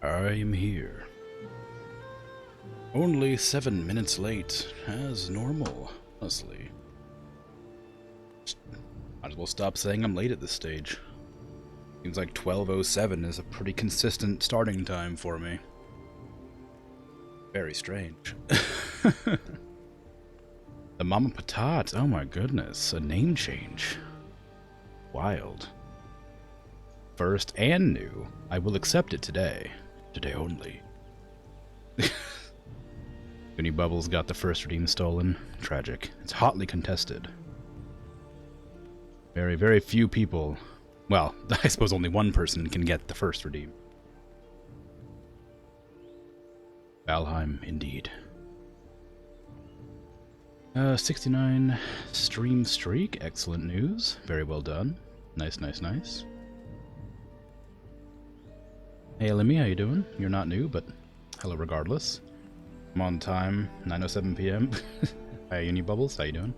I'm here. Only 7 minutes late, as normal, honestly. Might as well stop saying I'm late at this stage. Seems like 12:07 is a pretty consistent starting time for me. Very strange. The Mama Patat, oh my goodness, a name change. Wild. First and new. I will accept it today. Today only. Goony Bubbles got the first redeem stolen. Tragic. It's hotly contested. Very, very few people... Well, I suppose only one person can get the first redeem. Valheim, indeed. 69 stream streak. Excellent news. Very well done. Nice, nice, nice. Hey, Lemmy, how you doing? You're not new, but hello regardless. I'm on time, 9:07 p.m. Hi, Uni Bubbles, how you doing?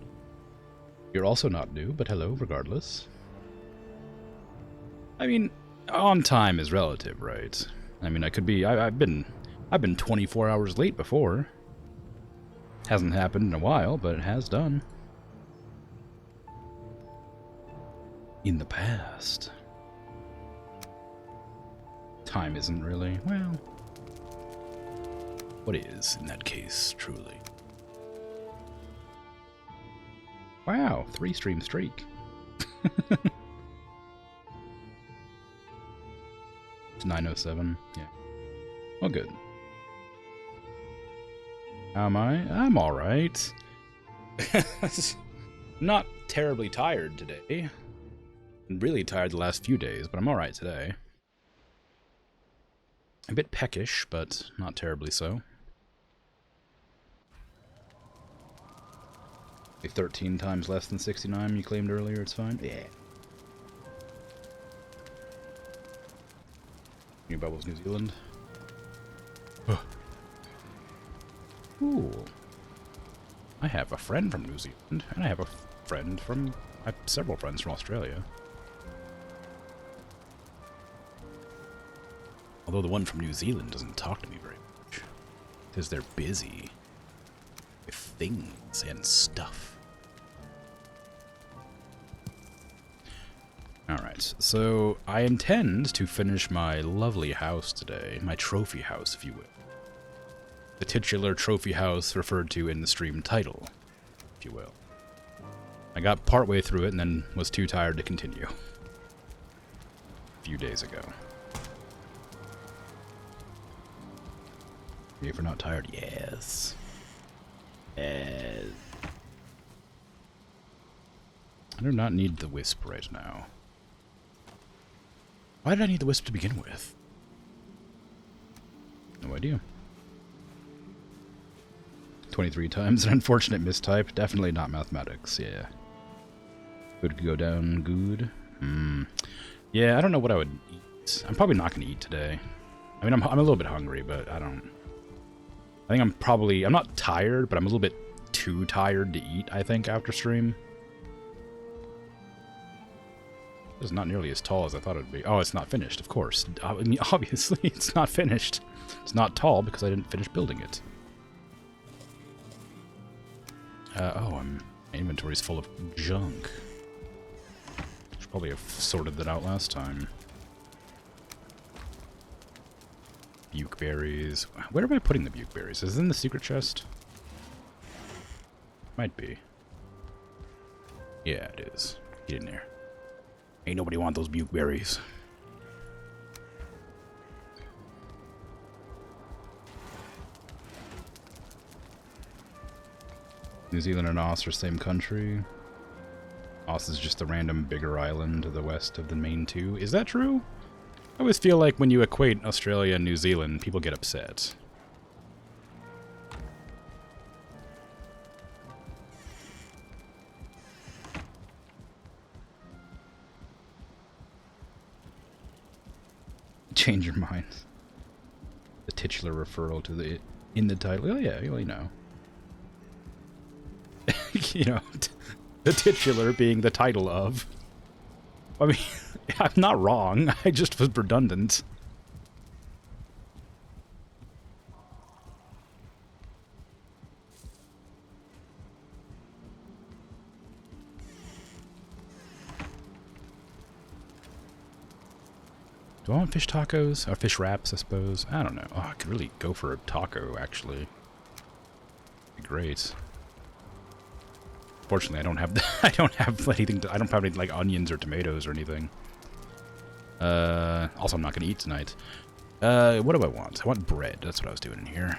You're also not new, but hello regardless. I mean, on time is relative, right? I mean, I could be... I've been 24 hours late before. Hasn't happened in a while, but it has done. In the past. Time isn't really... well... what is, in that case, truly? Wow, 3 stream streak. It's 9:07, yeah. Well, good. How am I? I'm alright. Not terribly tired today. I'm really tired the last few days, but I'm alright today. A bit peckish, but not terribly so. 13 times less than 69 you claimed earlier, it's fine? Yeah. New Bubbles, New Zealand. Ooh. I have a friend from New Zealand, and I have a friend from... I have several friends from Australia. Although the one from New Zealand doesn't talk to me very much. Because they're busy with things and stuff. Alright, so I intend to finish my lovely house today. My trophy house, if you will. The titular trophy house referred to in the stream title, if you will. I got partway through it and then was too tired to continue. A few days ago. If you're not tired, yes. Yes. I do not need the wisp right now. Why did I need the wisp to begin with? No idea. 23 times an unfortunate mistype. Definitely not mathematics, yeah. Could go down good. Yeah, I don't know what I would eat. I'm probably not going to eat today. I mean, I'm a little bit hungry, but I think I'm not tired, but I'm a little bit too tired to eat, I think, after stream. It's not nearly as tall as I thought it would be. Oh, it's not finished, of course. I mean, obviously, it's not finished. It's not tall because I didn't finish building it. My inventory's full of junk. Should probably have sorted that out last time. Bukeberries. Where am I putting the bukeberries? Is it in the secret chest? Might be. Yeah, it is. Get in there. Ain't nobody want those bukeberries. New Zealand and Oz are same country. Oz is just a random bigger island to the west of the main two. Is that true? I always feel like when you equate Australia and New Zealand, people get upset. Change your mind. The titular referral to the in the title. Oh yeah, well, you know. You know, the titular being the title of. I mean, I'm not wrong. I just was redundant. Do I want fish tacos? Or fish wraps, I suppose? I don't know. Oh, I could really go for a taco, actually. Be great. Fortunately, I don't have I don't have anything. I don't have any like onions or tomatoes or anything. Also, I'm not gonna eat tonight. What do I want? I want bread. That's what I was doing in here.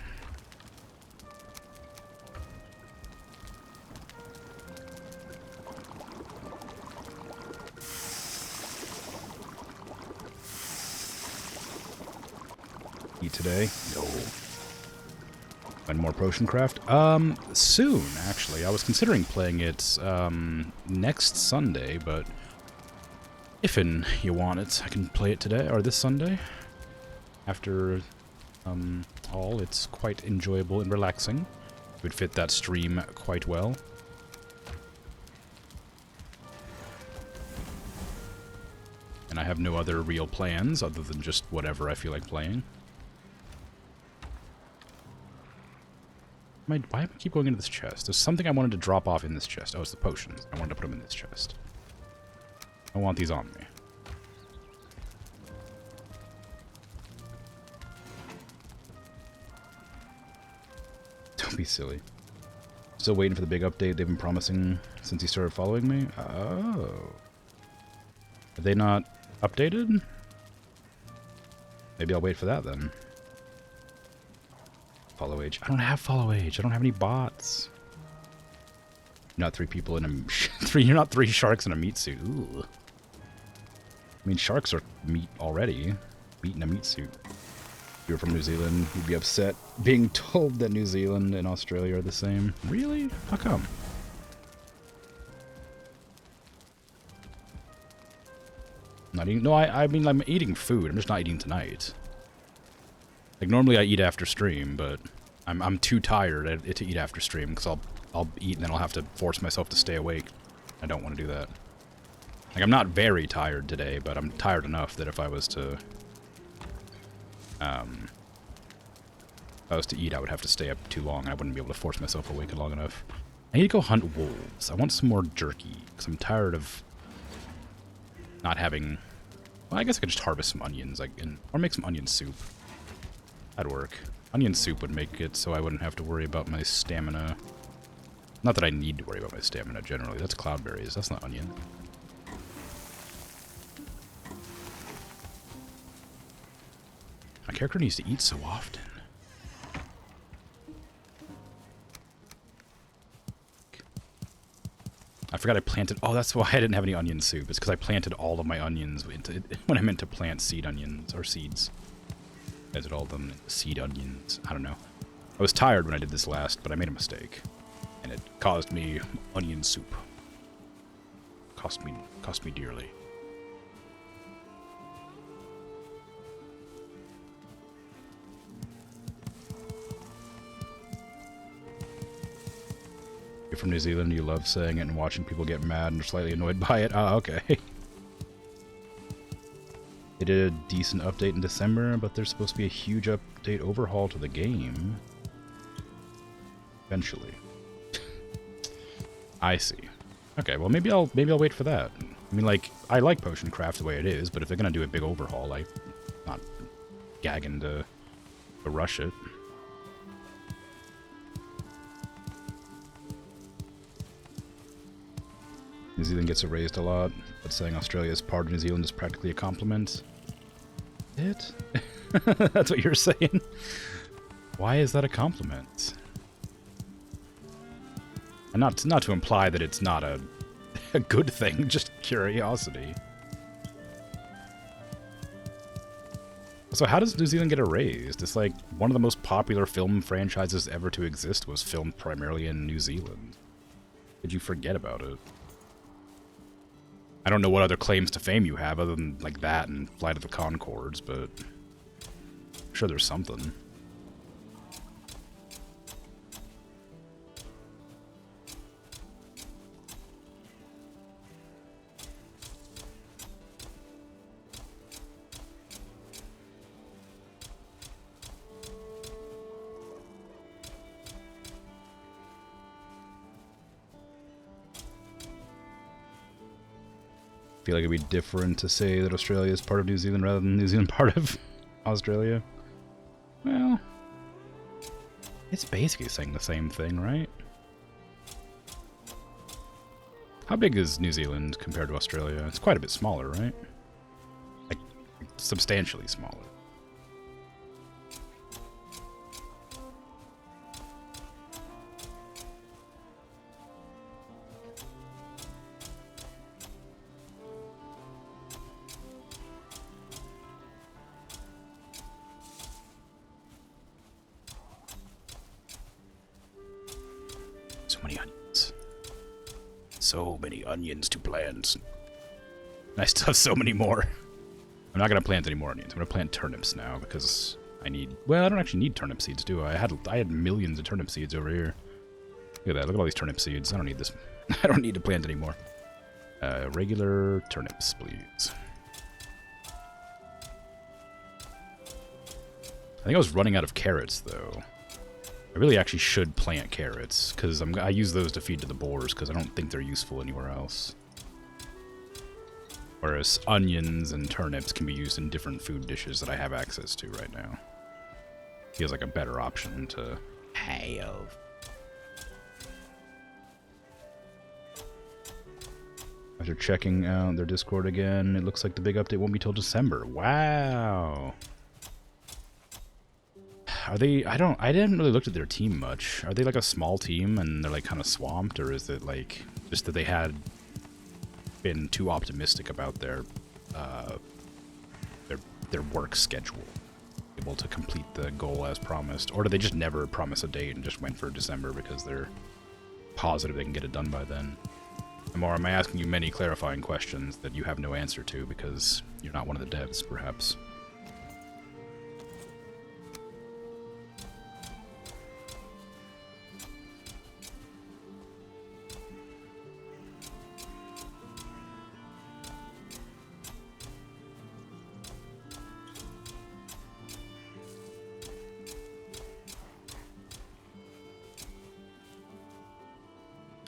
Eat today? No. And more potion craft? Soon, actually. I was considering playing it, next Sunday, but if you want it, I can play it today, or this Sunday. After, all, it's quite enjoyable and relaxing. It would fit that stream quite well. And I have no other real plans other than just whatever I feel like playing. Why do I keep going into this chest? There's something I wanted to drop off in this chest. Oh, it's the potions. I wanted to put them in this chest. I want these on me. Don't be silly. Still waiting for the big update they've been promising since he started following me? Oh. Have they not updated? Maybe I'll wait for that then. Follow age. I don't have follow age. I don't have any bots. You're not three people in a... You're not three sharks in a meat suit. Ooh. I mean, sharks are meat already. Meat in a meat suit. If you were from New Zealand, you'd be upset being told that New Zealand and Australia are the same. Really? How come? Not eating... No, I mean, I'm eating food. I'm just not eating tonight. Like, normally I eat after stream, but I'm too tired to eat after stream, because I'll eat and then I'll have to force myself to stay awake. I don't want to do that. Like, I'm not very tired today, but I'm tired enough that if I was to... eat, I would have to stay up too long, and I wouldn't be able to force myself awake long enough. I need to go hunt wolves. I want some more jerky, because I'm tired of not having... Well, I guess I could just harvest some onions, or make some onion soup. That'd work. Onion soup would make it so I wouldn't have to worry about my stamina. Not that I need to worry about my stamina, generally. That's cloudberries. That's not onion. My character needs to eat so often. I forgot I planted... Oh, that's why I didn't have any onion soup. It's because I planted all of my onions when I meant to plant seed onions, or seeds. I did all of them seed onions. I don't know. I was tired when I did this last, but I made a mistake. And it caused me onion soup. Cost me dearly. You're from New Zealand, you love saying it and watching people get mad and are slightly annoyed by it. Ah, okay. They did a decent update in December, but there's supposed to be a huge update overhaul to the game. Eventually. I see. Okay, well maybe I'll wait for that. I mean, like, I like potion craft the way it is, but if they're gonna do a big overhaul, I'm not gagging to rush it. New Zealand gets erased a lot, but saying Australia is part of New Zealand is practically a compliment. It? That's what you're saying? Why is that a compliment? And not to imply that it's not a good thing, just curiosity. So how does New Zealand get erased? It's like one of the most popular film franchises ever to exist was filmed primarily in New Zealand. Did you forget about it? I don't know what other claims to fame you have other than like that and Flight of the Conchords, but I'm sure there's something. feel like it'd be different to say that Australia is part of New Zealand rather than New Zealand part of Australia. Well, it's basically saying the same thing, right? How big is New Zealand compared to Australia? It's quite a bit smaller, right? Like, substantially smaller. So many onions. So many onions to plant. I still have so many more. I'm not going to plant any more onions. I'm going to plant turnips now because I need... Well, I don't actually need turnip seeds, do I? I had millions of turnip seeds over here. Look at that. Look at all these turnip seeds. I don't need this. I don't need to plant anymore. Regular turnips, please. I think I was running out of carrots, though. I really actually should plant carrots, because I use those to feed to the boars, because I don't think they're useful anywhere else. Whereas onions and turnips can be used in different food dishes that I have access to right now. Feels like a better option to have. After checking out their Discord again, it looks like the big update won't be till December. Wow. Are they... I didn't really look at their team much. Are they like a small team and they're like kind of swamped, or is it like just that they had been too optimistic about their work schedule, able to complete the goal as promised, or did they just never promise a date and just went for December because they're positive they can get it done by then? Or am I asking you many clarifying questions that you have no answer to because you're not one of the devs, perhaps?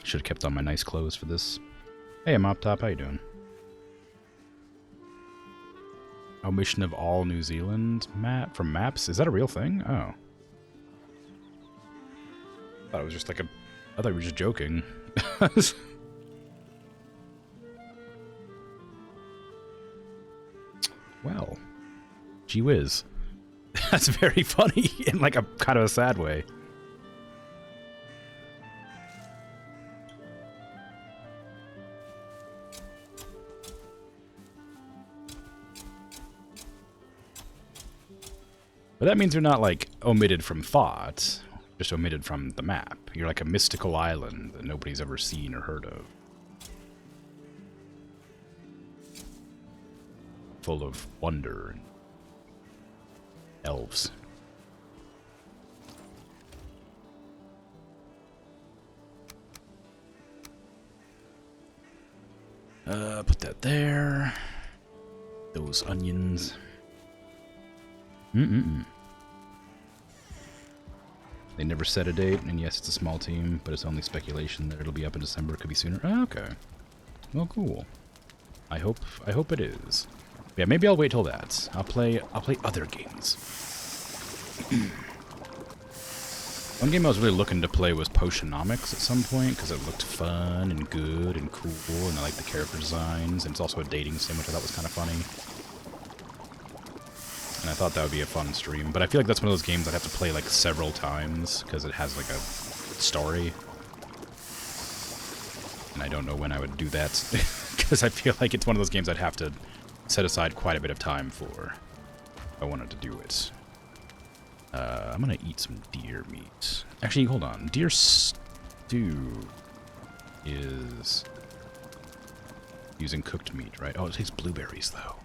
Should have kept on my nice clothes for this. Hey, Mop Top, how you doing? Omission of all New Zealand map from maps? Is that a real thing? Oh. I thought it was just like I thought we were just joking. Well. Gee whiz. That's very funny in like a kind of a sad way. But that means you're not, like, omitted from thought, just omitted from the map. You're like a mystical island that nobody's ever seen or heard of. Full of wonder and elves. Put that there. Those onions. They never set a date, and yes, it's a small team, but it's only speculation that it'll be up in December. It could be sooner. Oh, okay. Well, cool. I hope it is. Yeah, maybe I'll wait till that. I'll play other games. One game I was really looking to play was Potionomics at some point, because it looked fun and good and cool, and I like the character designs, and it's also a dating sim, which I thought was kind of funny. And I thought that would be a fun stream, but I feel like that's one of those games I'd have to play like several times because it has like a story. And I don't know when I would do that because I feel like it's one of those games I'd have to set aside quite a bit of time for if I wanted to do it. I'm gonna eat some deer meat. Actually, hold on. Deer stew is using cooked meat, right? Oh, it takes blueberries though.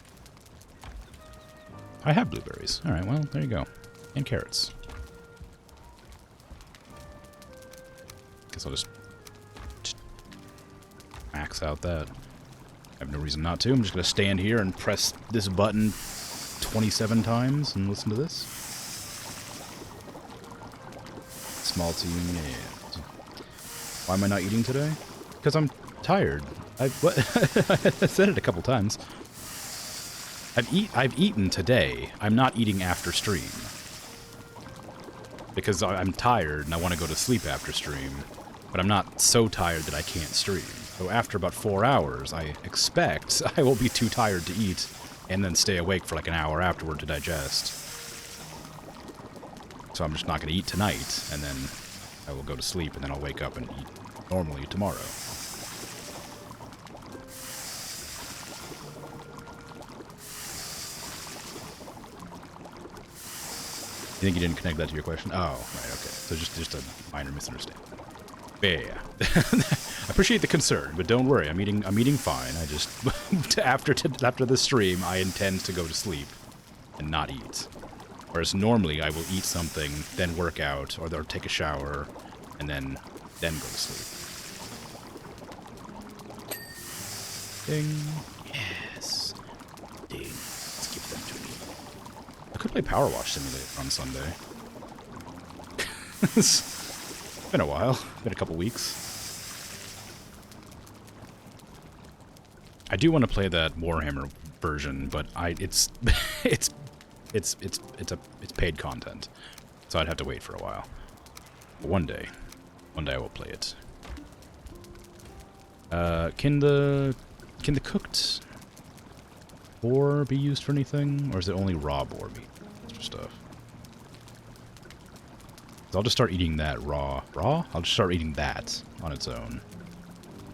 I have blueberries. Alright, well, there you go. And carrots. Guess I'll just max out that. I have no reason not to. I'm just going to stand here and press this button 27 times and listen to this. Small team, yeah. Why am I not eating today? Because I'm tired. What? I said it a couple times. I've eaten today. I'm not eating after stream. Because I'm tired and I want to go to sleep after stream. But I'm not so tired that I can't stream. So after about 4 hours, I expect I will be too tired to eat and then stay awake for like an hour afterward to digest. So I'm just not going to eat tonight, and then I will go to sleep, and then I'll wake up and eat normally tomorrow. You think you didn't connect that to your question? Oh, right, okay. So just a minor misunderstanding. Yeah. I appreciate the concern, but don't worry. I'm eating fine. I just after this stream, I intend to go to sleep and not eat. Whereas normally I will eat something, then work out, or take a shower, and then go to sleep. Ding. Yes. Ding. Let's give them to me. I could play Power Wash Simulator on Sunday. It's been a while. Been a couple weeks. I do want to play that Warhammer version, but it's paid content, so I'd have to wait for a while. But one day I will play it. Can the cooked boar be used for anything, or is it only raw boar meat for stuff? So I'll just start eating that raw. Raw? I'll just start eating that on its own.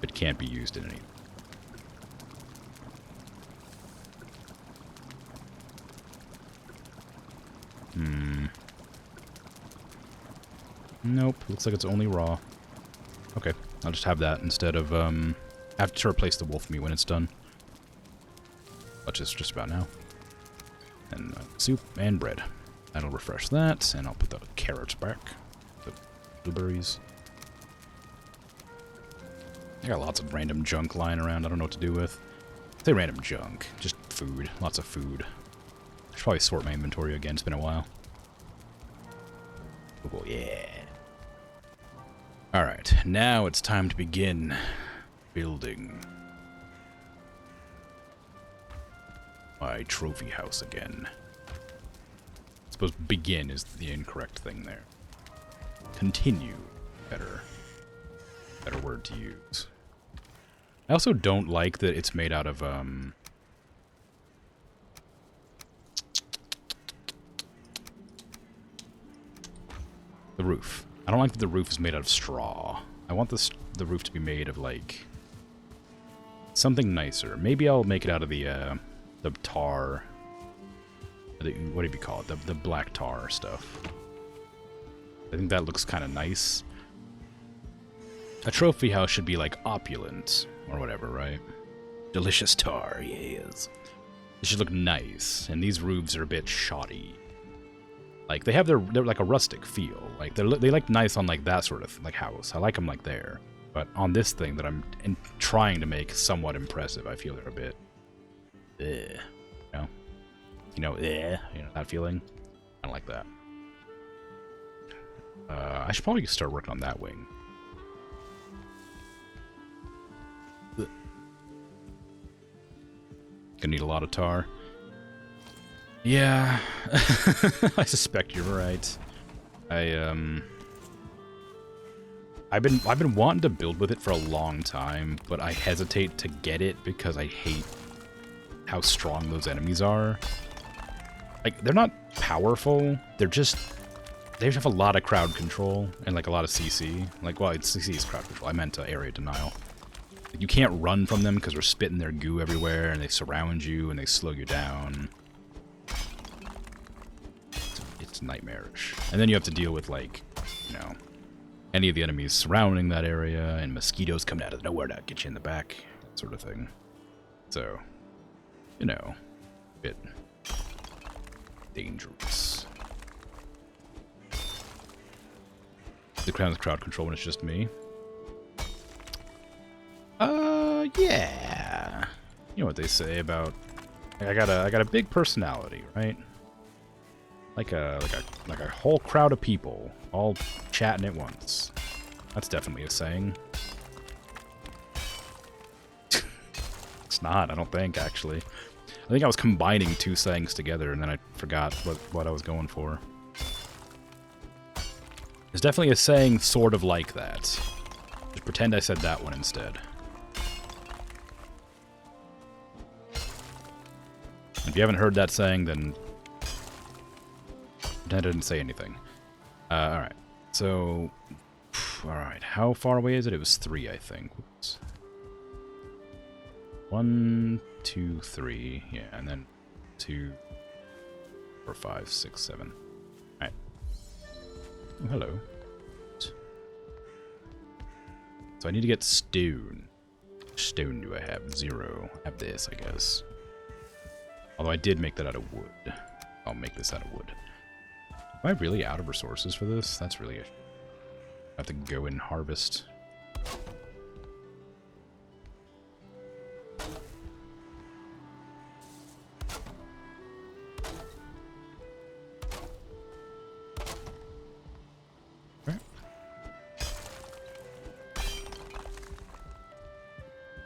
It can't be used in any. Nope, looks like it's only raw. Okay, I'll just have that instead of, I have to replace the wolf meat when it's done. Which is just about now. And soup and bread. That'll refresh that, and I'll put the carrots back. The blueberries. I got lots of random junk lying around I don't know what to do with. I say random junk, just food. Lots of food. I should probably sort my inventory again, it's been a while. Oh, yeah. Alright, now it's time to begin building my trophy house again. I suppose begin is the incorrect thing there. Continue. Better word to use. I also don't like that it's made out of, the roof. I don't like that the roof is made out of straw. I want the roof to be made of, like, something nicer. Maybe I'll make it out of the tar. What do you call it? The black tar stuff. I think that looks kind of nice. A trophy house should be, like, opulent, or whatever, right? Delicious tar, yes. It should look nice, and these roofs are a bit shoddy. Like, they're like a rustic feel. Like, they look nice on, like, that sort of, like, house. I like them, like, there. But on this thing that I'm trying to make somewhat impressive, I feel they're a bit... You know, that feeling? I don't like that. I should probably start working on that wing. Gonna need a lot of tar. Yeah, I suspect you're right. I've been wanting to build with it for a long time, but I hesitate to get it because I hate how strong those enemies are. Like, they're not powerful, they have a lot of crowd control and, like, a lot of CC. Like, well, CC is crowd control, I meant area denial. Like, you can't run from them because they're spitting their goo everywhere and they surround you and they slow you down. It's nightmarish. And then you have to deal with, like, you know, any of the enemies surrounding that area, and mosquitoes coming out of nowhere to get you in the back, sort of thing. So, you know, a bit dangerous. The crowd control when it's just me. Yeah. You know what they say about I got a big personality, right? Like a whole crowd of people all chatting at once. That's definitely a saying. It's not, I don't think, actually. I think I was combining two sayings together, and then I forgot what I was going for. There's definitely a saying sort of like that. Just pretend I said that one instead. If you haven't heard that saying, then pretend I didn't say anything. Alright. So, alright. How far away is it? It was 3, I think. Whoops. 1, 2, 3. Yeah, and then 2, 4, 5, 6, 7. Alright. Oh, hello. So I need to get stone. Which stone do I have? 0. I have this, I guess. Although I did make that out of wood. I'll make this out of wood. Am I really out of resources for this? That's really a... I have to go and harvest.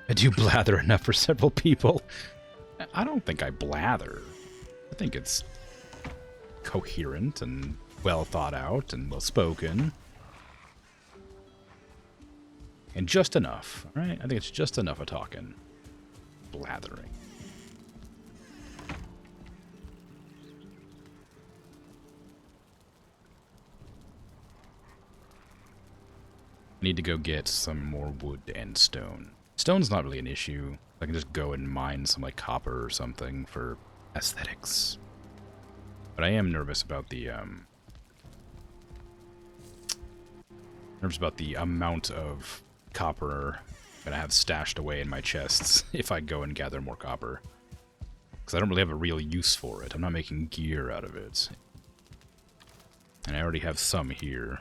I do blather enough for several people. I don't think I blather. I think it's coherent and well thought out and well spoken. And just enough, right? I think it's just enough of talking. Blathering. I need to go get some more wood and stone. Stone's not really an issue. I can just go and mine some like copper or something for aesthetics. But I am nervous about the amount of copper I'm gonna have stashed away in my chests if I go and gather more copper. Because I don't really have a real use for it. I'm not making gear out of it. And I already have some here.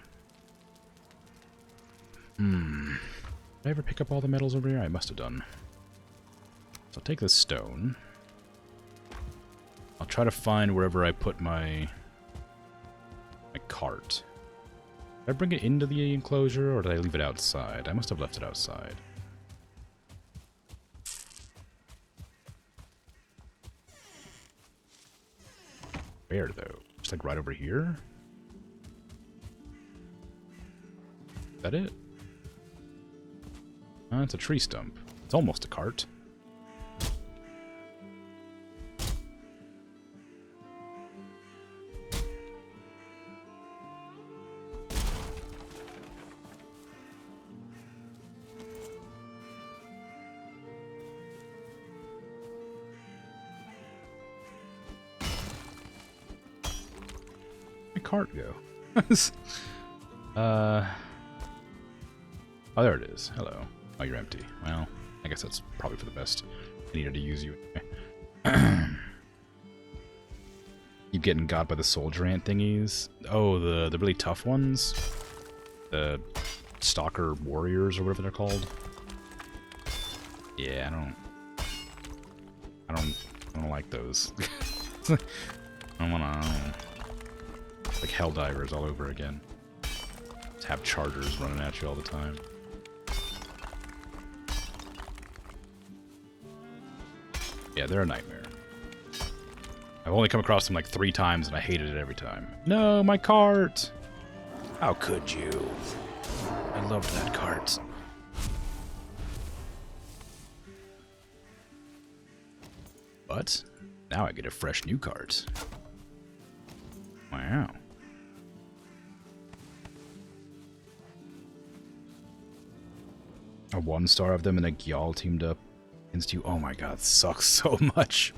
Did I ever pick up all the metals over here? I must have done. So I'll take this stone. I'll try to find wherever I put my cart. Did I bring it into the enclosure, or did I leave it outside? I must have left it outside. Where, though? Just like right over here? Is that it? It's a tree stump. It's almost a cart. Where'd my cart go? Oh, there it is. Hello. Oh, you're empty. Well, I guess that's probably for the best. I needed to use you anyway. Keep getting got by the soldier ant thingies. Oh, the really tough ones? The stalker warriors or whatever they're called. Yeah, I don't like those. I don't wanna like Helldivers all over again. Just have chargers running at you all the time. Yeah, they're a nightmare. I've only come across them like 3 times and I hated it every time. No, my cart! How could you? I loved that cart. But now I get a fresh new cart. Wow. A 1-star of them and a Gyal teamed up against you. Oh my god, sucks so much.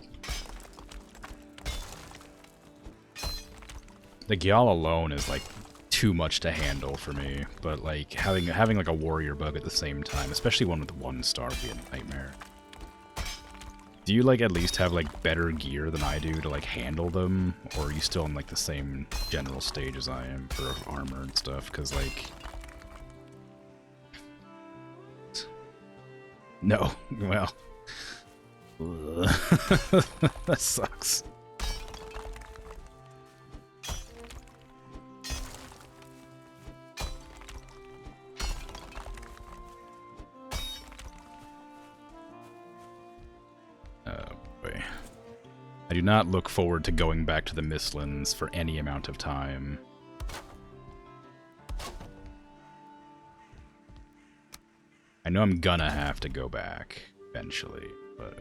The Gyal alone is like too much to handle for me, but like having like a warrior bug at the same time, especially one with 1-star, would be a nightmare. Do you like at least have like better gear than I do to like handle them, or are you still in like the same general stage as I am for armor and stuff? Because like, no, well, that sucks. I do not look forward to going back to the Mistlands for any amount of time. I know I'm gonna have to go back eventually, but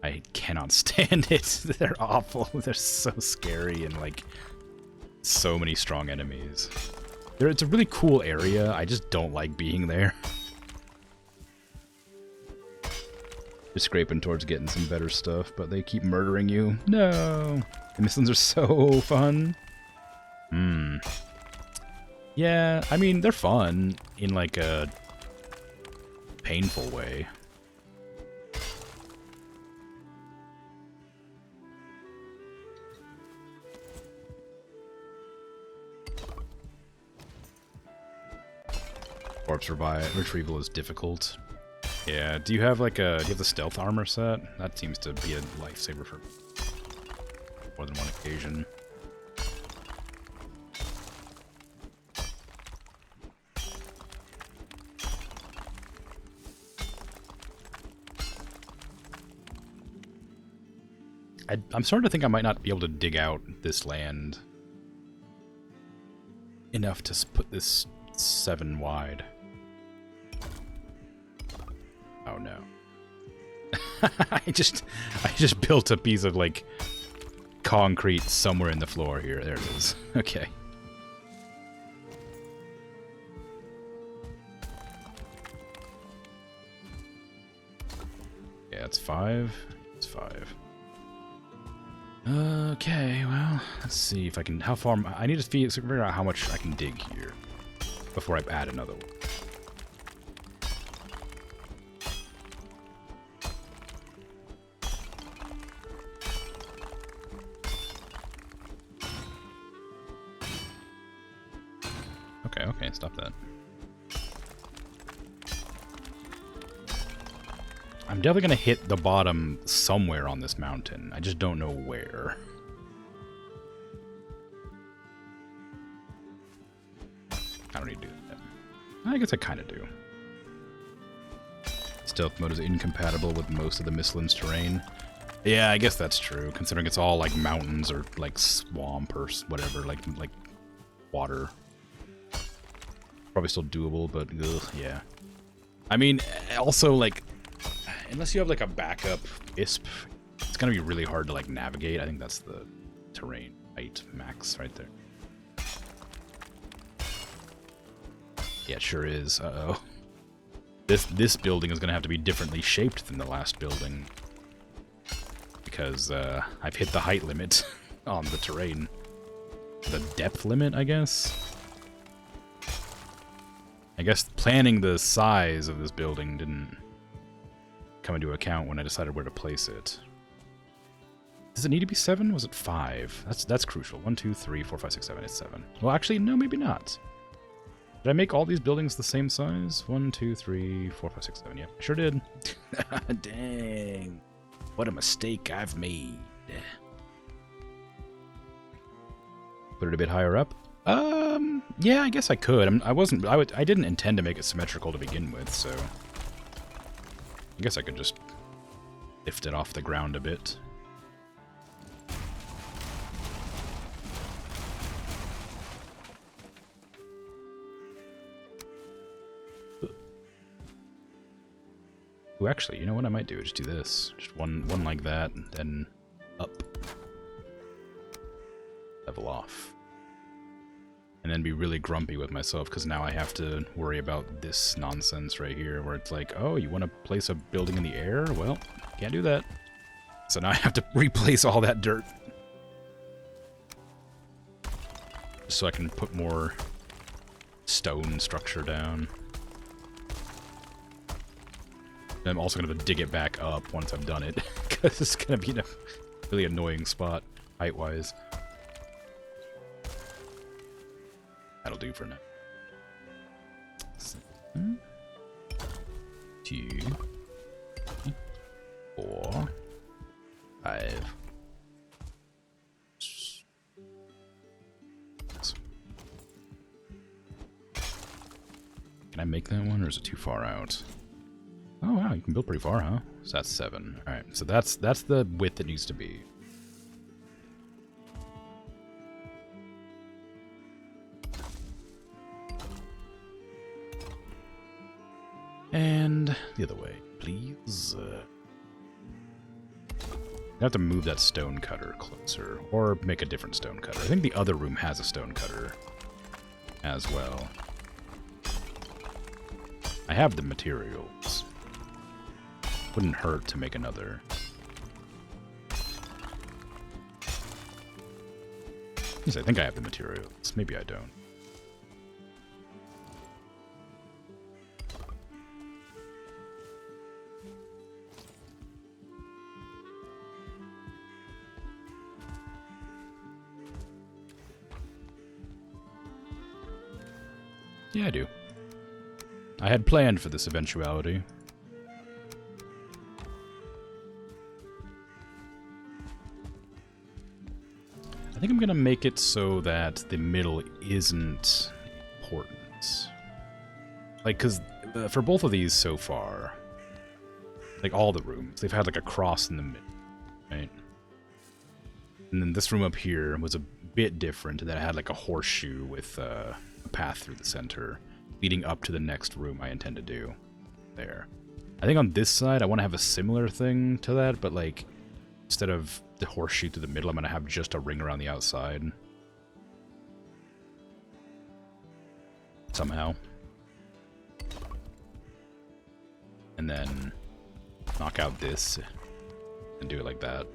I cannot stand it. They're awful. They're so scary and, like, so many strong enemies. It's a really cool area. I just don't like being there. Just scraping towards getting some better stuff, but they keep murdering you. No! The Mistlands are so fun. Yeah, I mean, they're fun in, like, a painful way. Corpse retrieval is difficult. Yeah, do you have, like, do you have the stealth armor set? That seems to be a lifesaver for more than one occasion. I'm starting to think I might not be able to dig out this land enough to put this 7 wide. Oh no. I just built a piece of, like, concrete somewhere in the floor here. There it is. Okay. Yeah, it's 5. It's 5. Okay, well, let's see if I can... How far... I need to figure out how much I can dig here before I add another one. Okay, stop that. I'm definitely gonna hit the bottom somewhere on this mountain. I just don't know where. I don't need to do that. I guess I kind of do. Stealth mode is incompatible with most of the Mistlands terrain. Yeah, I guess that's true, considering it's all like mountains or like swamp or whatever, like water. Probably still doable, but ugh, yeah. I mean, also, like, unless you have, like, a backup ISP, it's gonna be really hard to, like, navigate. I think that's the terrain height max right there. Yeah, it sure is. Uh-oh. This building is gonna have to be differently shaped than the last building. Because, I've hit the height limit on the terrain. The depth limit, I guess? I guess planning the size of this building didn't come into account when I decided where to place it. Does it need to be 7? Was it 5? That's crucial. 1, 2, 3, 4, 5, 6, 7. It's 7. Well, actually, no, maybe not. Did I make all these buildings the same size? 1, 2, 3, 4, 5, 6, 7. Yep, sure did. Dang. What a mistake I've made. Put it a bit higher up. Yeah, I guess I could. I didn't intend to make it symmetrical to begin with, so I guess I could just lift it off the ground a bit. Ooh, actually, you know what I might do? Just do this. Just one like that, and then up. Level off. And then be really grumpy with myself, because now I have to worry about this nonsense right here, where it's like, oh, you want to place a building in the air? Well, can't do that. So now I have to replace all that dirt. Just so I can put more stone structure down. And I'm also going to dig it back up once I've done it, because it's going to be in a really annoying spot, height-wise. That'll do for now. 7, 2, 3, 4, 5. Can I make that one, or is it too far out? Oh wow, you can build pretty far, huh? So that's 7. All right, so that's the width it needs to be. And the other way, please. I have to move that stone cutter closer, or make a different stone cutter. I think the other room has a stone cutter as well. I have the materials. Wouldn't hurt to make another. Yes, I think I have the materials. Maybe I don't. Yeah, I do. I had planned for this eventuality. I think I'm gonna make it so that the middle isn't important. Like, cause for both of these so far, like all the rooms, they've had like a cross in the middle, right? And then this room up here was a bit different, that it had like a horseshoe with a path through the center, leading up to the next room I intend to do there. I think on this side, I want to have a similar thing to that, but like, instead of the horseshoe through the middle, I'm going to have just a ring around the outside. Somehow. And then knock out this and do it like that.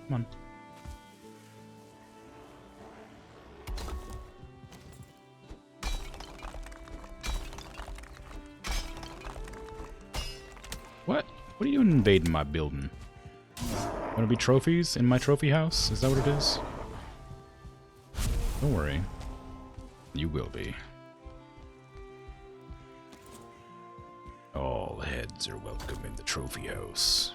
Come on. What? What are you doing invading my building? Wanna be trophies in my trophy house? Is that what it is? Don't worry. You will be. All heads are welcome in the trophy house.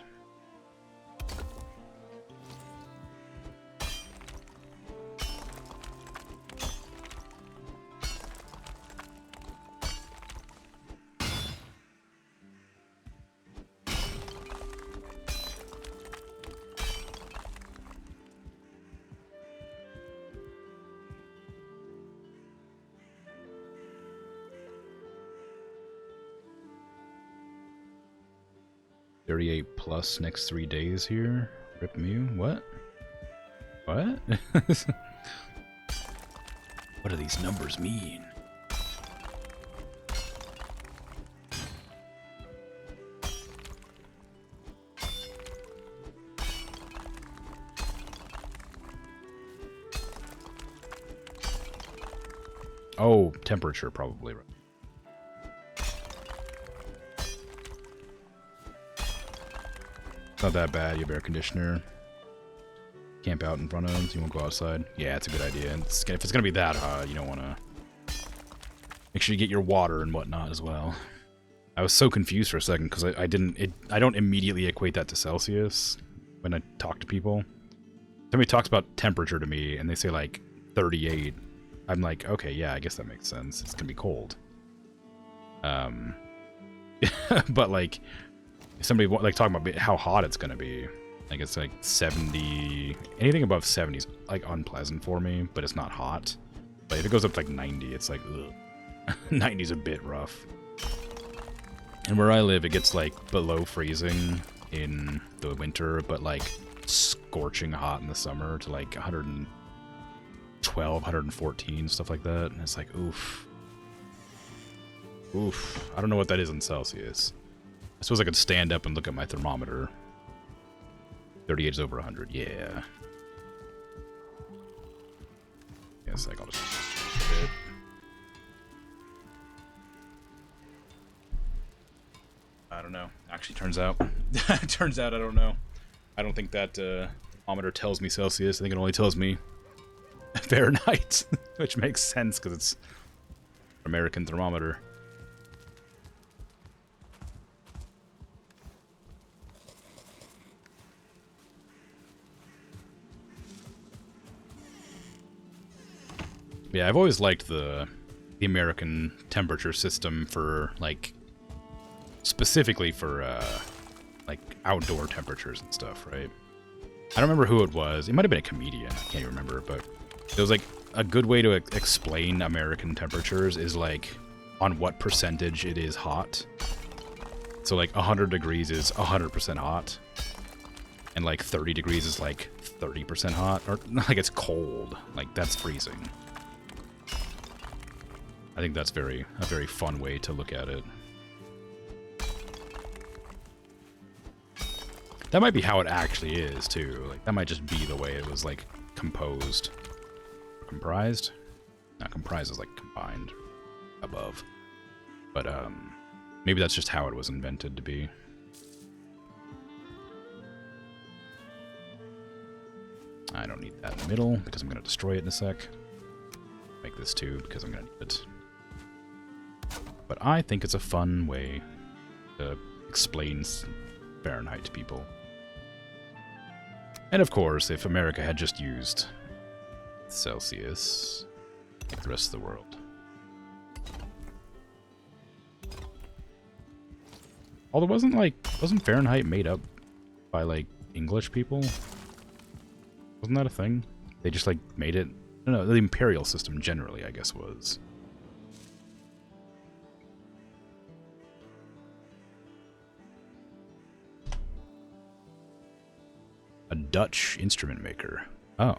+38 next 3 days here. Rip Mew? What? What? What do these numbers mean? Oh, temperature probably. Not that bad. You have air conditioner. Camp out in front of them so you won't go outside. Yeah, it's a good idea. And if it's going to be that hot, you don't want to... Make sure you get your water and whatnot as well. I was so confused for a second because I don't immediately equate that to Celsius when I talk to people. Somebody talks about temperature to me and they say like 38. I'm like, okay, yeah, I guess that makes sense. It's going to be cold. But like... If somebody like talking about how hot it's gonna be, like it's like 70, anything above 70 is like unpleasant for me, but it's not hot. But if it goes up to like 90, it's like, ugh. 90 is a bit rough. And where I live, it gets like below freezing in the winter, but like scorching hot in the summer to like 112, 114, stuff like that. And it's like, oof. Oof. I don't know what that is in Celsius. I suppose I could stand up and look at my thermometer. 38 is over 100, yeah. Yes, like I'll just... I don't know. Actually, turns out I don't know. I don't think that thermometer tells me Celsius. I think it only tells me Fahrenheit, which makes sense because it's American thermometer. Yeah, I've always liked the the American temperature system for, like, specifically for, like, outdoor temperatures and stuff, right? I don't remember who it was. It might have been a comedian. I can't even remember, but it was, like, a good way to explain American temperatures is, like, on what percentage it is hot. So, like, 100 degrees is 100% hot. And, like, 30 degrees is, like, 30% hot. Or, like, it's cold. Like, that's freezing. I think that's a very fun way to look at it. That might be how it actually is, too. Like, that might just be the way it was, like, composed. Comprised? No, comprised is, like, combined above. But, maybe that's just how it was invented to be. I don't need that in the middle, because I'm going to destroy it in a sec. Make this too, because I'm going to need it. But I think it's a fun way to explain Fahrenheit to people. And of course, if America had just used Celsius, like the rest of the world. Although wasn't Fahrenheit made up by, like, English people? Wasn't that a thing? They just, like, made it... No, the imperial system generally, I guess, was. A Dutch instrument maker. Oh.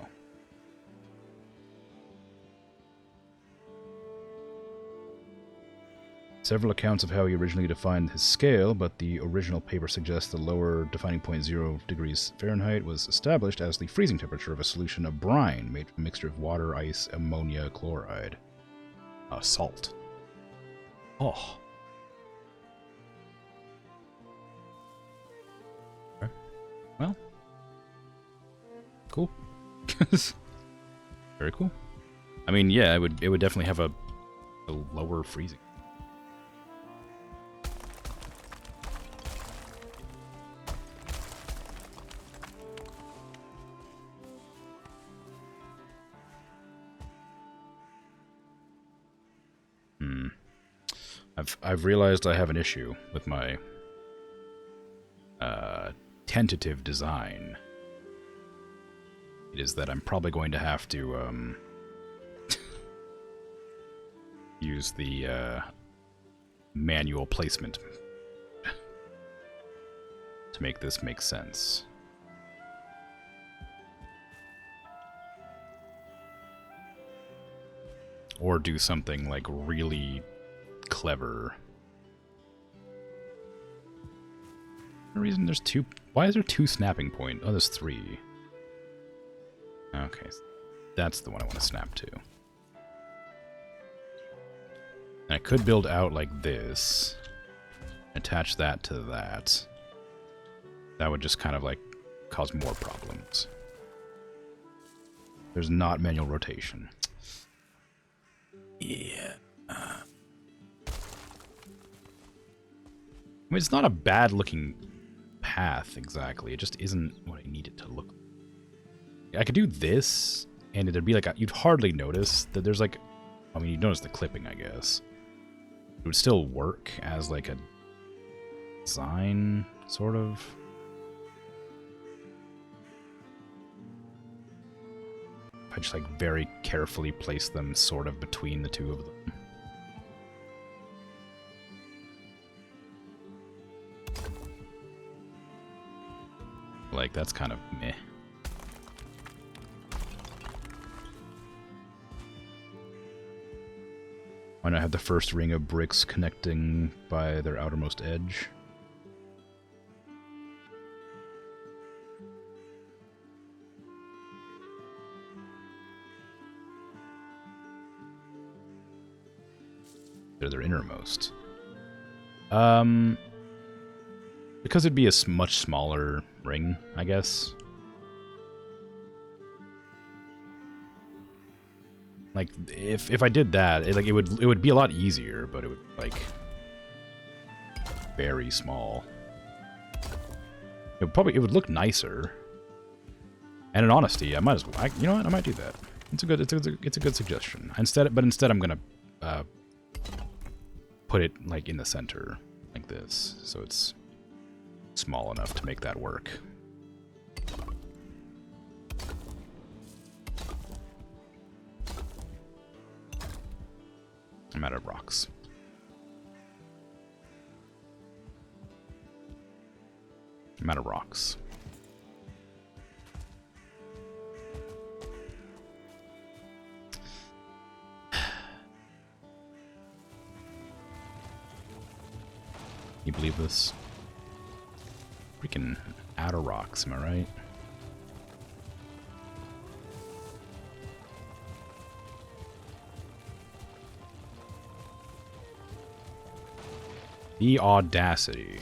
Several accounts of how he originally defined his scale, but the original paper suggests the lower defining point 0 degrees Fahrenheit was established as the freezing temperature of a solution of brine made from a mixture of water, ice, ammonia, chloride. Salt. Oh. Okay. Well. Cool. Very cool. I mean, yeah, it would definitely have a lower freezing. I've realized I have an issue with my tentative design. It is that I'm probably going to have to use the manual placement to make this make sense. Or do something like really clever. For some reason there's two. Why is there two snapping point? Oh, there's three. Okay, that's the one I want to snap to. And I could build out like this. Attach that to that. That would just kind of like cause more problems. There's not manual rotation. Yeah. I mean, it's not a bad looking path exactly. It just isn't what I need it to look like. I could do this, and it'd be like you'd hardly notice that there's like, I mean, you'd notice the clipping, I guess. It would still work as like a design, sort of. I just like very carefully place them sort of between the two of them. Like, that's kind of meh. Why not have the first ring of bricks connecting by their outermost edge? They're their innermost. Because it'd be a much smaller ring, I guess. Like, if I did that, it would be a lot easier, but it would like very small. It would look nicer. And in honesty, I might as well. You know what? I might do that. It's a good suggestion. Instead, I'm gonna put it like in the center like this, so it's small enough to make that work. I'm out of rocks. I'm out of rocks. You believe this? Freaking out of rocks, am I right? The audacity.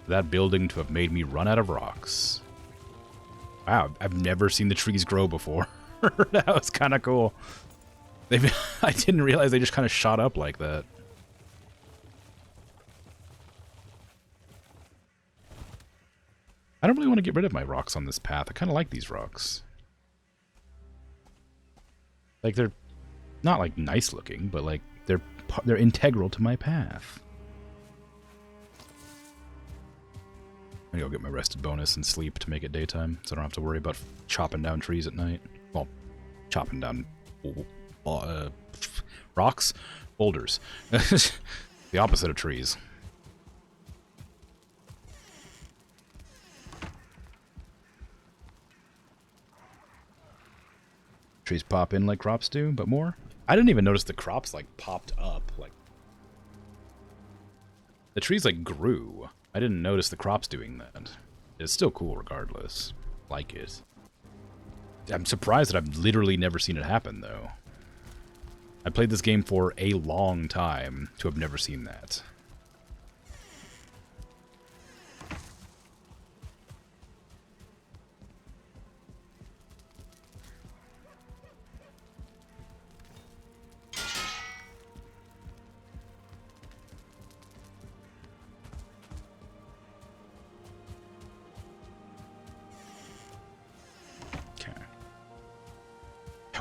That building to have made me run out of rocks. Wow, I've never seen the trees grow before. That was kind of cool. I didn't realize they just kind of shot up like that. I don't really want to get rid of my rocks on this path. I kind of like these rocks. Like, they're not, like, nice looking, but, like, they're integral to my path. I'm gonna go get my rested bonus and sleep to make it daytime, so I don't have to worry about chopping down trees at night. Well, chopping down rocks? Boulders. The opposite of trees. Trees pop in like crops do, but more. I didn't even notice the crops like popped up. Like the trees like grew. I didn't notice the crops doing that. It's still cool regardless. Like it. I'm surprised that I've literally never seen it happen though. I played this game for a long time to have never seen that.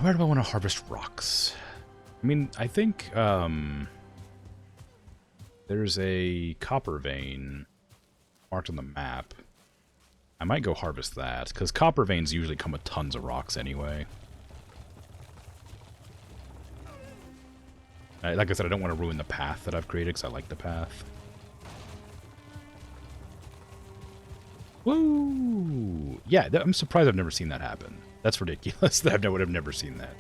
Where do I want to harvest rocks? I mean, I think there's a copper vein marked on the map. I might go harvest that, because copper veins usually come with tons of rocks anyway. Like I said, I don't want to ruin the path that I've created, because I like the path. Woo! Yeah, I'm surprised I've never seen that happen. That's ridiculous that I would have never seen that.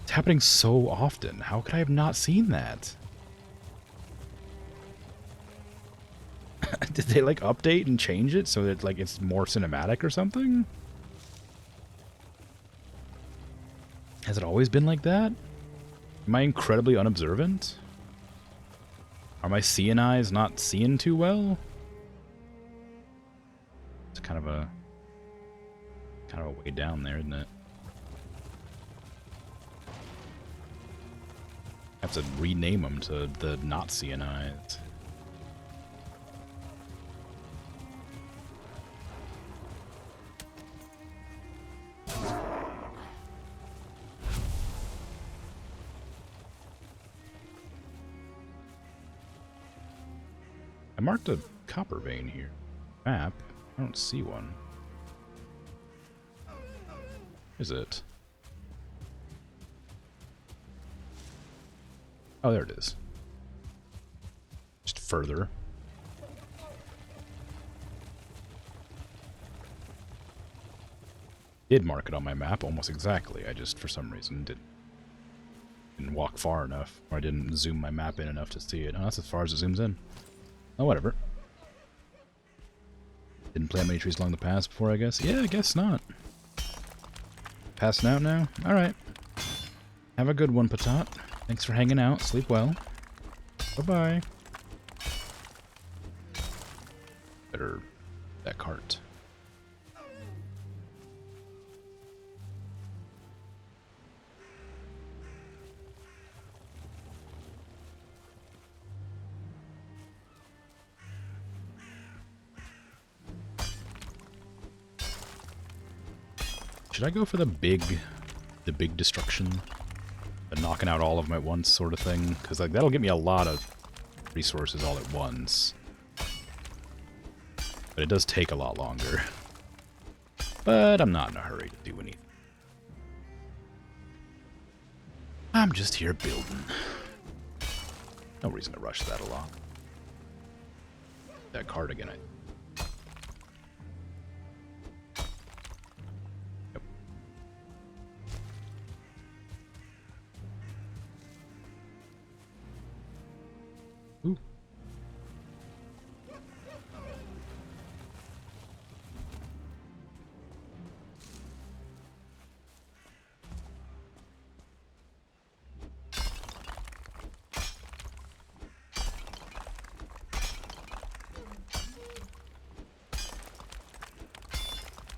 It's happening so often. How could I have not seen that? Did they like update and change it so that like it's more cinematic or something? Has it always been like that? Am I incredibly unobservant? Are my seeing eyes not seeing too well? It's kind of a way down there, isn't it? I have to rename them to the not seeing eyes. I marked a copper vein here. Map? I don't see one. Is it? Oh, there it is. Just further. Did mark it on my map almost exactly. I just, for some reason, didn't walk far enough, or I didn't zoom my map in enough to see it. Oh, that's as far as it zooms in. Oh, whatever. Didn't plant many trees along the path before, I guess? Yeah, I guess not. Passing out now? Alright. Have a good one, Patat. Thanks for hanging out. Sleep well. Bye-bye. Better that cart. Should I go for the big destruction? The knocking out all of them at once sort of thing? Because like that'll give me a lot of resources all at once. But it does take a lot longer. But I'm not in a hurry to do anything. I'm just here building. No reason to rush that along. That cardigan, Yep. Ooh.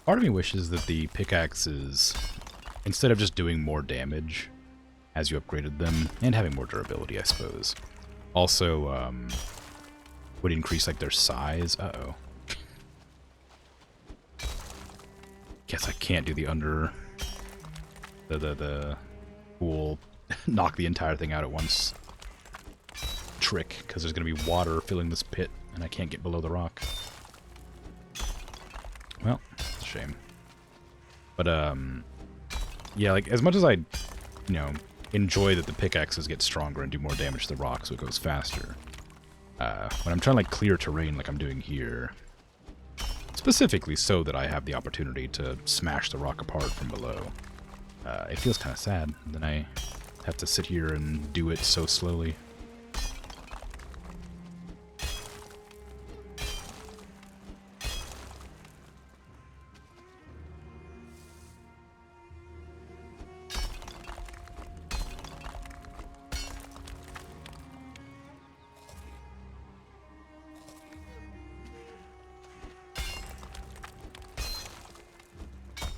Part of me wishes that the pickaxes, instead of just doing more damage as you upgraded them, and having more durability, I suppose, also would increase like their size. Uh-oh. Guess I can't do the the cool knock the entire thing out at once trick, because there's going to be water filling this pit, and I can't get below the rock. Well, it's a shame. But, yeah, like, as much as I, enjoy that the pickaxes get stronger and do more damage to the rock so it goes faster, when I'm trying to, like, clear terrain like I'm doing here, specifically so that I have the opportunity to smash the rock apart from below, it feels kind of sad. Then I have to sit here and do it so slowly.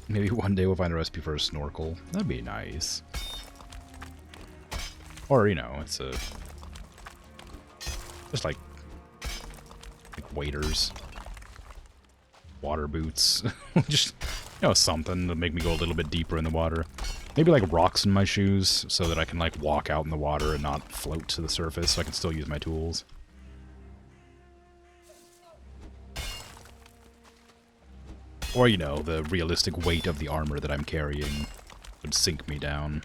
Maybe one day we'll find a recipe for a snorkel. That'd be nice. Or, it's a... just like waders. Water boots. Just, something to make me go a little bit deeper in the water. Maybe like rocks in my shoes so that I can like walk out in the water and not float to the surface so I can still use my tools. Or, the realistic weight of the armor that I'm carrying would sink me down.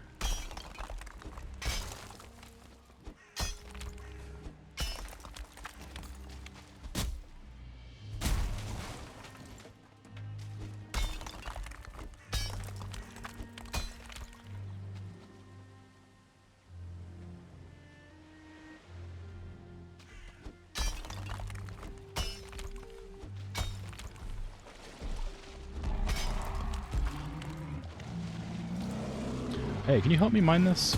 Hey, can you help me mine this?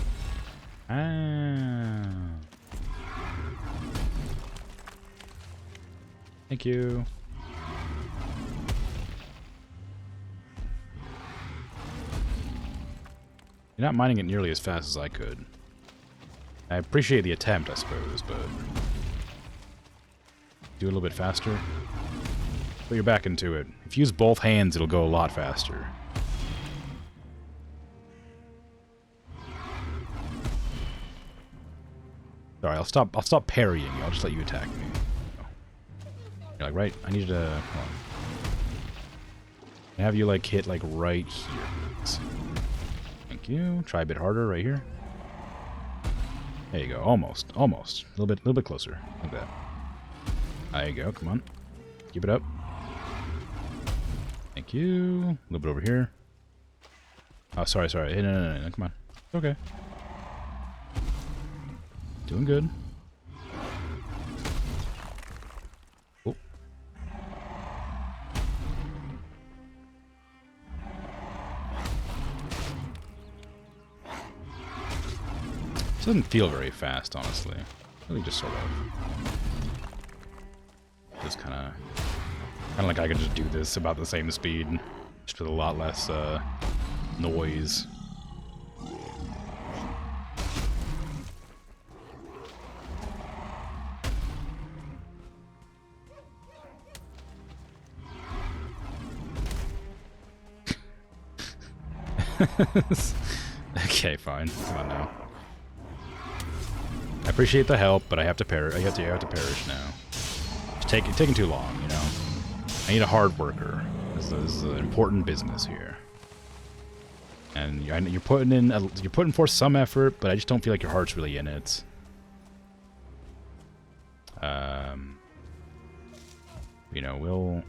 Ah. Thank you. You're not mining it nearly as fast as I could. I appreciate the attempt, I suppose, but... do a little bit faster. Put your back into it. If you use both hands, it'll go a lot faster. Sorry, I'll stop parrying you. I'll just let you attack me. You're like, right, I need you to... hold on. Have you, like, hit, like, right here. Thank you. Try a bit harder right here. There you go. Almost. Almost. A little bit closer. Like that. There you go. Come on. Keep it up. Thank you. A little bit over here. Oh, sorry. Hey, no. Come on. It's okay. Doing good. Oh. This doesn't feel very fast, honestly. Really just sort of... just kind of like I could just do this about the same speed, just with a lot less noise. Okay, fine. Come on now. I appreciate the help, but I have to perish. I have to perish now. It's taking too long, you know. I need a hard worker. This is an important business here. And you're putting forth some effort, but I just don't feel like your heart's really in it. You know, we'll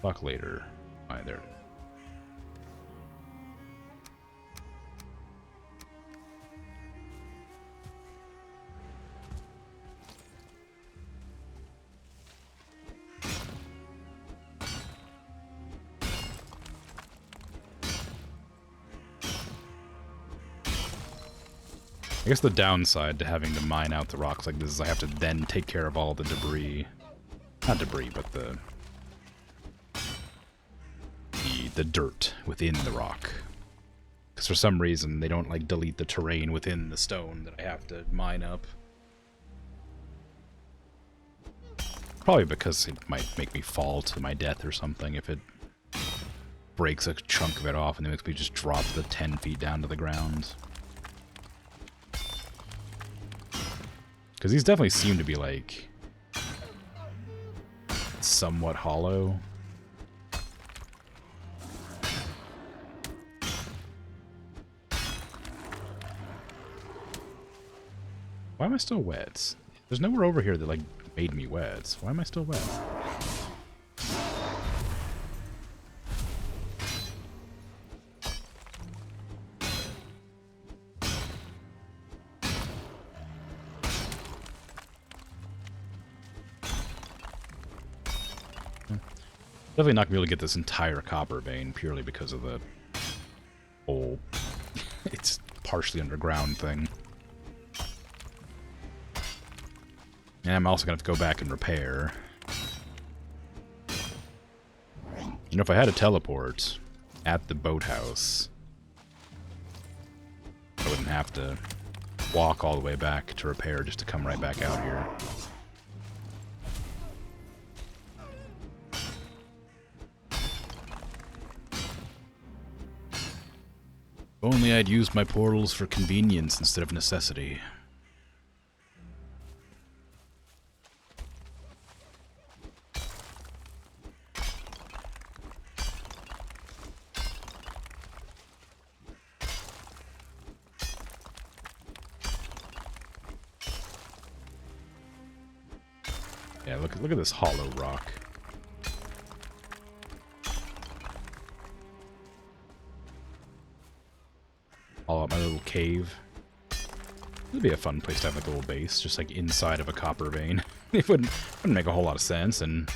talk later. Either. I guess the downside to having to mine out the rocks like this is I have to then take care of all the debris. Not debris, but the dirt within the rock. Because for some reason they don't like delete the terrain within the stone that I have to mine up. Probably because it might make me fall to my death or something if it breaks a chunk of it off and then makes me just drop the 10 feet down to the ground. Because these definitely seem to be, like, somewhat hollow. Why am I still wet? There's nowhere over here that, like, made me wet. Why am I still wet? Definitely not going to be able to get this entire copper vein purely because of the whole it's partially underground thing. And I'm also going to have to go back and repair. You know, if I had a teleport at the boathouse, I wouldn't have to walk all the way back to repair just to come right back out here. If only I'd used my portals for convenience instead of necessity. Yeah, look at this hollow rock. All out my little cave. This would be a fun place to have like a little base, just like inside of a copper vein. It wouldn't make a whole lot of sense, and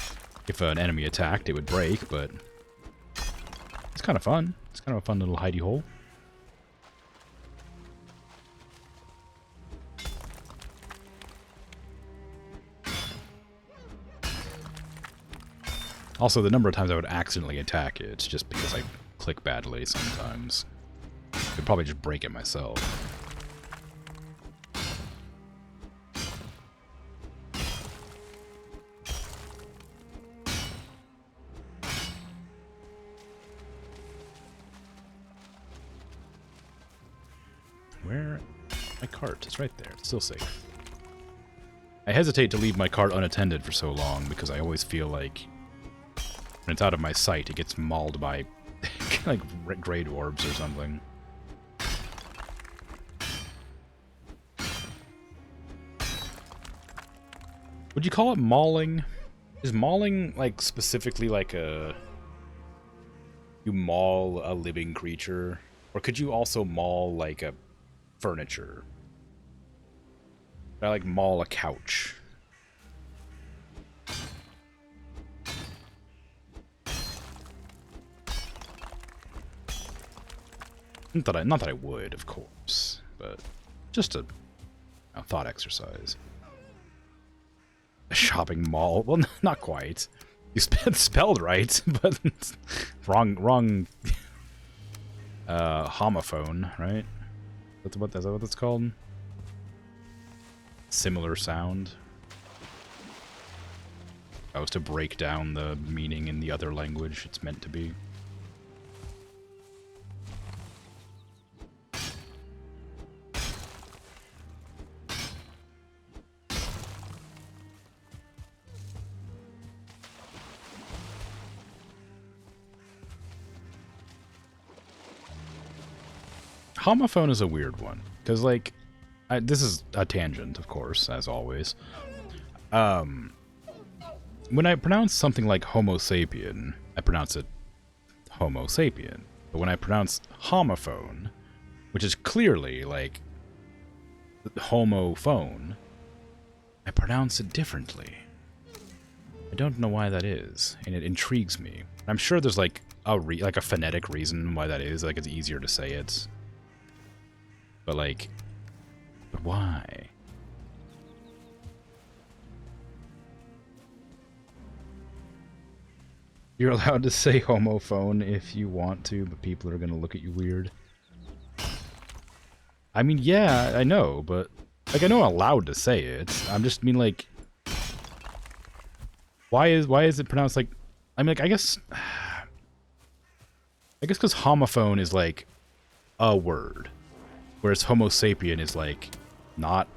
if an enemy attacked, it would break, but it's kind of fun. It's kind of a fun little hidey hole. Also, the number of times I would accidentally attack it, it's just because I click badly sometimes. I'd probably just break it myself. Where? My cart. It's right there. It's still safe. I hesitate to leave my cart unattended for so long because I always feel like when it's out of my sight, it gets mauled by like great orbs or something. Would you call it mauling? Is mauling like specifically like you maul a living creature? Or could you also maul like a furniture? I like maul a couch. Not that I would, of course, but just a thought exercise. A shopping mall? Well, not quite. You spelled right, but wrong. Homophone, right? Is that what it's called? Similar sound. That was to break down the meaning in the other language it's meant to be. homophone is a weird one. Because, like, this is a tangent, of course, as always. When I pronounce something like Homo sapien, I pronounce it Homo sapien. But when I pronounce homophone, which is clearly, like, homophone, I pronounce it differently. I don't know why that is, and it intrigues me. I'm sure there's, like, a phonetic reason why that is. Like, it's easier to say it. But, like... But why? You're allowed to say homophone if you want to, but people are gonna look at you weird. I mean, yeah, I know, but... Like, I know I'm allowed to say it. I'm just mean, like... Why is it pronounced like... I mean, like, I guess because homophone is, like, a word. Whereas Homo sapien is, like, not...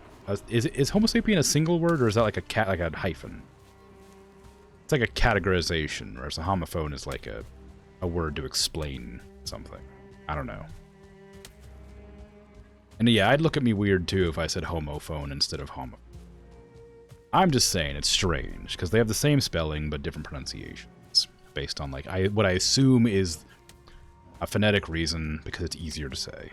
Is Homo sapien a single word, or is that, like, a hyphen? It's like a categorization, whereas a homophone is, like, a word to explain something. I don't know. And yeah, I'd look at me weird, too, if I said homophone instead of homo. I'm just saying it's strange, because they have the same spelling, but different pronunciations. Based on, like, what I assume is a phonetic reason, because it's easier to say.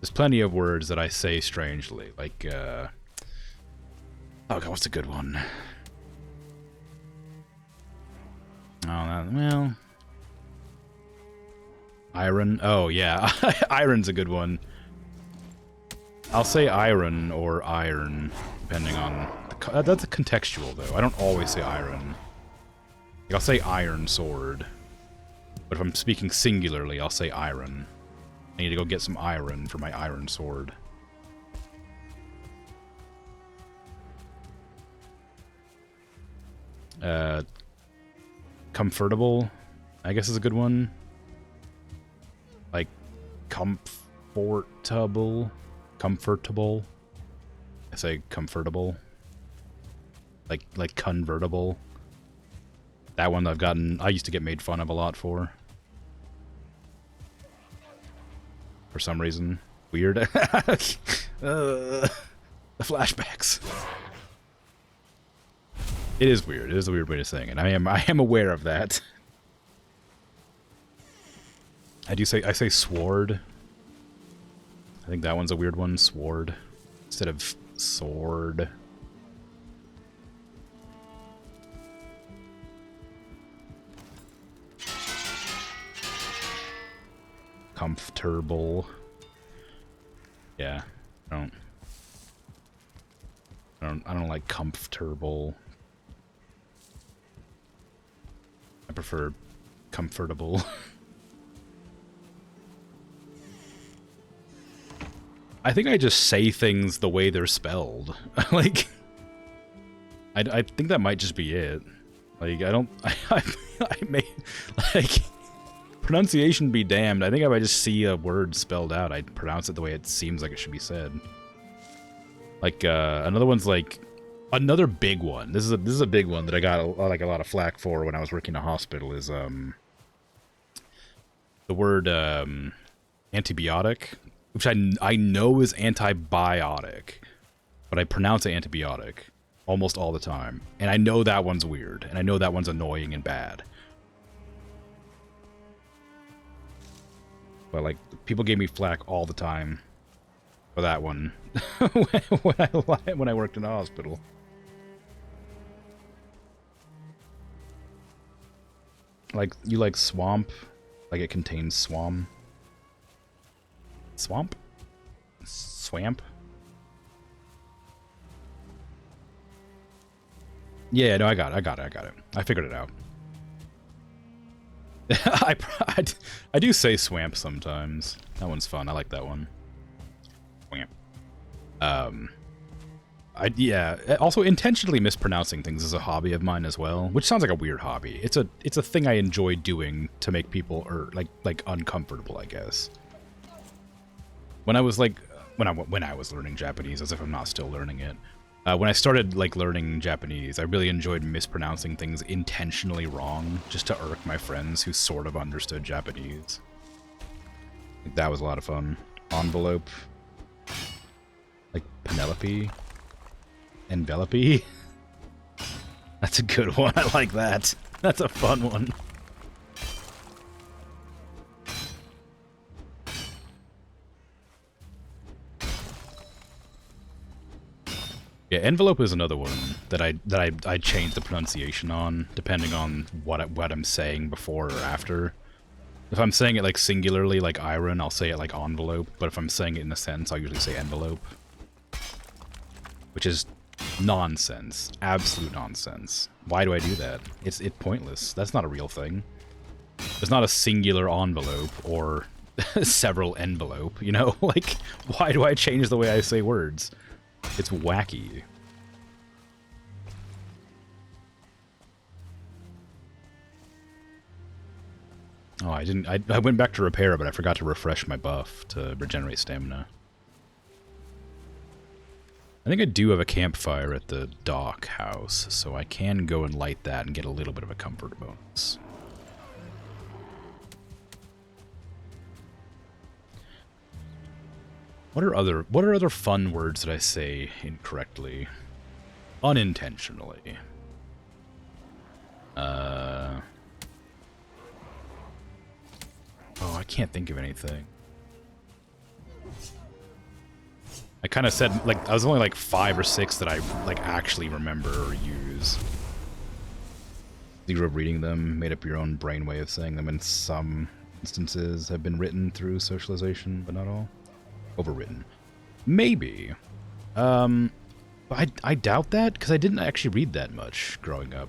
There's plenty of words that I say strangely, like, oh god, what's a good one? Oh, well... Iron? Oh, yeah. Iron's a good one. I'll say iron or iron, depending on... That's contextual, though. I don't always say iron. Like, I'll say iron sword. But if I'm speaking singularly, I'll say iron. I need to go get some iron for my iron sword. Comfortable, I guess is a good one. Like, comfortable. I say comfortable. Like convertible. That one I used to get made fun of a lot for. For some reason. Weird. The flashbacks. It is weird. It is a weird way to say it. I am aware of that. I say sword. I think that one's a weird one. Sword. Instead of sword. Comfortable. Yeah. I don't like comfortable. I prefer comfortable. I think I just say things the way they're spelled. Like, I think that might just be it. Like, I may, like, pronunciation be damned. I think if I just see a word spelled out, I'd pronounce it the way it seems like it should be said. Like, another one's like, another big one. This is a big one that I got a lot of flack for when I was working in a hospital is, the word, antibiotic. Which I know is antibiotic, but I pronounce it antibiotic almost all the time. And I know that one's weird, and I know that one's annoying and bad. But, like, people gave me flack all the time for that one when I worked in a hospital. Like, you like swamp? Like it contains swamp? Swamp? Swamp? Yeah, no, I got it. I figured it out. I do say swamp sometimes. That one's fun. I like that one. Swamp. Yeah. Also, intentionally mispronouncing things is a hobby of mine as well, which sounds like a weird hobby. It's a thing I enjoy doing to make people like uncomfortable, I guess. When I was like when I was learning Japanese, as if I'm not still learning it, When I started like learning Japanese, I really enjoyed mispronouncing things intentionally wrong, just to irk my friends who sort of understood Japanese. Like, that was a lot of fun. Envelope. Like Penelope. Envelope. That's a good one. I like that. That's a fun one. Yeah, envelope is another one that I change the pronunciation on depending on what I'm saying before or after. If I'm saying it like singularly, like iron, I'll say it like envelope. But if I'm saying it in a sentence, I'll usually say envelope, which is nonsense, absolute nonsense. Why do I do that? It's pointless. That's not a real thing. There's not a singular envelope or several envelope. You know, like why do I change the way I say words? It's wacky. Oh, I didn't. I went back to repair, but I forgot to refresh my buff to regenerate stamina. I think I do have a campfire at the dock house, so I can go and light that and get a little bit of a comfort bonus. What are other fun words that I say incorrectly? Unintentionally. Oh, I can't think of anything. I kind of said, like, I was only like 5 or 6 that I, like, actually remember or use. Zero reading them, made up your own brain way of saying them in some instances, have been written through socialization, but not all. Overwritten. Maybe. But I doubt that, because I didn't actually read that much growing up.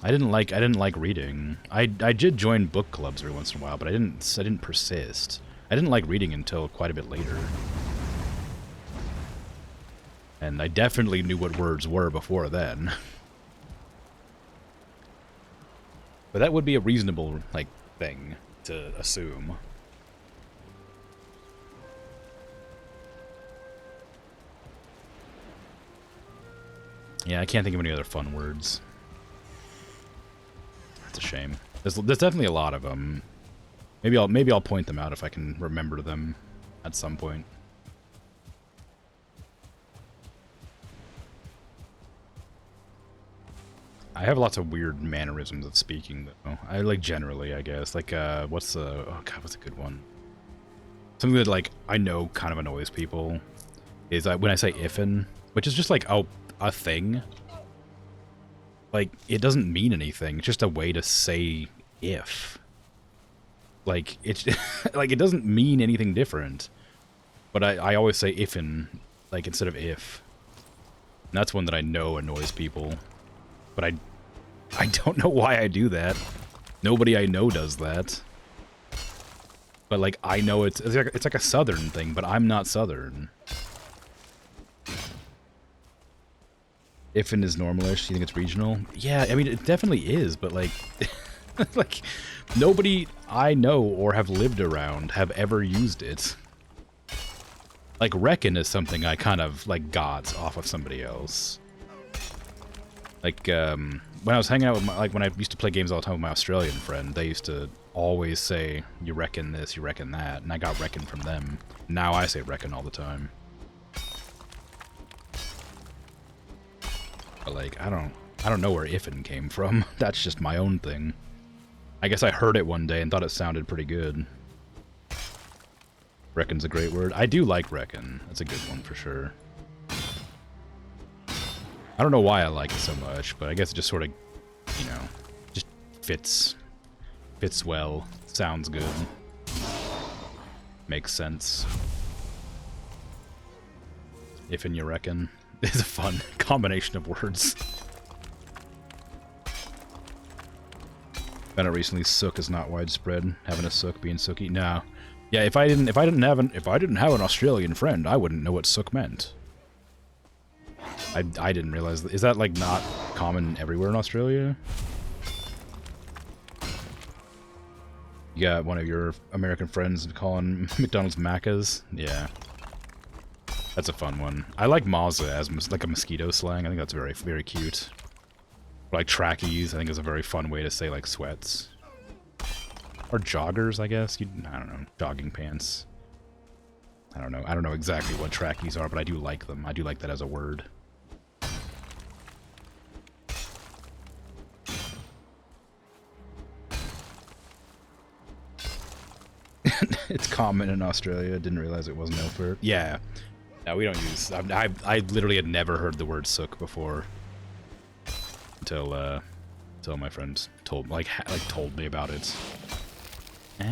I didn't like reading. I did join book clubs every once in a while, but I didn't persist. I didn't like reading until quite a bit later. And I definitely knew what words were before then. But that would be a reasonable, like, thing to assume. Yeah, I can't think of any other fun words. That's a shame. There's definitely a lot of them. Maybe I'll point them out if I can remember them at some point. I have lots of weird mannerisms of speaking, though. I like generally, I guess. Like, what's a good one? Something that, like, I know kind of annoys people is when I say ifin, which is just like, a thing. Like, it doesn't mean anything. It's just a way to say if. Like, it's like, it doesn't mean anything different. But I always say ifin, like, instead of if. And that's one that I know annoys people. But I don't know why I do that. Nobody I know does that. But, like, I know it's like a southern thing, but I'm not southern. Ifin is normalish. You think it's regional? Yeah, I mean, it definitely is, but, like... like, nobody I know or have lived around have ever used it. Like, reckon is something I kind of, like, got off of somebody else. Like, when I was hanging out with when I used to play games all the time with my Australian friend, they used to always say, you reckon this, you reckon that, and I got reckon from them. Now I say reckon all the time. But, like, I don't know where ifin came from. That's just my own thing. I guess I heard it one day and thought it sounded pretty good. Reckon's a great word. I do like reckon. That's a good one for sure. I don't know why I like it so much, but I guess it just sort of, you know, just fits well, sounds good, makes sense. Ifin you reckon is a fun combination of words. Found out recently, sook is not widespread. Having a sook being sooky. No, yeah. If I didn't have an Australian friend, I wouldn't know what sook meant. I didn't realize. Is that, like, not common everywhere in Australia? You got one of your American friends calling McDonald's Macca's? Yeah. That's a fun one. I like Mazza as like a mosquito slang. I think that's very, very cute. Like trackies, I think is a very fun way to say like sweats. Or joggers, I guess. I don't know. Jogging pants. I don't know. I don't know exactly what trackies are, but I do like them. I do like that as a word. It's common in Australia. Didn't realize it wasn't Ilford. Yeah. No, we don't use... I literally had never heard the word sook before. Until my friend told told me about it. Oh.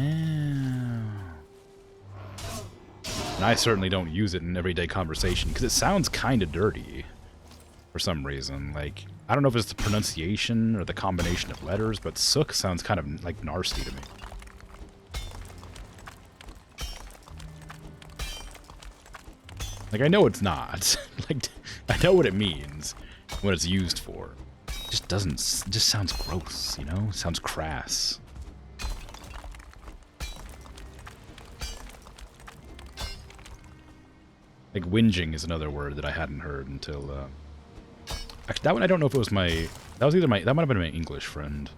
And I certainly don't use it in everyday conversation, because it sounds kind of dirty. For some reason. Like, I don't know if it's the pronunciation or the combination of letters, but sook sounds kind of like nasty to me. Like, I know it's not. Like, I know what it means, what it's used for. It just doesn't, it just sounds gross, you know? It sounds crass. Like, whinging is another word that I hadn't heard until, actually, that one I don't know if it was my, that was either my, that might have been my English friend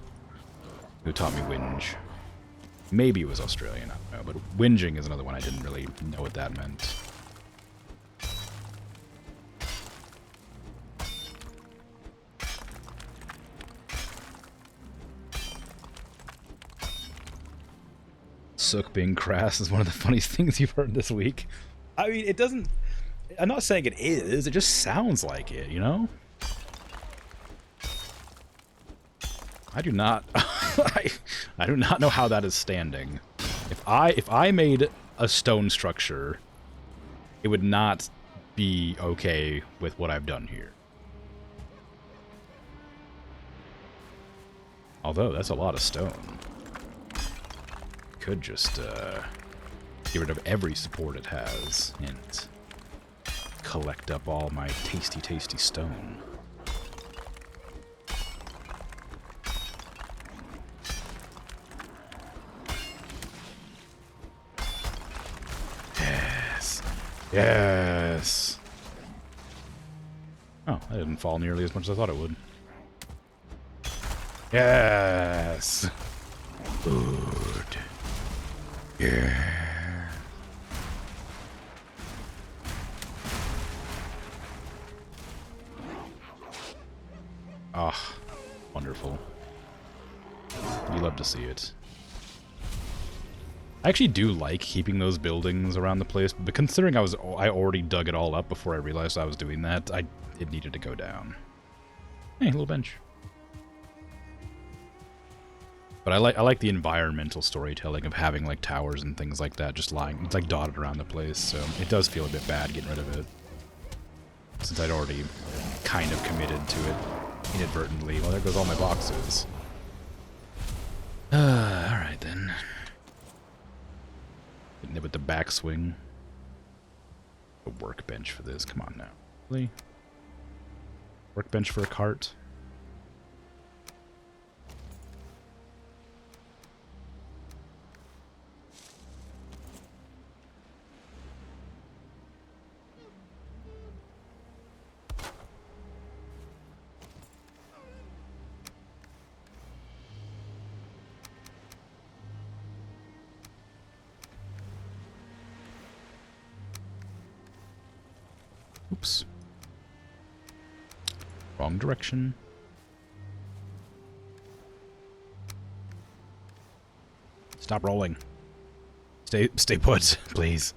who taught me whinge. Maybe it was Australian, I don't know, but whinging is another one I didn't really know what that meant. Sook being crass is one of the funniest things you've heard this week. I mean, it doesn't... I'm not saying it is, it just sounds like it, you know? I do not... I do not know how that is standing. If I made a stone structure, it would not be okay with what I've done here. Although, that's a lot of stone. Could just get rid of every support it has and collect up all my tasty, tasty stone. Yes. Yes. Oh, that didn't fall nearly as much as I thought it would. Yes. Good. Yeah. Ah, wonderful. You love to see it. I actually do like keeping those buildings around the place, but considering I already dug it all up before I realized I was doing that, it needed to go down. Hey, little bench. But I like the environmental storytelling of having like towers and things like that just lying, it's like dotted around the place, so it does feel a bit bad getting rid of it. Since I'd already kind of committed to it inadvertently. Well, there goes all my boxes. Alright then. Hitting it with the backswing. A workbench for this, come on now. Really? Workbench for a cart? Oops. Wrong direction. Stop rolling. Stay put, please.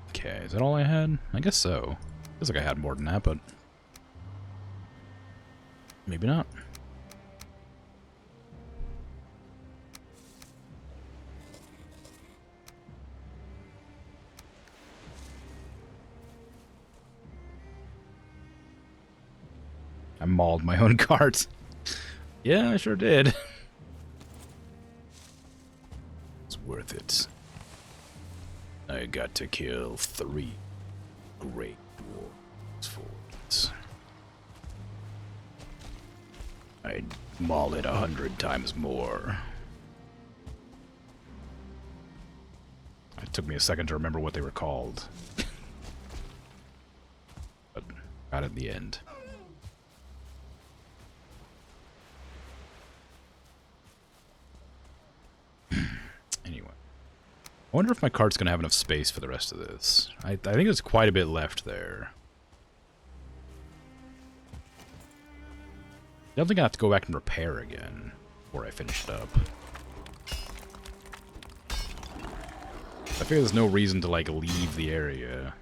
Okay, is that all I had? I guess so. Feels like I had more than that, but maybe not. I mauled my own cart. Yeah, I sure did. It's worth it. I got to kill 3 great dwarves for it. I'd maul it 100 times more. took me a second to remember what they were called. But got it in the end. Anyway. I wonder if my cart's going to have enough space for the rest of this. I think there's quite a bit left there. I don't think I have to go back and repair again before I finish it up. I figure there's no reason to, like, leave the area.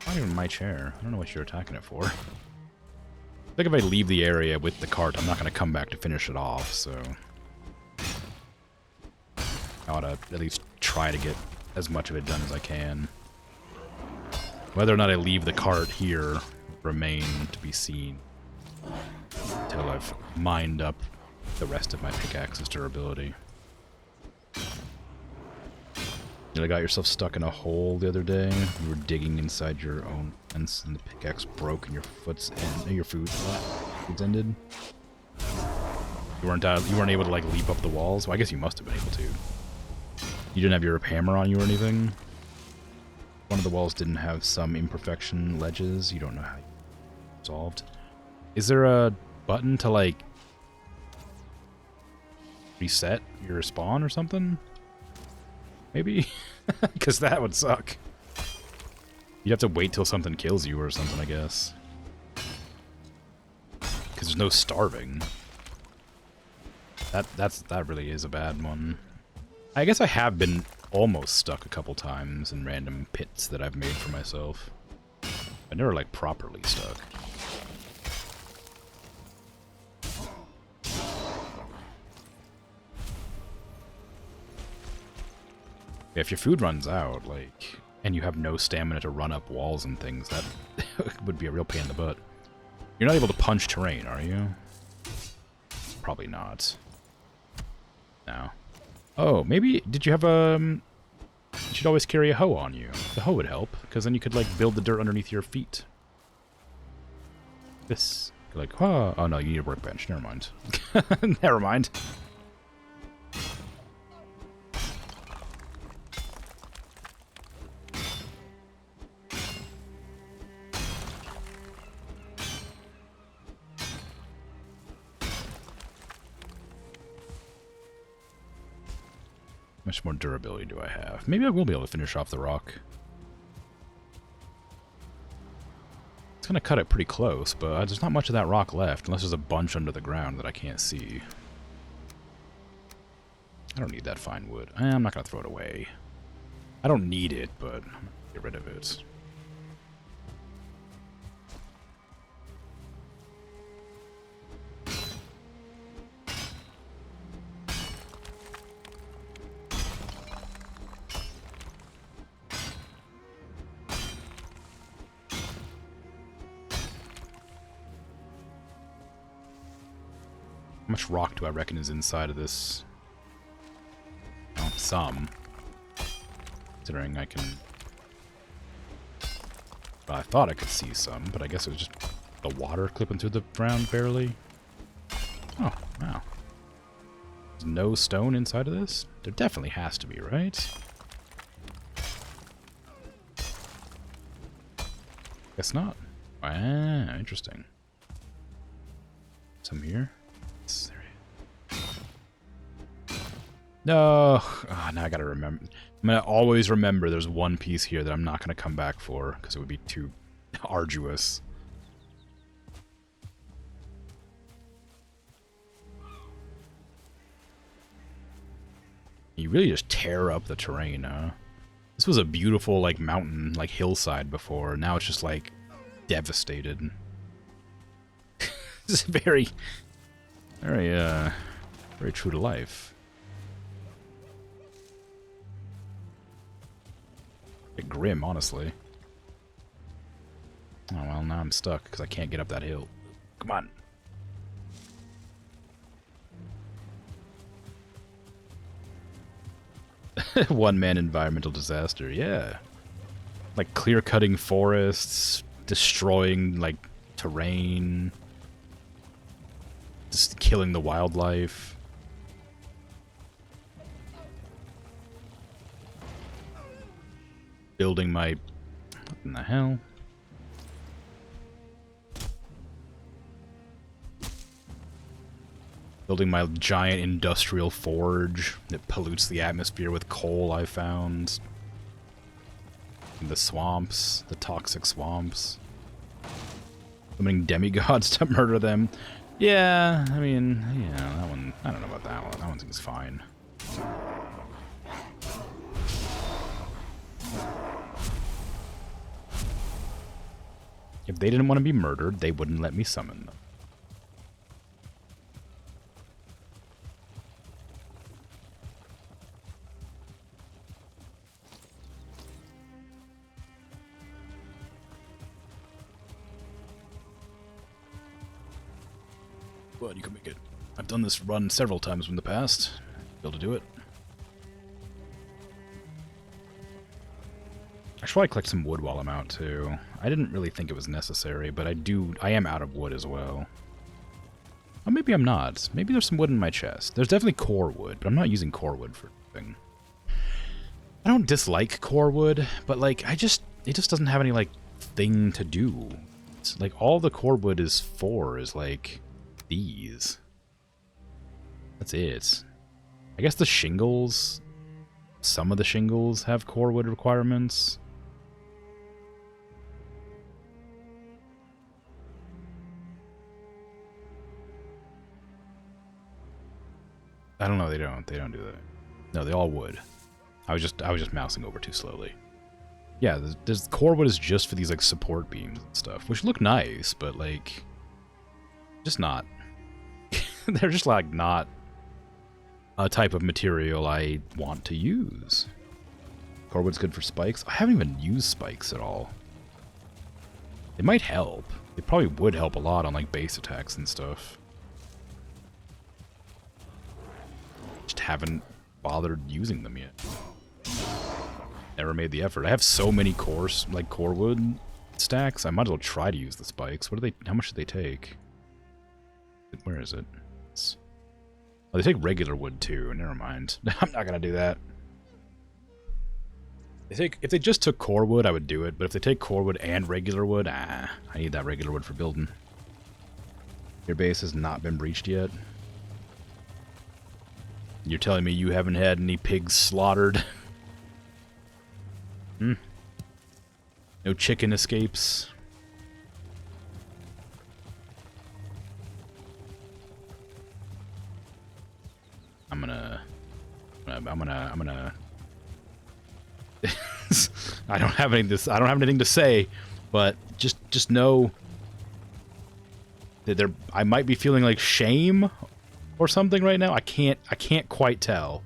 Not even my chair. I don't know what you're attacking it for. I think if I leave the area with the cart, I'm not going to come back to finish it off, so... I ought to at least try to get as much of it done as I can. Whether or not I leave the cart here remain to be seen. Until I've mined up the rest of my pickaxe's durability. You got yourself stuck in a hole the other day. You were digging inside your own fence, and the pickaxe broke, and your foot's ended. You weren't able to like leap up the walls. Well, I guess you must have been able to. You didn't have your hammer on you or anything. One of the walls didn't have some imperfection ledges. You don't know how you solved. Is there a button to like reset your spawn or something? Maybe? Because that would suck. You'd have to wait till something kills you or something, I guess. Because there's no starving. That really is a bad one. I guess I have been almost stuck a couple times in random pits that I've made for myself. I never, like, properly stuck. If your food runs out, like, and you have no stamina to run up walls and things, that would be a real pain in the butt. You're not able to punch terrain, are you? Probably not. No. Oh, maybe, did you have you should always carry a hoe on you. The hoe would help, because then you could, like, build the dirt underneath your feet. This, like, oh no, you need a workbench, never mind. Never mind. How much more durability do I have? Maybe I will be able to finish off the rock. It's going to cut it pretty close, but there's not much of that rock left, unless there's a bunch under the ground that I can't see. I don't need that fine wood. I'm not going to throw it away. I don't need it, but I'm going to get rid of it. How much rock do I reckon is inside of this? Oh, some. Considering I can... Well, I thought I could see some, but I guess it was just the water clipping through the ground barely. Oh, wow. There's no stone inside of this? There definitely has to be, right? Guess not. Ah, interesting. Some here? No! Oh, now I gotta remember. I'm gonna always remember there's one piece here that I'm not gonna come back for, because it would be too arduous. You really just tear up the terrain, huh? This was a beautiful, like, mountain, like, hillside before. Now it's just, like, devastated. This is very, very true to life. Bit grim, honestly. Oh, well, now I'm stuck, because I can't get up that hill. Come on. One-man environmental disaster, yeah. Like, clear-cutting forests, destroying, like, terrain, just killing the wildlife. building my... What in the hell? Building my giant industrial forge that pollutes the atmosphere with coal I found. In the swamps, the toxic swamps. Summoning demigods to murder them. Yeah, I mean, yeah, that one, I don't know about that one. That one seems fine. If they didn't want to be murdered, they wouldn't let me summon them. But you can make it. I've done this run several times in the past. Be able to do it. I should probably collect some wood while I'm out too. I didn't really think it was necessary, but I am out of wood as well. Or maybe I'm not. Maybe there's some wood in my chest. There's definitely core wood, but I'm not using core wood for anything. I don't dislike core wood, but like it just doesn't have any like thing to do. It's like all the core wood is for is like these. That's it. I guess the shingles, some of the shingles have core wood requirements. I don't know, they don't do that. No, they all would. I was just mousing over too slowly. Yeah, there's core wood is just for these like support beams and stuff, which look nice, but like just not. They're just like not a type of material I want to use. Core wood's good for spikes. I haven't even used spikes at all. It might help. It probably would help a lot on like base attacks and stuff. Just haven't bothered using them yet. Never made the effort. I have so many core wood stacks. I might as well try to use the spikes. What do they? How much do they take? Where is it? Oh, they take regular wood too. Never mind. I'm not gonna do that. If they just took core wood, I would do it. But if they take core wood and regular wood, I need that regular wood for building. Your base has not been breached yet. You're telling me you haven't had any pigs slaughtered? Hmm? No chicken escapes? I'm gonna I don't have anything to say, but just know that I might be feeling like shame or something right now. I can't quite tell,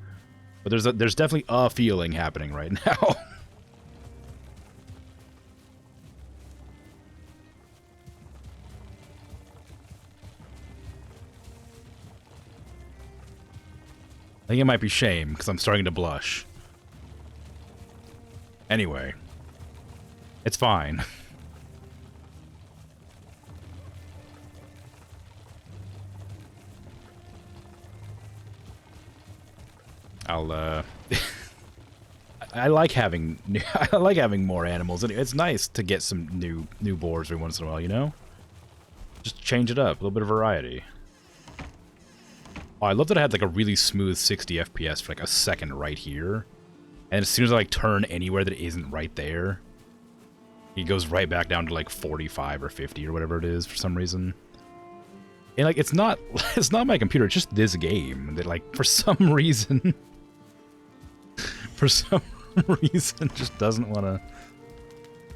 but there's definitely a feeling happening right now. I think it might be shame because I'm starting to blush. Anyway, it's fine. I like having more animals. It's nice to get some new boars every once in a while, you know? Just change it up, a little bit of variety. Oh, I love that I had like a really smooth 60 FPS for like a second right here. And as soon as I like turn anywhere that isn't right there, he goes right back down to like 45 or 50 or whatever it is for some reason. And like it's not my computer, it's just this game that like for some reason just doesn't want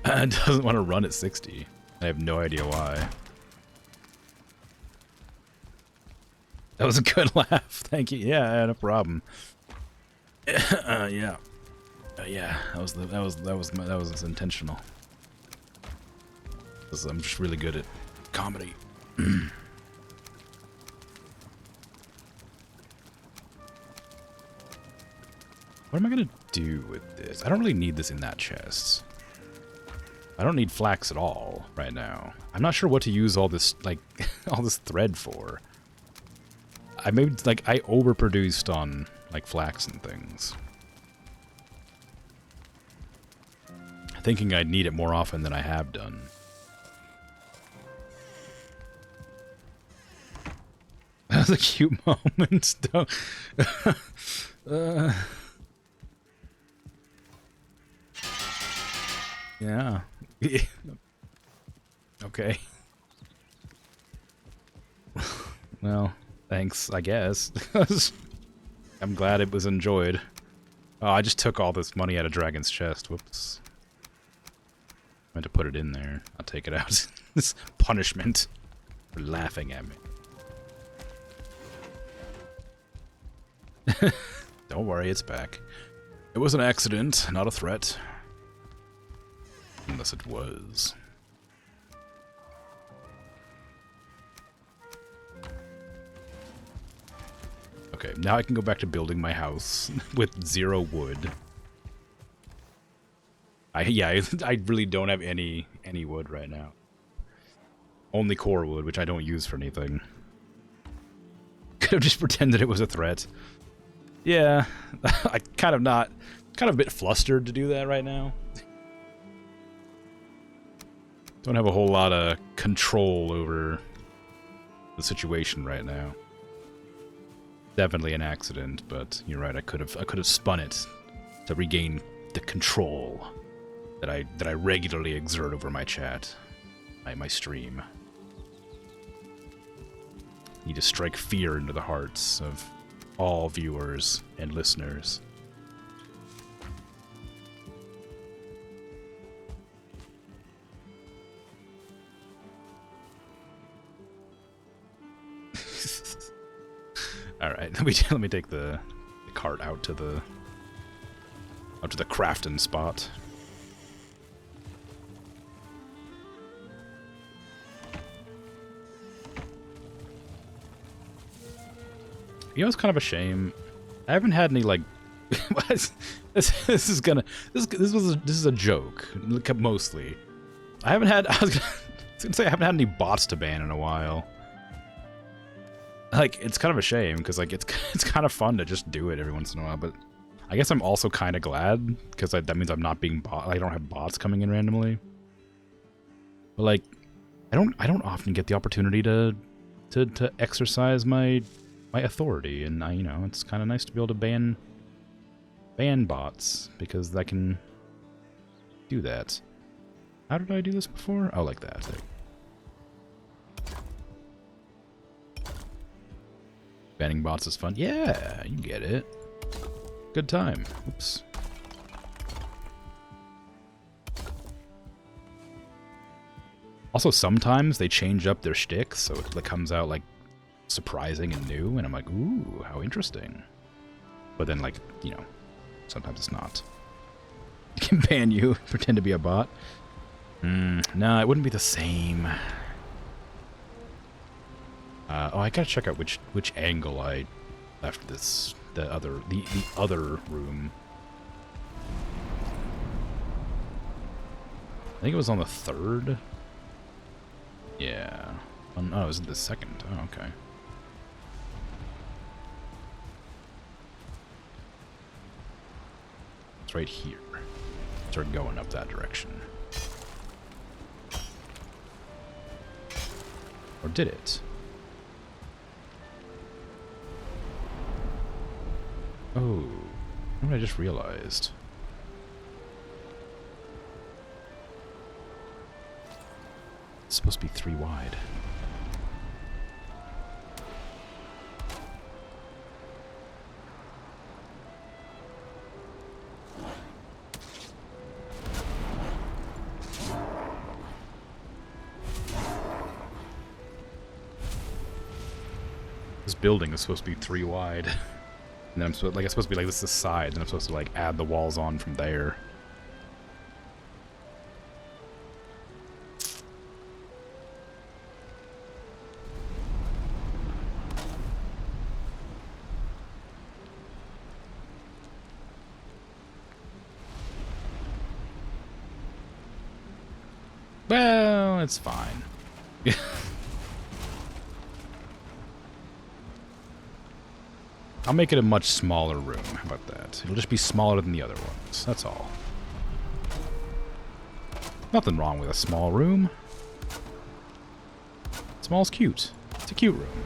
to run at 60. I have no idea why. That was a good laugh. Thank you. Yeah, no problem. Yeah. Yeah, that was intentional. I'm just really good at comedy. What am I gonna do with this? I don't really need this in that chest. I don't need flax at all right now. I'm not sure what to use all this like all this thread for. I overproduced on like flax and things. thinking I'd need it more often than I have done. That was a cute moment. Yeah. Okay. Well, thanks, I guess. I'm glad it was enjoyed. Oh, I just took all this money out of Dragon's chest. Whoops. I meant to put it in there. I'll take it out. This punishment for laughing at me. Don't worry, it's back. It was an accident, not a threat. Unless it was. Okay, now I can go back to building my house with 0 wood. I really don't have any wood right now. Only core wood, which I don't use for anything. Could have just pretended it was a threat. Yeah, kind of a bit flustered to do that right now. Don't have a whole lot of control over the situation right now. Definitely an accident, but you're right. I could have spun it to regain the control that I regularly exert over my chat, my stream. Need to strike fear into the hearts of all viewers and listeners. All right, let me take the cart out to the crafting spot. You know, it's kind of a shame. I haven't had any like. this is a joke mostly. I was gonna say I haven't had any bots to ban in a while. Like, it's kind of a shame, because, like, it's kind of fun to just do it every once in a while, but I guess I'm also kind of glad, because that means I'm not being I don't have bots coming in randomly. But, like, I don't often get the opportunity to exercise my authority, and you know, it's kind of nice to be able to ban bots, because I can do that. How did I do this before? Oh, like that. Banning bots is fun. Yeah, you get it. Good time. Oops. Also, sometimes they change up their shtick, so it comes out, like, surprising and new, and I'm like, ooh, how interesting. But then, like, you know, sometimes it's not. It can ban you, pretend to be a bot. No, it wouldn't be the same. Oh, I gotta check out which angle I left this the other room. I think it was on the 3rd. Yeah. Oh, it was the 2nd. Oh, okay. It's right here. Start going up that direction. Or did it? Oh, what I just realized. It's supposed to be 3 wide. This building is supposed to be 3 wide. And then I'm supposed, it's supposed to be like this is the side, and I'm supposed to like add the walls on from there. Well, it's fine. I'll make it a much smaller room. How about that? It'll just be smaller than the other ones. That's all. Nothing wrong with a small room. Small's cute. It's a cute room.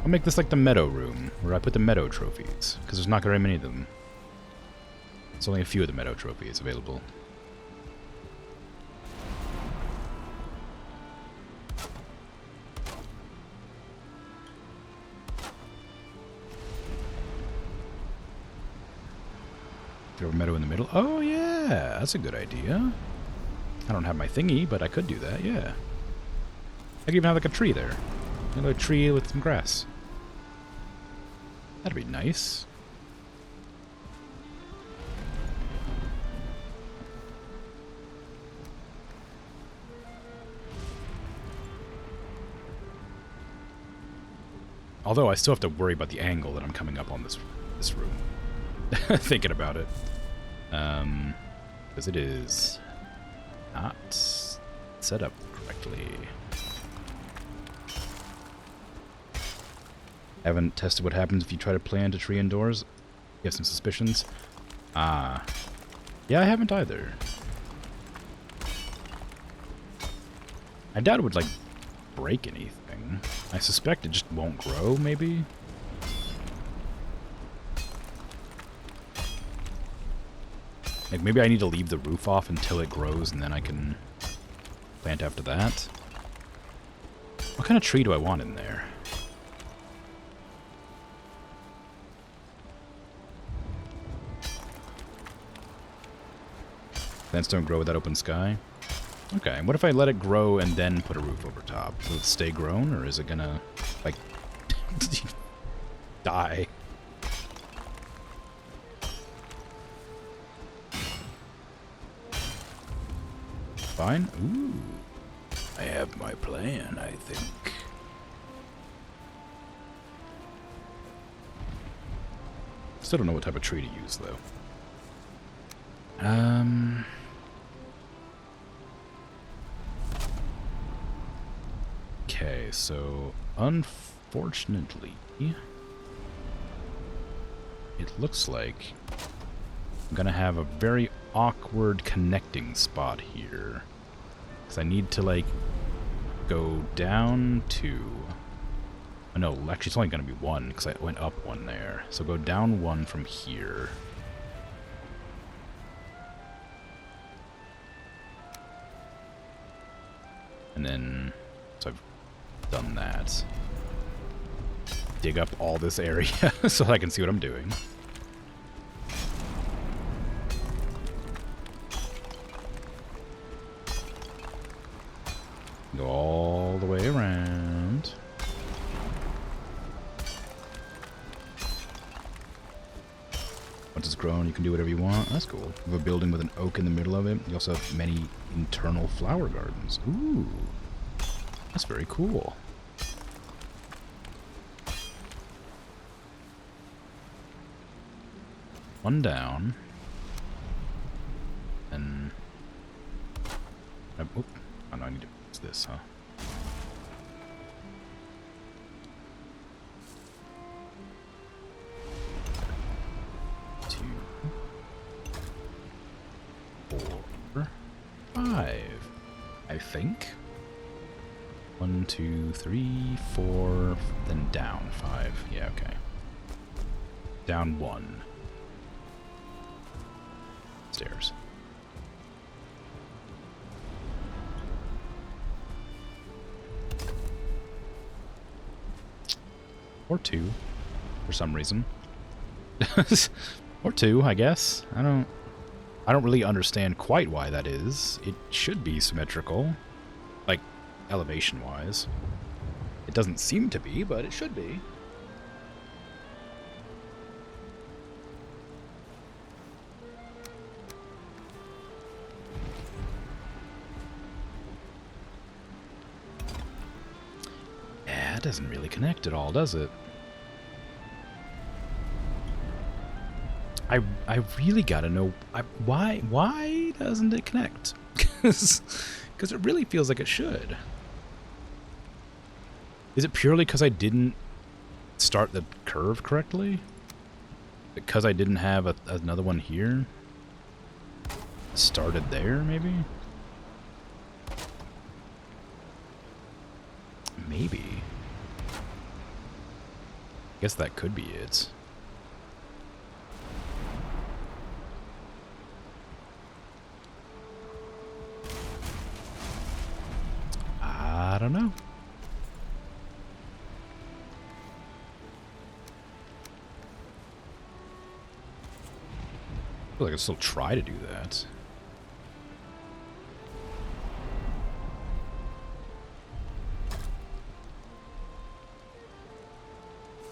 I'll make this like the meadow room, where I put the meadow trophies, because there's not very many of them. There's only a few of the meadow trophies available. Throw a meadow in the middle. Oh yeah, that's a good idea. I don't have my thingy, but I could do that, yeah. I could even have like a tree there. Another tree with some grass. That'd be nice. Although I still have to worry about the angle that I'm coming up on this room. Thinking about it. Because it is not set up correctly. Haven't tested what happens if you try to plant a tree indoors. You have some suspicions? Ah. Yeah, I haven't either. I doubt it would, like, break anything. I suspect it just won't grow, maybe? Like, maybe I need to leave the roof off until it grows, and then I can plant after that. What kind of tree do I want in there? Plants don't grow without open sky. Okay, what if I let it grow and then put a roof over top? Will it stay grown, or is it gonna, like, die? Fine? Ooh. I have my plan, I think. Still don't know what type of tree to use, though. Okay, so unfortunately, it looks like I'm gonna have a very awkward connecting spot here. Because I need to, like, go down to... Oh, no, actually it's only gonna be one, because I went up one there. So go down one from here. And then, so I've done that. Dig up all this area so I can see what I'm doing. Go all the way around. Once it's grown, you can do whatever you want. That's cool. You have a building with an oak in the middle of it. You also have many internal flower gardens. Ooh. That's very cool. One down. And... oh, no, I need to use this, huh? I think. 1, 2, 3, 4, then down 5. Yeah, okay. Down 1. Stairs. Or 2, for some reason. Or 2, I guess. I don't really understand quite why that is. It should be symmetrical, like elevation-wise. It doesn't seem to be, but it should be. Yeah, it doesn't really connect at all, does it? I really gotta know why doesn't it connect? Because it really feels like it should. Is it purely because I didn't start the curve correctly? Because I didn't have another one here? started there, maybe? Maybe. Guess that could be it. I don't know. I feel like I still try to do that.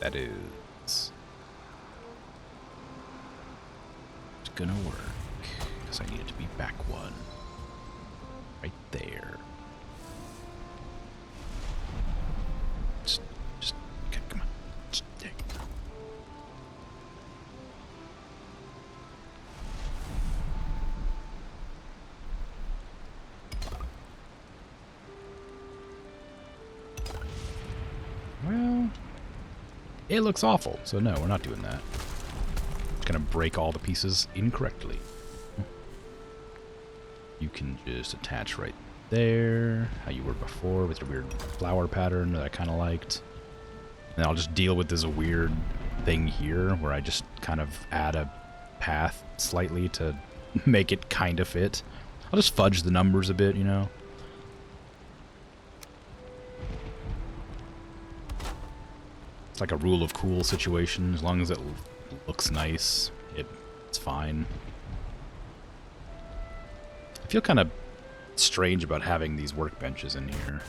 That is gonna work, because I need it to be back one. Right there. Just okay, come on. There you go. Well, it looks awful, so no, we're not doing that. It's gonna break all the pieces incorrectly. You can just attach right there, how you were before with your weird flower pattern that I kind of liked. And I'll just deal with this weird thing here where I just kind of add a path slightly to make it kind of fit. I'll just fudge the numbers a bit, you know. It's like a rule of cool situation. As long as it looks nice, it's fine. I feel kind of strange about having these workbenches in here.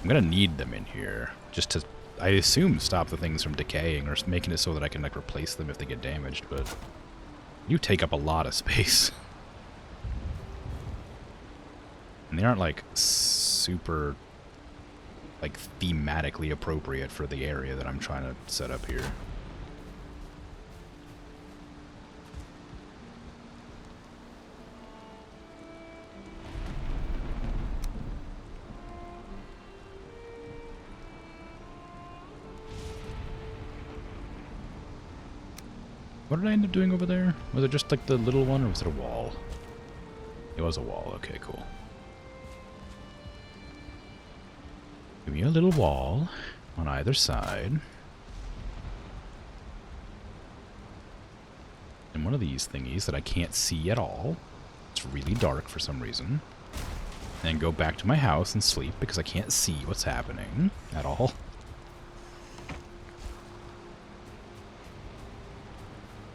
I'm gonna need them in here just to, I assume, stop the things from decaying or making it so that I can like replace them if they get damaged, but you take up a lot of space. And they aren't like super like thematically appropriate for the area that I'm trying to set up here. What did I end up doing over there? Was it just like the little one, or was it a wall? It was a wall. Okay, cool. Give me a little wall on either side. And one of these thingies that I can't see at all. It's really dark for some reason. And go back to my house and sleep because I can't see what's happening at all.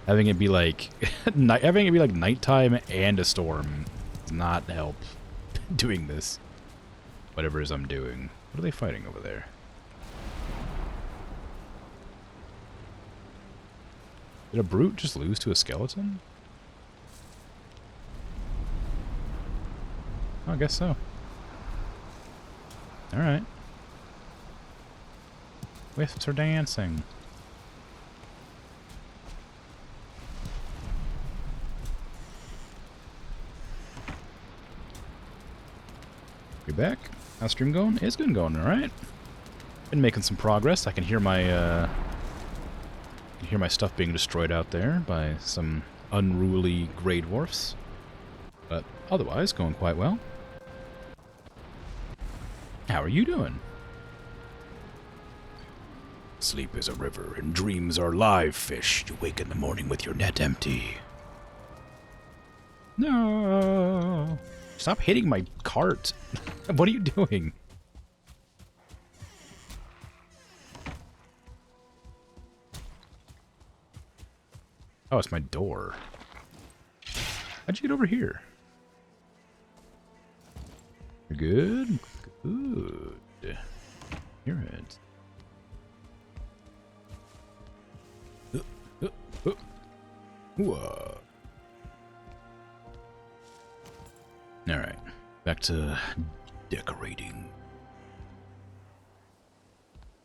Having it be like nighttime and a storm does not help doing this. Whatever it is I'm doing. What are they fighting over there? Did a brute just lose to a skeleton? Oh, I guess so. Alright. Wisps are dancing. We back? How's stream going? It's been going alright. Been making some progress. I can hear my stuff being destroyed out there by some unruly grey dwarfs. But otherwise, going quite well. How are you doing? Sleep is a river, and dreams are live fish. You wake in the morning with your net empty. No! Stop hitting my cart. What are you doing? Oh, it's my door. How'd you get over here? You're good? Good. Hear it. Whoa. Alright. Back to decorating.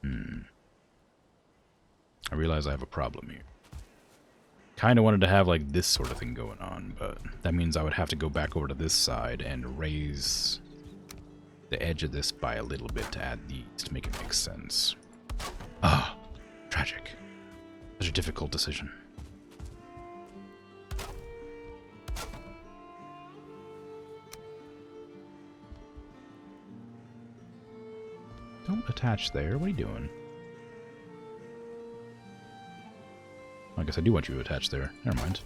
I realize I have a problem here. Kind of wanted to have like this sort of thing going on, but that means I would have to go back over to this side and raise the edge of this by a little bit to add these to make it make sense. Ah, tragic. Such a difficult decision. don't attach there. What are you doing? I guess I do want you to attach there. Never mind.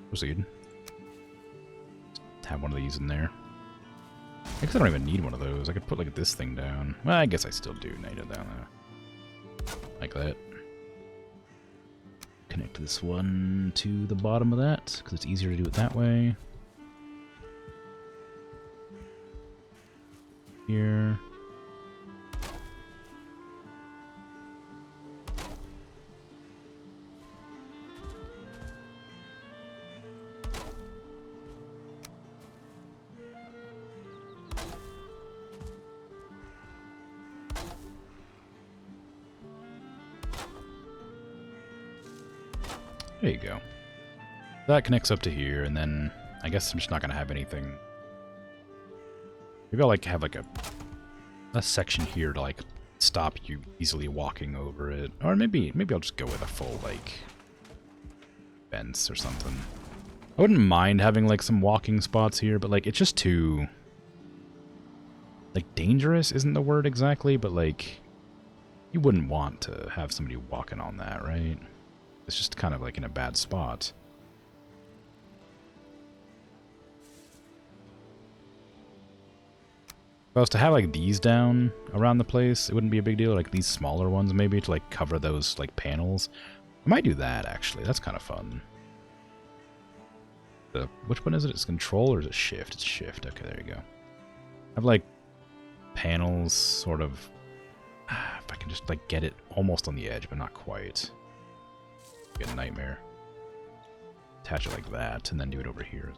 Proceed. Just have one of these in there. I guess I don't even need one of those. I could put like this thing down. Well, I guess I still do need it down there. Like that. Connect this one to the bottom of that, because it's easier to do it that way. Here. There you go. That connects up to here, and then I guess I'm just not going to have anything. Maybe I'll like have like a section here to like stop you easily walking over it. Or maybe I'll just go with a full like fence or something. I wouldn't mind having like some walking spots here, but like it's just too like dangerous isn't the word exactly, but like you wouldn't want to have somebody walking on that, right? It's just kind of like in a bad spot. If I was to have like these down around the place, it wouldn't be a big deal. Like these smaller ones maybe to like cover those like panels. I might do that actually. That's kind of fun. Which one is it? It's control or is it shift? It's shift. Okay, there you go. I have like panels sort of. If I can just like get it almost on the edge, but not quite. Be a nightmare. Attach it like that, and then do it over here.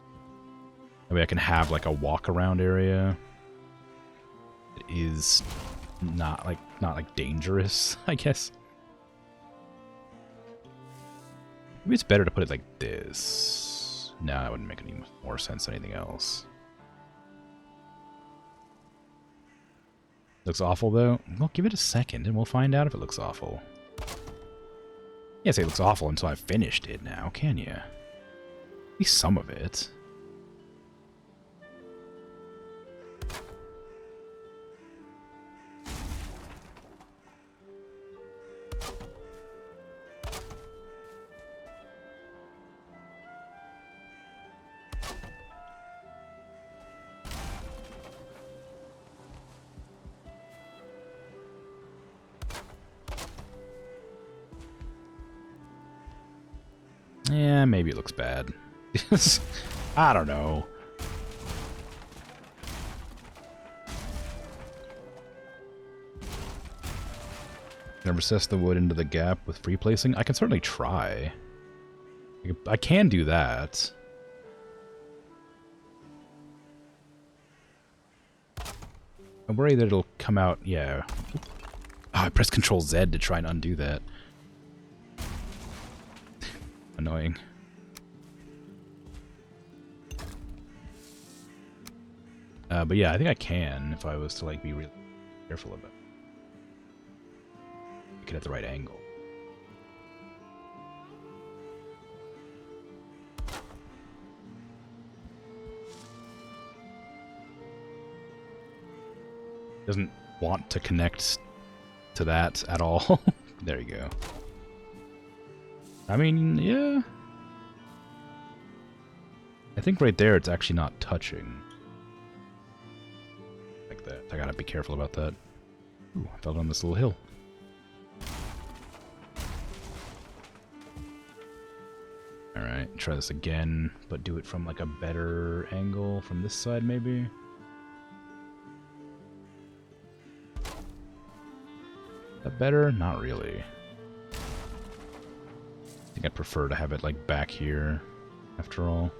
That way I can have like a walk around area. It is not like dangerous, I guess. Maybe it's better to put it like this. No, that wouldn't make any more sense than anything else. Looks awful though. Well, give it a second, and we'll find out if it looks awful. You can't say it looks awful until I've finished it now, can you? At least some of it. Yeah, maybe it looks bad. I don't know. Can I recess the wood into the gap with free placing? I can certainly try. I can do that. I worry that it'll come out, yeah. Oh, I pressed Control Z to try and undo that. Annoying. But yeah, I think I can if I was to like be really careful about it. Get it at the right angle. Doesn't want to connect to that at all. There you go. I mean, yeah. I think right there it's actually not touching. Like that. I gotta be careful about that. Ooh, I fell down this little hill. Alright, try this again, but do it from like a better angle from this side maybe. Is that better? Not really. I think I'd prefer to have it like back here, after all.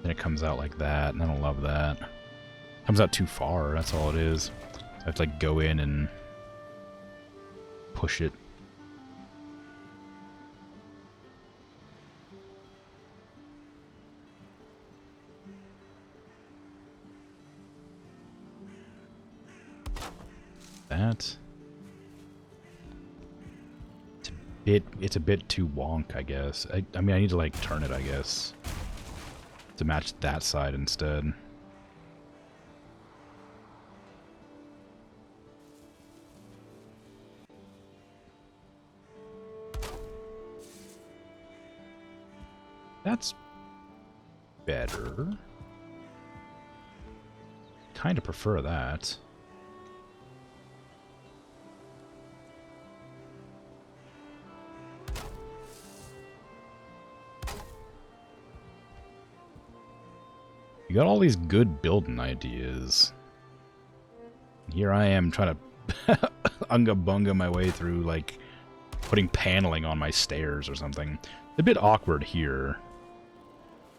Then it comes out like that, and I don't love that. It comes out too far, that's all it is. I have to like go in and push it. That. It's a bit too wonk, I guess. I mean, I need to like turn it, I guess. to match that side instead. That's better. Kind of prefer that. You got all these good building ideas. Here I am trying to unga bunga my way through, like, putting paneling on my stairs or something. A bit awkward here.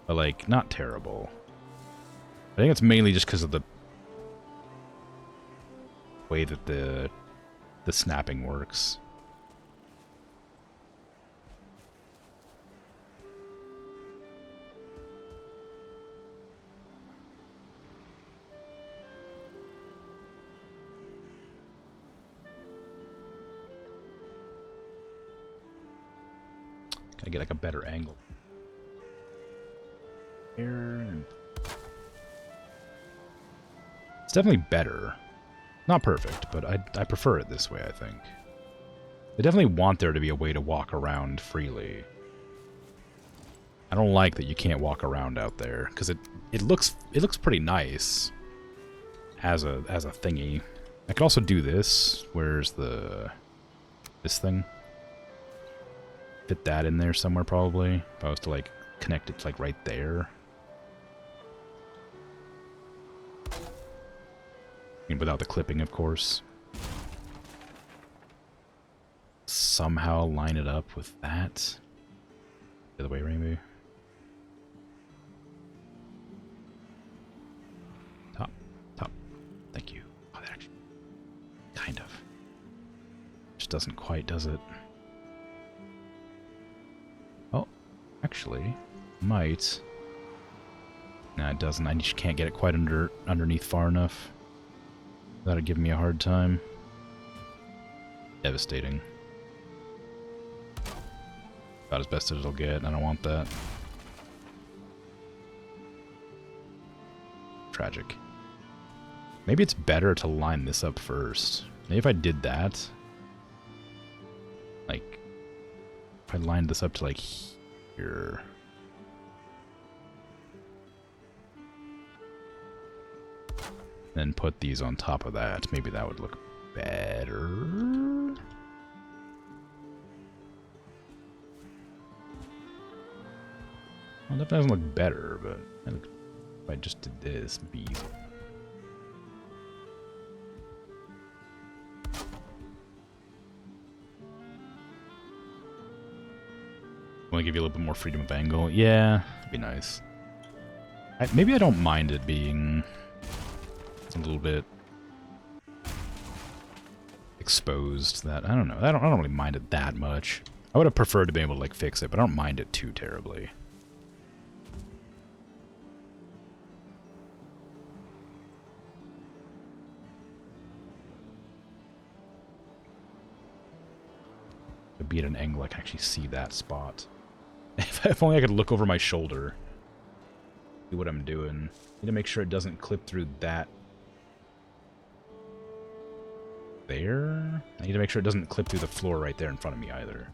But, like, not terrible. I think it's mainly just because of the way that the snapping works. Gotta get like a better angle. Here. It's definitely better. Not perfect, but I prefer it this way, I think. They definitely want there to be a way to walk around freely. I don't like that you can't walk around out there, because it looks pretty nice as a thingy. I could also do this. Where's this thing? Fit that in there somewhere probably. If I was to like connect it to like right there. And without the clipping, of course. Somehow line it up with that. The other way, Rainbow. Top. Thank you. Oh, that actually kind of. Just doesn't quite, does it? Oh, actually, might. Nah, it doesn't. I just can't get it quite underneath far enough. That'd give me a hard time. Devastating. About as best as it'll get. I don't want that. Tragic. Maybe it's better to line this up first. Maybe if I did that, like, if I lined this up to like here. Then put these on top of that. Maybe that would look better. Well, that doesn't look better, but if I just did this, it'd be easy. Want to give you a little bit more freedom of angle? Yeah, it'd be nice. Maybe I don't mind it being a little bit exposed. That I don't know. I don't really mind it that much. I would have preferred to be able to like fix it, but I don't mind it too terribly. To be at an angle, I can actually see that spot. If only I could look over my shoulder. See what I'm doing. Need to make sure it doesn't clip through that. There? I need to make sure it doesn't clip through the floor right there in front of me either.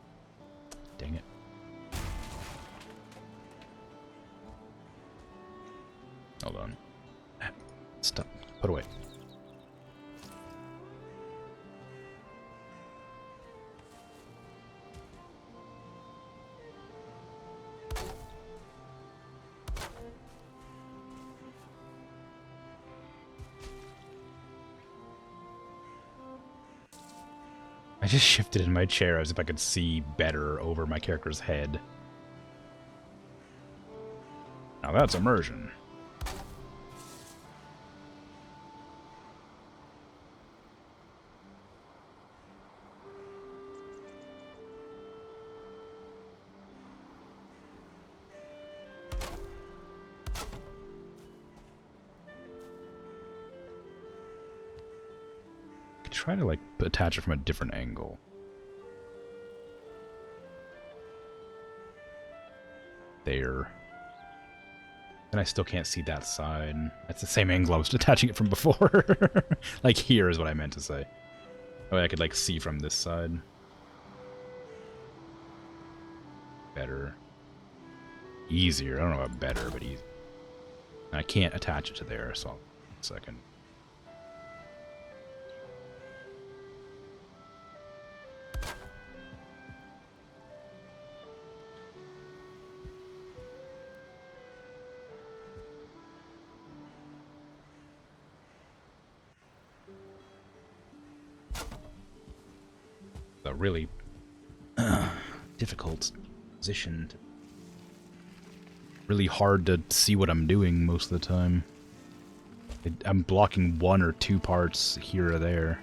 Dang it. Hold on. Stop. Put away. I just shifted in my chair as if I could see better over my character's head. Now that's immersion. Try to like attach it from a different angle. There. And I still can't see that side. That's the same angle I was attaching it from before. Like here is what I meant to say. Oh, I could like see from this side. Better. Easier. I don't know about better, but easy. And I can't attach it to there, so I'll a second. A really difficult position. Really hard to see what I'm doing most of the time. I'm blocking one or two parts here or there.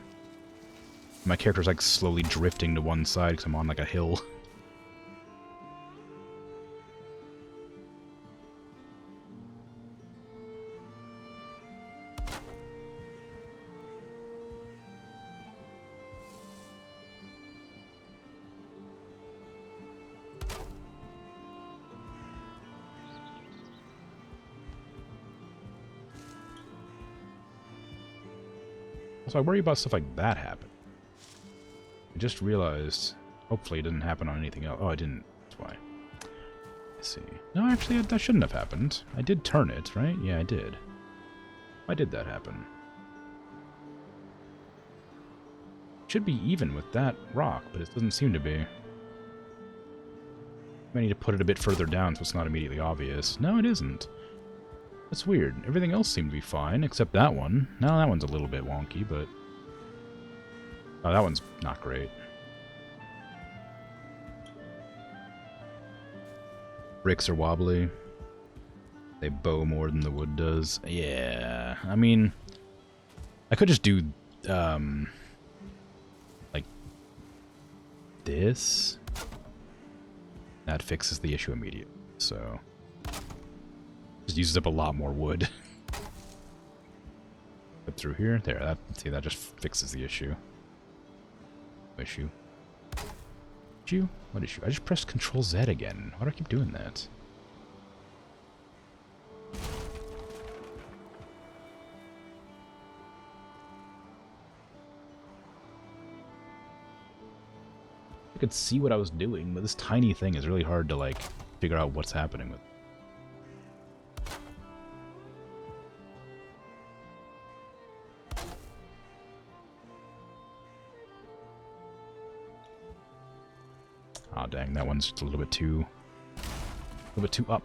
My character's like slowly drifting to one side because I'm on like a hill. So I worry about stuff like that happen. I just realized, hopefully it didn't happen on anything else. Oh, it didn't. That's why. Let's see. No, actually, that shouldn't have happened. I did turn it, right? Yeah, I did. Why did that happen? It should be even with that rock, but it doesn't seem to be. I need to put it a bit further down so it's not immediately obvious. No, it isn't. That's weird. Everything else seemed to be fine, except that one. Now that one's a little bit wonky, but... Oh, that one's not great. Bricks are wobbly. They bow more than the wood does. Yeah, I mean... I could just do, like... this. That fixes the issue immediately, so... Just uses up a lot more wood. Up through here. There, that just fixes the issue. Issue. Issue? What issue? I just pressed Control Z again. Why do I keep doing that? I could see what I was doing, but this tiny thing is really hard to, like, figure out what's happening with. Oh dang, that one's just a little bit too up.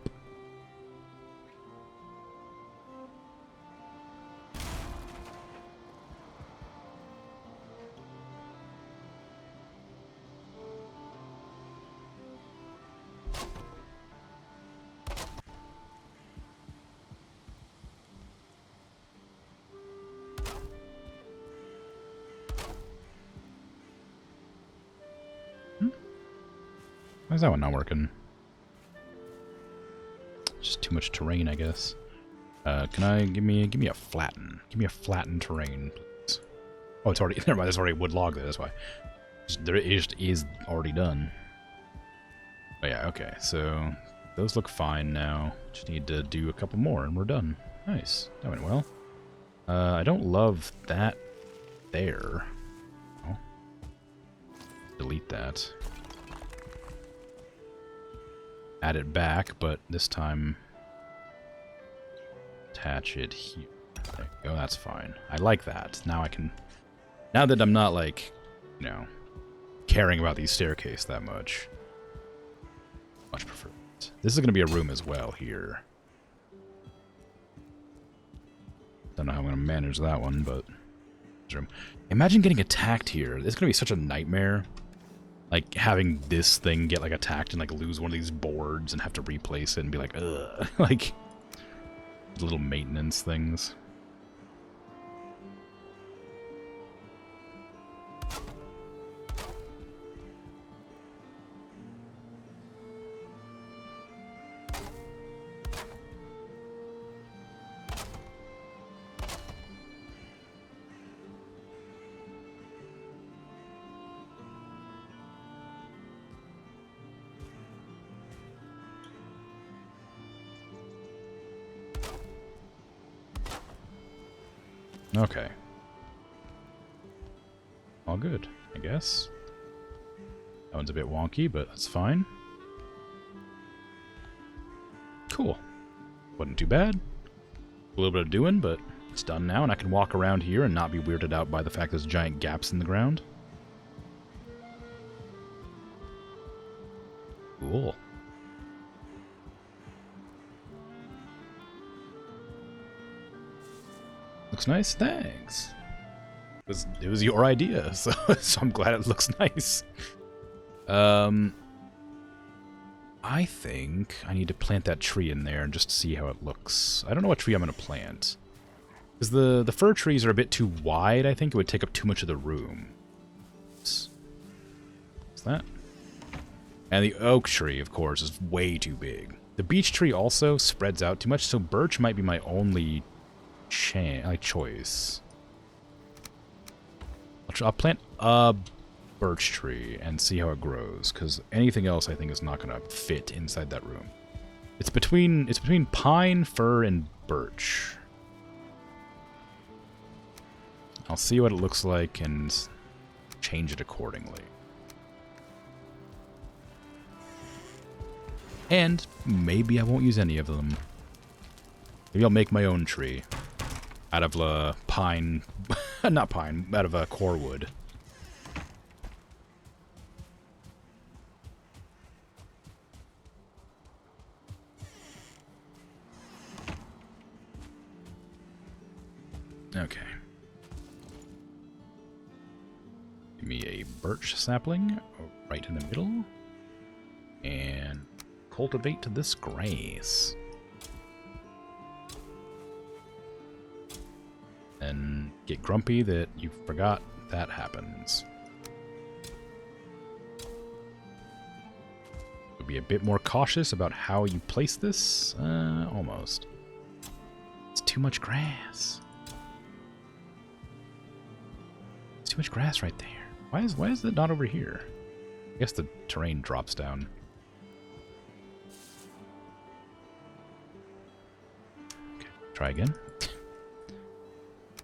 Why is that one not working? Just too much terrain, I guess. Can I give me a flatten? Give me a flattened terrain, please. Oh, it's already never mind. There's already a wood log there. That's why. There is already done. Oh yeah. Okay. So those look fine now. Just need to do a couple more, and we're done. Nice. That went well. I don't love that there. Oh. Delete that. Add it back, but this time attach it here. There you go, that's fine. I like that. Now I can... Now that I'm not, like, you know, caring about these staircase that much. Much prefer it. This is going to be a room as well here. Don't know how I'm going to manage that one, but... Room. Imagine getting attacked here. It's going to be such a nightmare. Like, having this thing get, like, attacked and, like, lose one of these boards and have to replace it and be like, ugh. Like, little maintenance things. Okay. All good, I guess. That one's a bit wonky, but that's fine. Cool. Wasn't too bad. A little bit of doing, but it's done now, and I can walk around here and not be weirded out by the fact there's giant gaps in the ground. Cool. Looks nice, thanks. It was your idea, so I'm glad it looks nice. I think I need to plant that tree in there and just see how it looks. I don't know what tree I'm going to plant. Because the fir trees are a bit too wide, I think it would take up too much of the room. What's that? And the oak tree, of course, is way too big. The beech tree also spreads out too much, so birch might be my only choice. I'll plant a birch tree and see how it grows, because anything else I think is not going to fit inside that room. It's between pine, fir, and birch. I'll see what it looks like and change it accordingly. And maybe I won't use any of them. Maybe I'll make my own tree out of pine, not pine, out of core wood. Okay. Give me a birch sapling right in the middle. And cultivate this grass. And get grumpy that you forgot that happens. Be a bit more cautious about how you place this. Almost. It's too much grass. It's too much grass right there. Why is it not over here? I guess the terrain drops down. Okay, try again.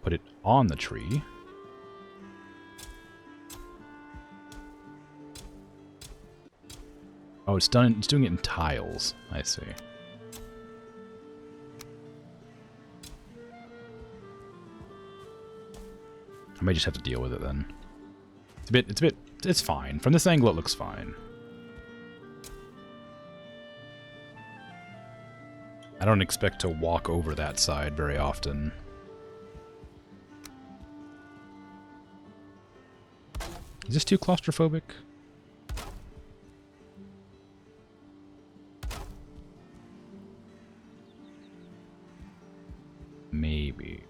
Put it on the tree. Oh, it's done. It's doing it in tiles. I see. I may just have to deal with it then. It's fine. From this angle, it looks fine. I don't expect to walk over that side very often. Is this too claustrophobic? Maybe.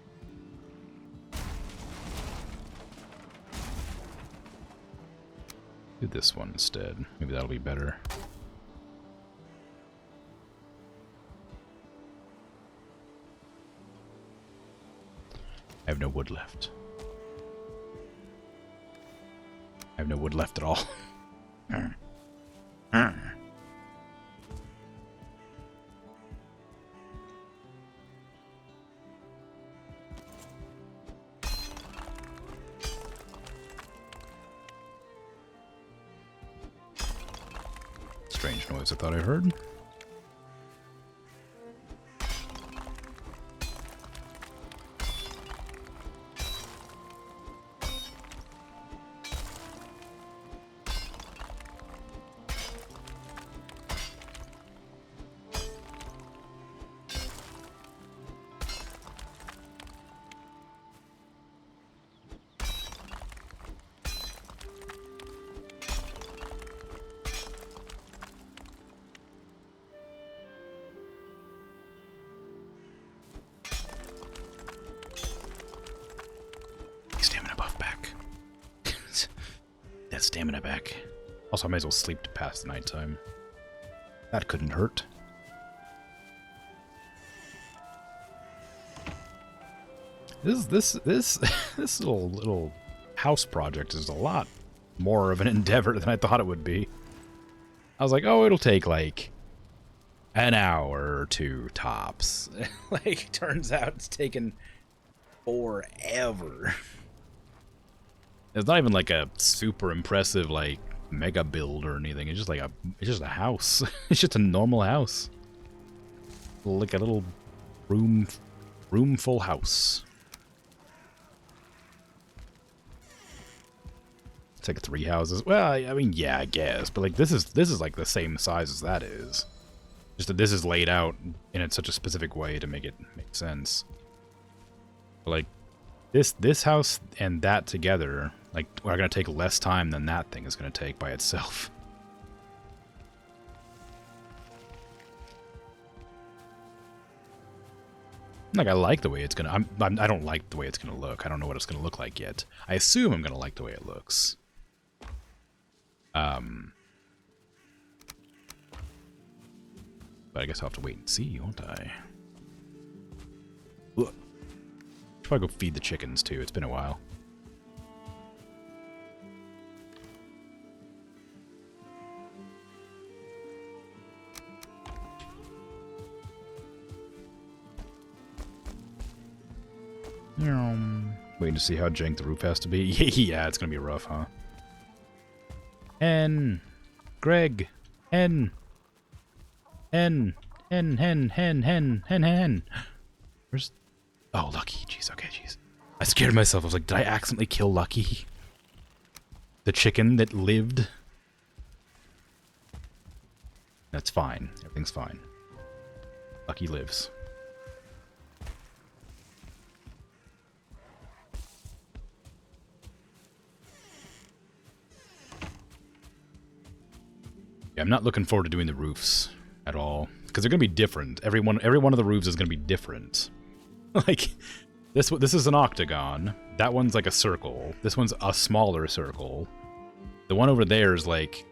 Do this one instead. Maybe that'll be better. I have no wood left. I have no wood left at all. Strange noise I thought I heard. Stamina back. Also, I might as well sleep to pass the nighttime. That couldn't hurt. This little house project is a lot more of an endeavor than I thought it would be. I was like, oh, it'll take like an hour or two tops. Like, turns out it's taken forever. It's not even like a super impressive like mega build or anything. It's just like it's just a house. It's just a normal house. Like a little room full house. It's like 3 houses. Well, I mean, yeah, I guess, but like this is like the same size as that is. Just that this is laid out in such a specific way to make it make sense. But like this house and that together, like, are gonna take less time than that thing is gonna take by itself. Like, I like the way it's gonna. I don't like the way it's gonna look. I don't know what it's gonna look like yet. I assume I'm gonna like the way it looks. But I guess I'll have to wait and see, won't I? Ugh. Should probably go feed the chickens too. It's been a while. Waiting to see how jank the roof has to be. Yeah, it's gonna be rough, huh? Hen! Greg! Hen! Hen! Hen, hen, hen, hen, hen, hen. Where's... Oh, Lucky. Jeez, okay, jeez. I scared myself. I was like, did I accidentally kill Lucky? The chicken that lived? That's fine. Everything's fine. Lucky lives. Yeah, I'm not looking forward to doing the roofs at all, because they're gonna be different. Every one of the roofs is gonna be different. Like this is an octagon. That one's like a circle. This one's a smaller circle. The one over there is like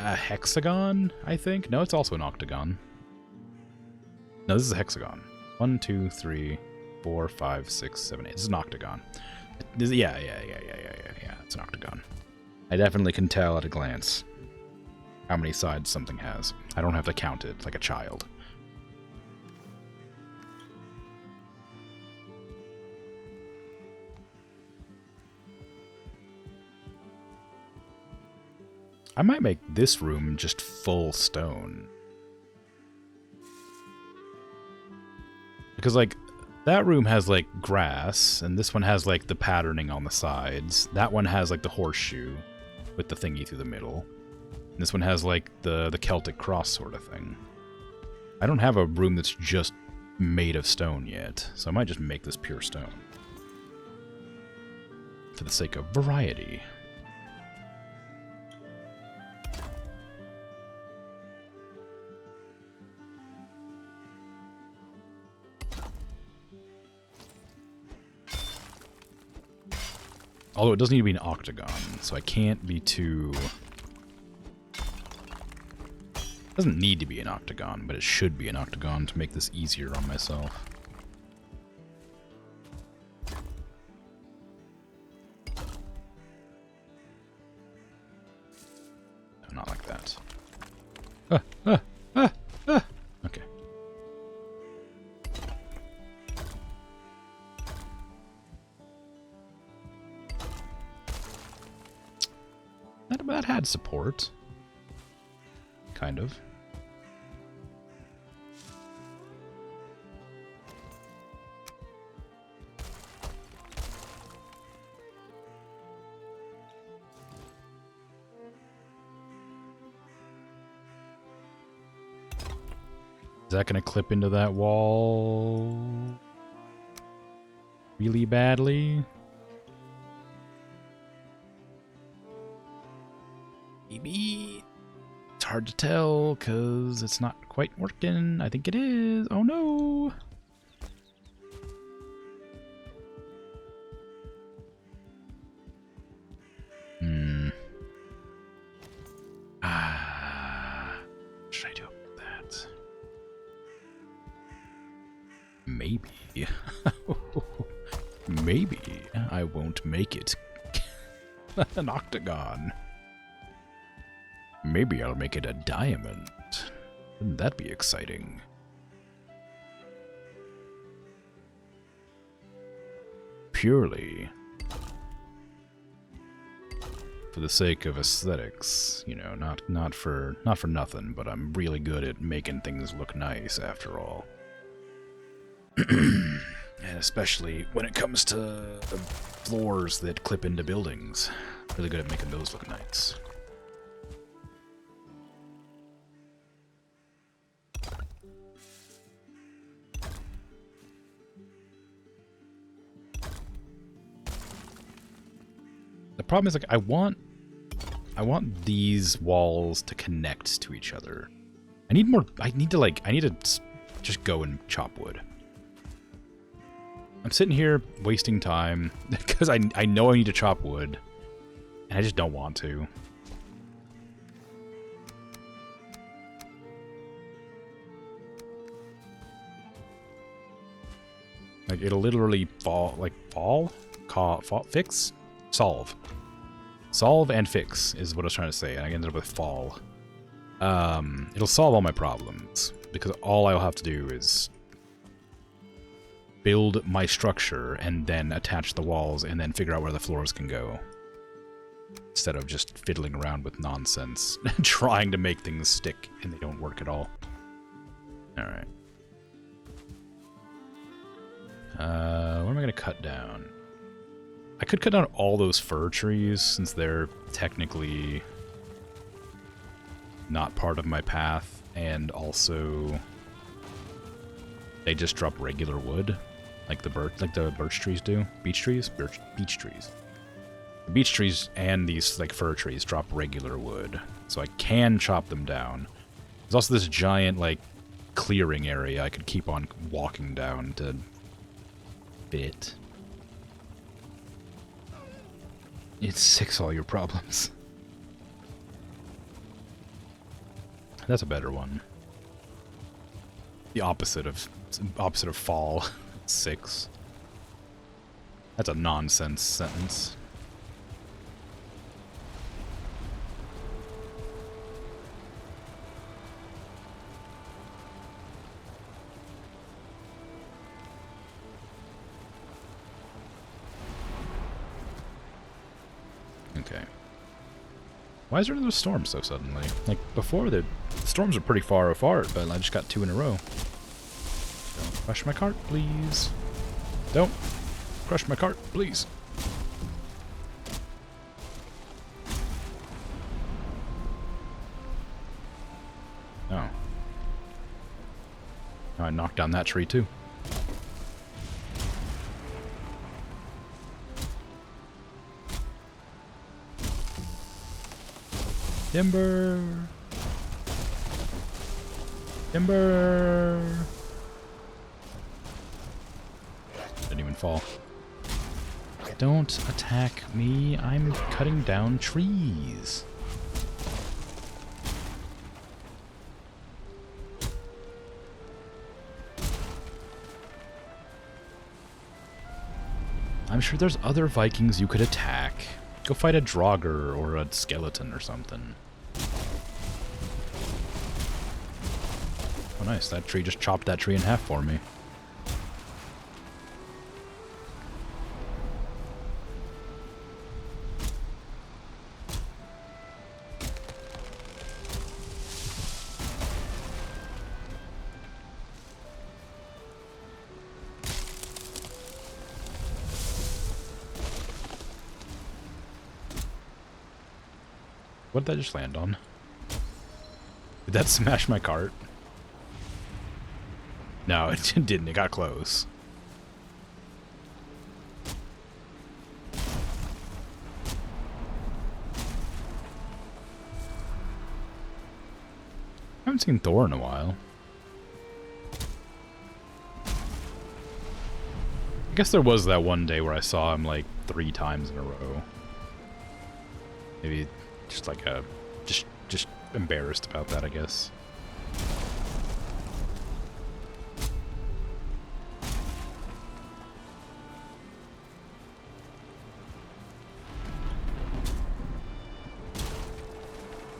a hexagon, I think. No, it's also an octagon. No, this is a hexagon. 1, 2, 3, 4, 5, 6, 7, 8. This is an octagon. Yeah. It's an octagon. I definitely can tell at a glance how many sides something has. I don't have to count it like a child. I might make this room just full stone. Because, like, that room has, like, grass, and this one has, like, the patterning on the sides. That one has, like, the horseshoe with the thingy through the middle. And this one has, like, the Celtic cross sort of thing. I don't have a room that's just made of stone yet, so I might just make this pure stone. For the sake of variety. Although it doesn't need to be an octagon, so I can't be too... It doesn't need to be an octagon, but it should be an octagon to make this easier on myself. No, not like that. Okay. That had support. Kind of. Is that going to clip into that wall really badly? Maybe. It's hard to tell because it's not quite working. I think it is. Oh no. What should I do about that? Maybe. Maybe I won't make it an octagon. Maybe I'll make it a diamond. Wouldn't that be exciting? purely for the sake of aesthetics, you know, not for nothing, but I'm really good at making things look nice after all. And especially when it comes to floors that clip into buildings. Really good at making those look nice. The problem is, like, I want these walls to connect to each other. I need to just go and chop wood. I'm sitting here wasting time because I know I need to chop wood, and I just don't want to. Like, it'll literally solve and fix is what I was trying to say, and I ended up with fall. It'll solve all my problems, because all I'll have to do is build my structure and then attach the walls and then figure out where the floors can go. Instead of just fiddling around with nonsense, trying to make things stick and they don't work at all. Alright. What am I going to cut down? I could cut down all those fir trees, since they're technically not part of my path, and also they just drop regular wood, like the birch trees do. Beech trees? Beech trees. The beech trees and these, like, fir trees drop regular wood, so I can chop them down. There's also this giant, like, clearing area I could keep on walking down to fit. It's fix all your problems. That's a better one. The opposite of fall. 6. That's a nonsense sentence. Okay. Why is there another storm so suddenly? Like, before, the storms are pretty far apart, but I just got 2 in a row. Don't crush my cart, please. Don't crush my cart, please. Oh. I knocked down that tree, too. Timber! Timber! Didn't even fall. Don't attack me. I'm cutting down trees. I'm sure there's other Vikings you could attack. Go fight a Draugr or a skeleton or something. Oh, nice. That tree just chopped that tree in half for me. What did that just land on? Did that smash my cart? No, it didn't. It got close. I haven't seen Thor in a while. I guess there was that one day where I saw him like 3 times in a row. Maybe just like just embarrassed about that, I guess.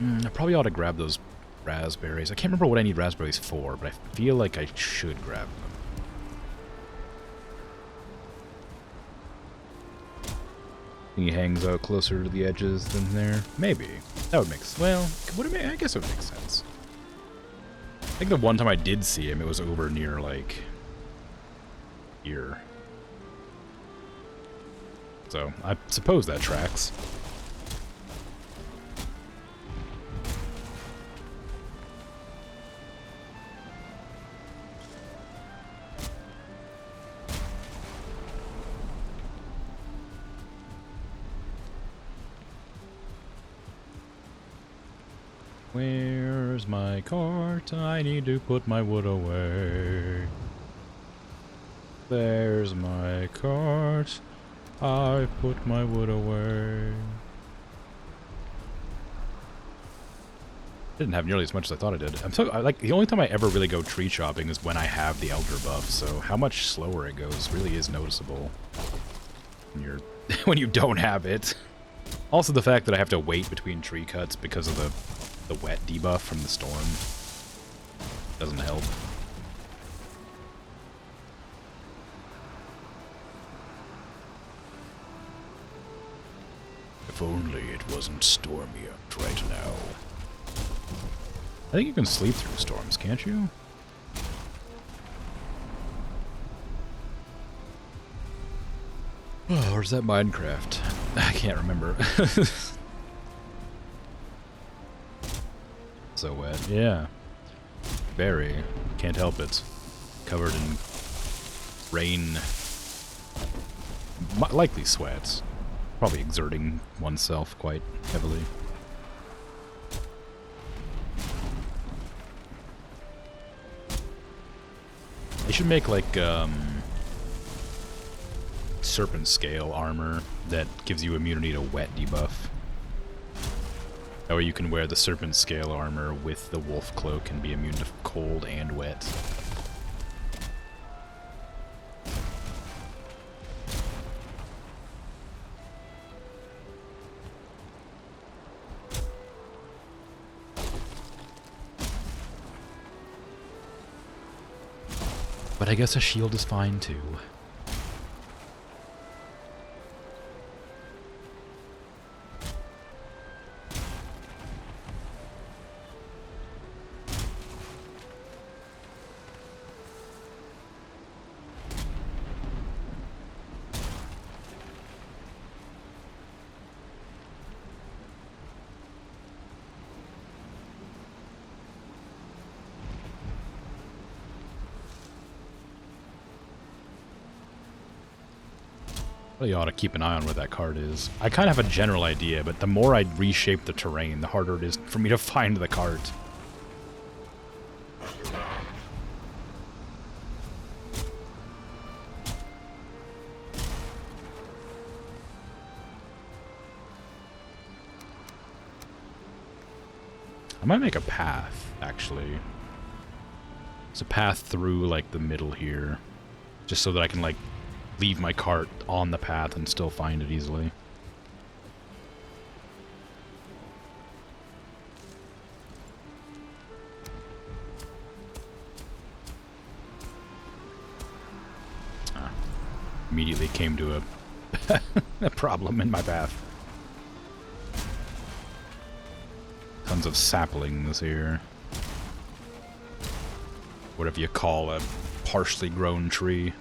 I probably ought to grab those raspberries. I can't remember what I need raspberries for, but I feel like I should grab them. He hangs out closer to the edges than there. Maybe. That would make sense. Well, would it make, I guess it would make sense. I think the one time I did see him, it was over near, like, here. So, I suppose that tracks. Where's my cart? I need to put my wood away. There's my cart. I put my wood away. Didn't have nearly as much as I thought I did. Like the only time I ever really go tree chopping is when I have the Elder buff, so how much slower it goes really is noticeable when you're when you don't have it. Also the fact that I have to wait between tree cuts because of the wet debuff from the storm doesn't help. If only it wasn't stormy out right now. I think you can sleep through storms, can't you? Oh, where's that Minecraft? I can't remember. So wet. Yeah. Very. Can't help it. Covered in rain. Likely sweat. Probably exerting oneself quite heavily. They should make like serpent scale armor that gives you immunity to wet debuff. That way you can wear the serpent scale armor with the wolf cloak and be immune to cold and wet. But I guess a shield is fine too. Really ought to keep an eye on where that cart is. I kind of have a general idea, but the more I reshape the terrain, the harder it is for me to find the cart. I might make a path, actually. It's a path through, like, the middle here. Just so that I can, like, leave my cart on the path and still find it easily. Immediately came to a problem in my path. Tons of saplings here. Whatever you call a partially grown tree.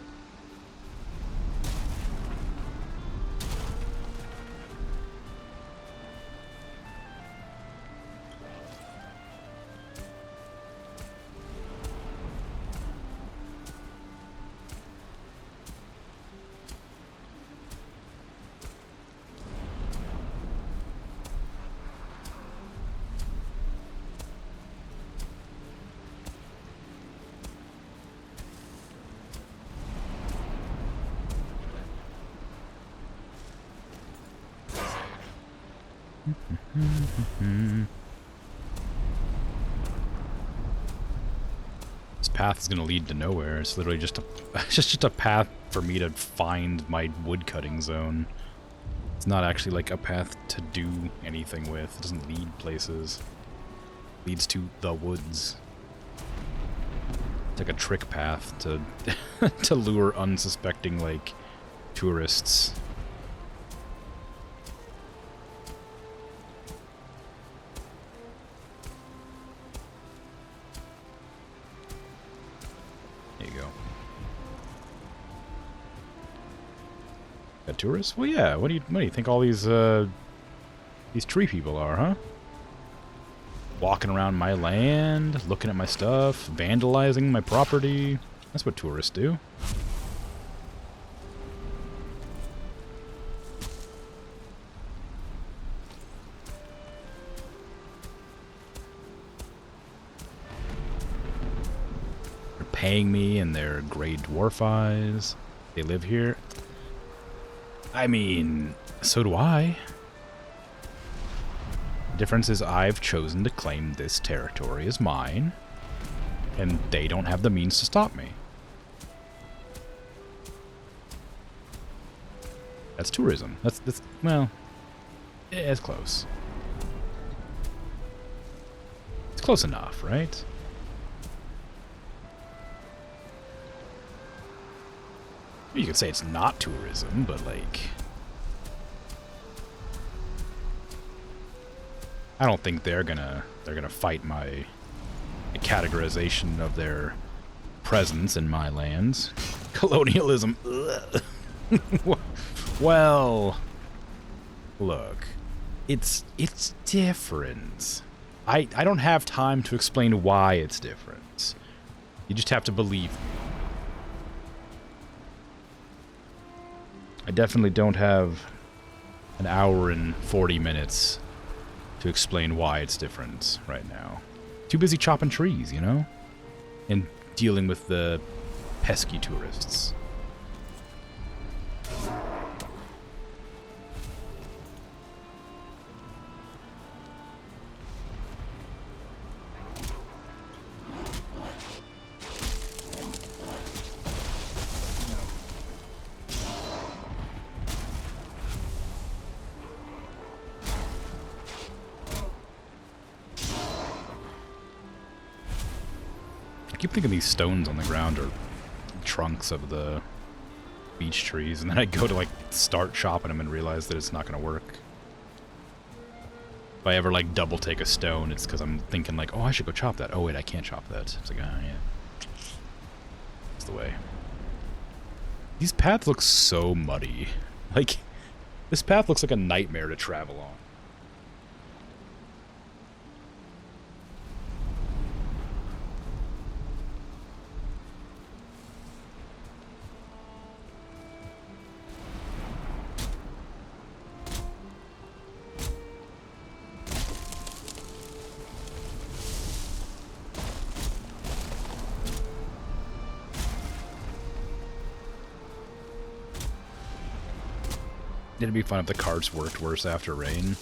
This path is going to lead to nowhere. It's literally just just a path for me to find my woodcutting zone. It's not actually like a path to do anything with. It doesn't lead places. It leads to the woods. It's like a trick path to to lure unsuspecting, like, tourists. A tourist? Well, yeah. What do you think all these tree people are, huh? Walking around my land, looking at my stuff, vandalizing my property. That's what tourists do. They're paying me in their gray dwarf eyes. They live here. I mean, so do I. The difference is I've chosen to claim this territory as mine, and they don't have the means to stop me. That's tourism. That's well, it's close. It's close enough, right? You could say it's not tourism, but like, I don't think they're gonna fight my categorization of their presence in my lands. Colonialism. Well, look, it's different. I don't have time to explain why it's different. You just have to believe me. I definitely don't have an hour and 40 minutes to explain why it's different right now. Too busy chopping trees, you know? And dealing with the pesky tourists. I keep thinking these stones on the ground are trunks of the beech trees, and then I go to like start chopping them and realize that it's not going to work. If I ever like double take a stone, it's because I'm thinking like, oh, I should go chop that. Oh wait, I can't chop that. It's like, oh yeah, that's the way. These paths look so muddy. Like, this path looks like a nightmare to travel on. It'd be fun if the carts worked worse after rain.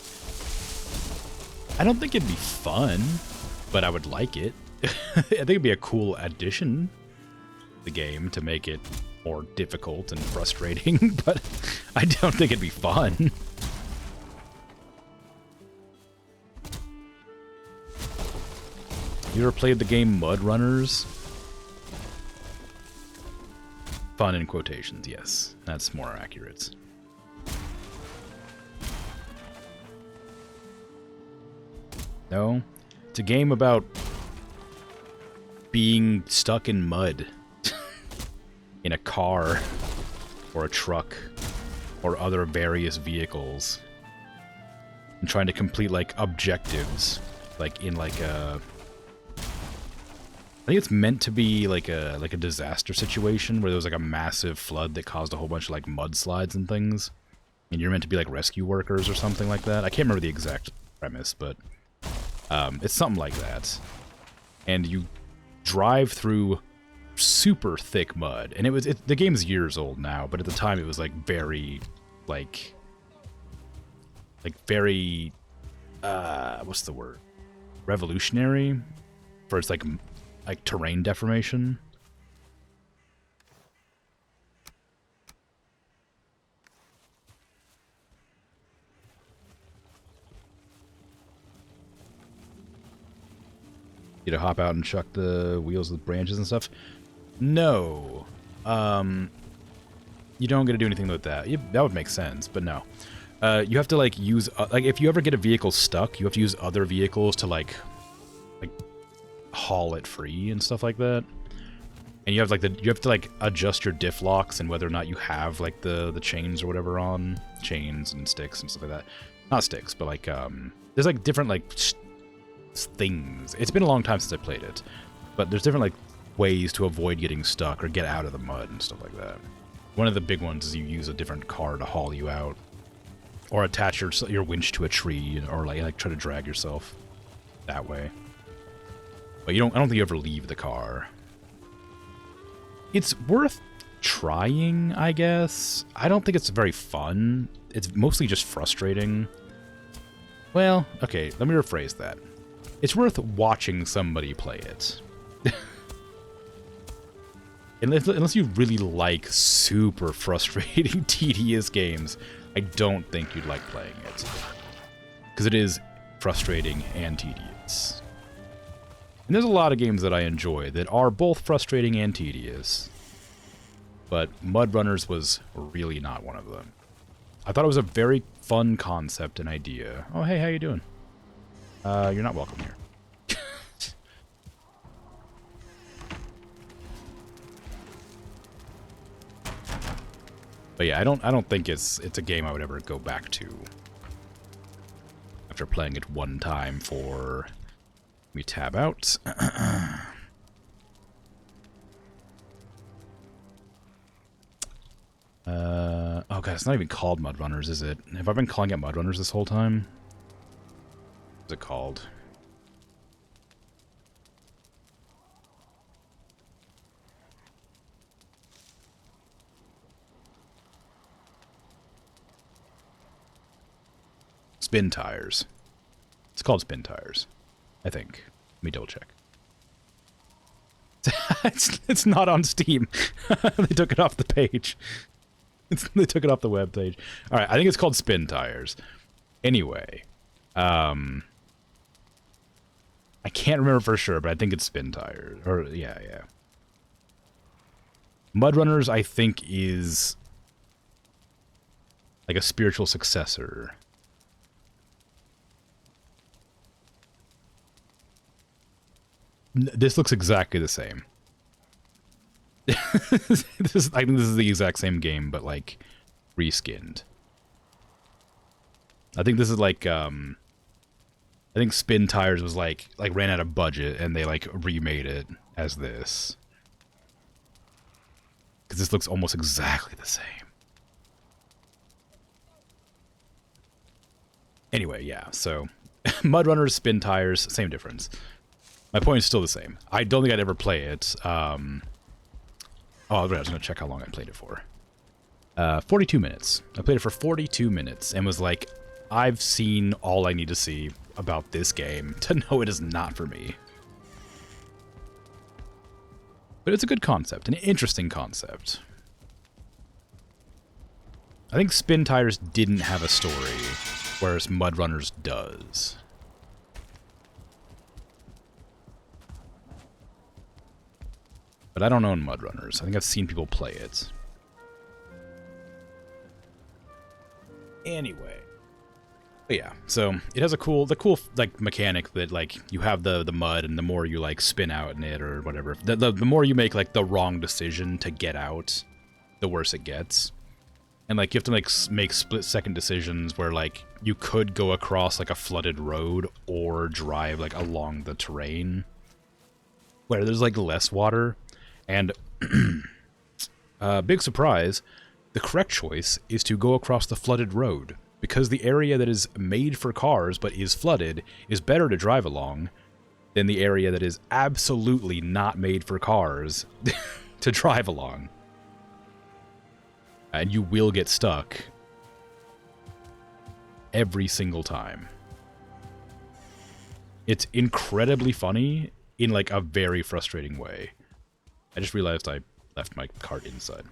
I don't think it'd be fun, but I would like it. I think it'd be a cool addition to the game to make it more difficult and frustrating, but I don't think it'd be fun. You ever played the game Mud Runners? Fun in quotations, yes. That's more accurate. No, it's a game about being stuck in mud in a car or a truck or other various vehicles and trying to complete like objectives, like in like a, I think it's meant to be like a disaster situation where there was like a massive flood that caused a whole bunch of like mudslides and things, and you're meant to be like rescue workers or something like that. I can't remember the exact premise, but it's something like that. And you drive through super thick mud, and the game's years old now, but at the time it was like very very what's the word, revolutionary for its like terrain deformation. You to hop out and chuck the wheels with branches and stuff? No. You don't get to do anything with that. That would make sense, but no. You have to like use like if you ever get a vehicle stuck, you have to use other vehicles to like haul it free and stuff like that. And And you have like you have to like adjust your diff locks and whether or not you have like the chains or whatever on chains and sticks and stuff like that. Not sticks, but like there's like different like things. It's been a long time since I played it, but there's different like ways to avoid getting stuck or get out of the mud and stuff like that. One of the big ones is you use a different car to haul you out, or attach your winch to a tree, or like try to drag yourself that way. But I don't think you ever leave the car. It's worth trying, I guess. I don't think it's very fun. It's mostly just frustrating. Well, okay, let me rephrase that. It's worth watching somebody play it. Unless you really like super frustrating, tedious games, I don't think you'd like playing it. Because it is frustrating and tedious. And there's a lot of games that I enjoy that are both frustrating and tedious. But Mud Runners was really not one of them. I thought it was a very fun concept and idea. Oh, hey, how you doing? You're not welcome here. But yeah, I don't think it's a game I would ever go back to after playing it one time for... Let me tab out. Oh god, it's not even called Mud Runners, is it? Have I been calling it Mud Runners this whole time? What's it called? Spin Tires. It's called Spin Tires, I think. Let me double check. It's not on Steam. They took it off the page. They took it off the web page. All right, I think it's called Spin Tires. Anyway, I can't remember for sure, but I think it's Spin Tires. Or yeah. Mud Runners, I think, is like a spiritual successor. This looks exactly the same. I think this is the exact same game, but like reskinned. I think this is like I think Spin Tires was like ran out of budget and they like remade it as this. Because this looks almost exactly the same. Anyway, yeah, so Mud Runners, Spin Tires, same difference. My point is still the same. I don't think I'd ever play it. Oh, I was going to check how long I played it for. 42 minutes. I played it for 42 minutes and was like, I've seen all I need to see about this game to know it is not for me. But it's a good concept, an interesting concept. I think Spin Tires didn't have a story, whereas Mud Runners does. But I don't own Mud Runners. I think I've seen people play it. Anyway. But yeah, so it has the cool like mechanic that like you have the mud, and the more you like spin out in it or whatever, the more you make like the wrong decision to get out, the worse it gets. And like you have to like make split-second decisions where like you could go across like a flooded road or drive like along the terrain where there's like less water. And, big surprise, the correct choice is to go across the flooded road, because the area that is made for cars but is flooded is better to drive along than the area that is absolutely not made for cars to drive along. And you will get stuck every single time. It's incredibly funny in like a very frustrating way. I just realized I left my cart inside,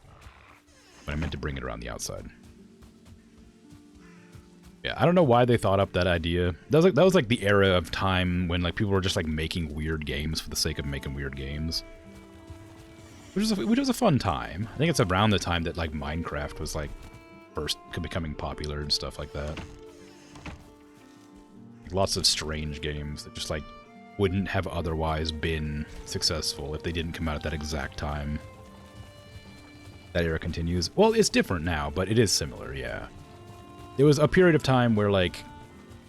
but I meant to bring it around the outside. Yeah, I don't know why they thought up that idea. That was like the era of time when like people were just like making weird games for the sake of making weird games, which was a fun time. I think it's around the time that like Minecraft was like first becoming popular and stuff like that. Like, lots of strange games that just like wouldn't have otherwise been successful if they didn't come out at that exact time. That era continues. Well, it's different now, but it is similar, yeah. There was a period of time where, like,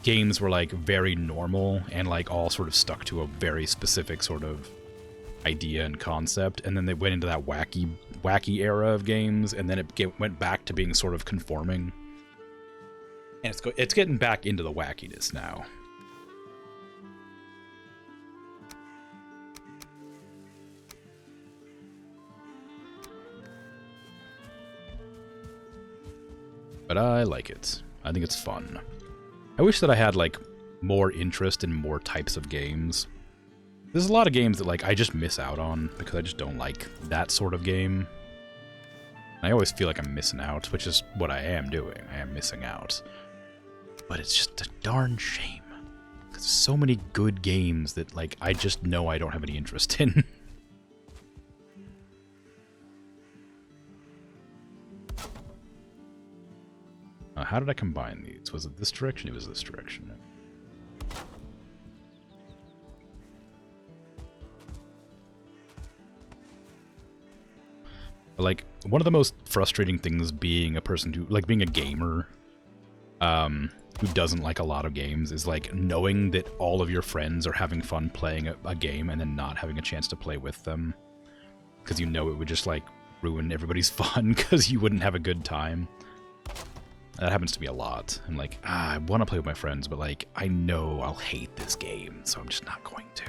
games were, like, very normal and, like, all sort of stuck to a very specific sort of idea and concept, and then they went into that wacky era of games, and then it went back to being sort of conforming. And it's getting back into the wackiness now. But I like it. I think it's fun. I wish that I had, like, more interest in more types of games. There's a lot of games that, like, I just miss out on because I just don't like that sort of game. I always feel like I'm missing out, which is what I am doing. I am missing out. But it's just a darn shame. Because there's so many good games that, like, I just know I don't have any interest in. How did I combine these? Was it this direction? It was this direction. Like, one of the most frustrating things being a person who, like, being a gamer, who doesn't like a lot of games is, like, knowing that all of your friends are having fun playing a game and then not having a chance to play with them. Because you know it would just, like, ruin everybody's fun because you wouldn't have a good time. That happens to me a lot. I'm like, I want to play with my friends, but, like, I know I'll hate this game, so I'm just not going to.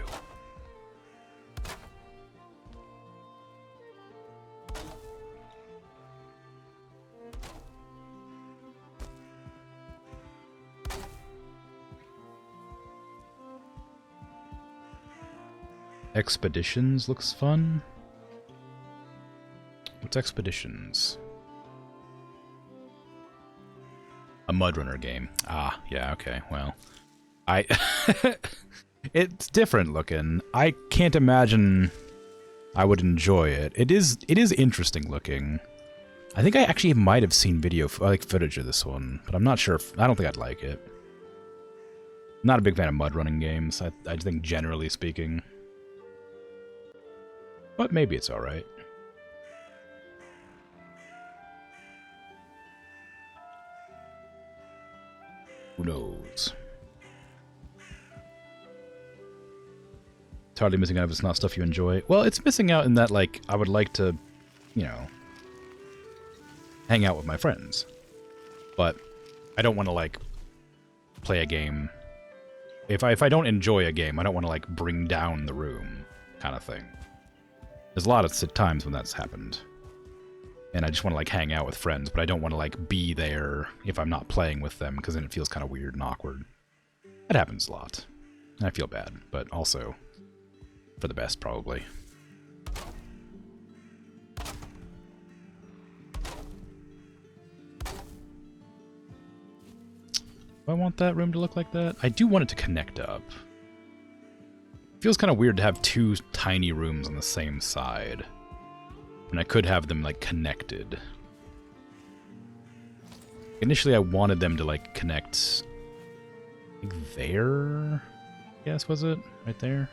Expeditions looks fun. What's Expeditions? A Mudrunner game. Ah, yeah, okay, well. It's different looking. I can't imagine I would enjoy it. It is interesting looking. I think I actually might have seen footage of this one, but I'm not sure I don't think I'd like it. Not a big fan of mudrunning games, I think generally speaking. But maybe it's alright. Who knows? It's hardly missing out if it's not stuff you enjoy. Well, it's missing out in that, like, I would like to, you know, hang out with my friends. But I don't want to, like, play a game. If I don't enjoy a game, I don't want to, like, bring down the room kind of thing. There's a lot of times when that's happened. And I just want to, like, hang out with friends, but I don't want to, like, be there if I'm not playing with them, because then it feels kind of weird and awkward. That happens a lot. And I feel bad, but also for the best, probably. Do I want that room to look like that? I do want it to connect up. Feels kind of weird to have two tiny rooms on the same side. And I could have them, like, connected. Initially, I wanted them to, like, connect, like, there, I guess, was it? Right there?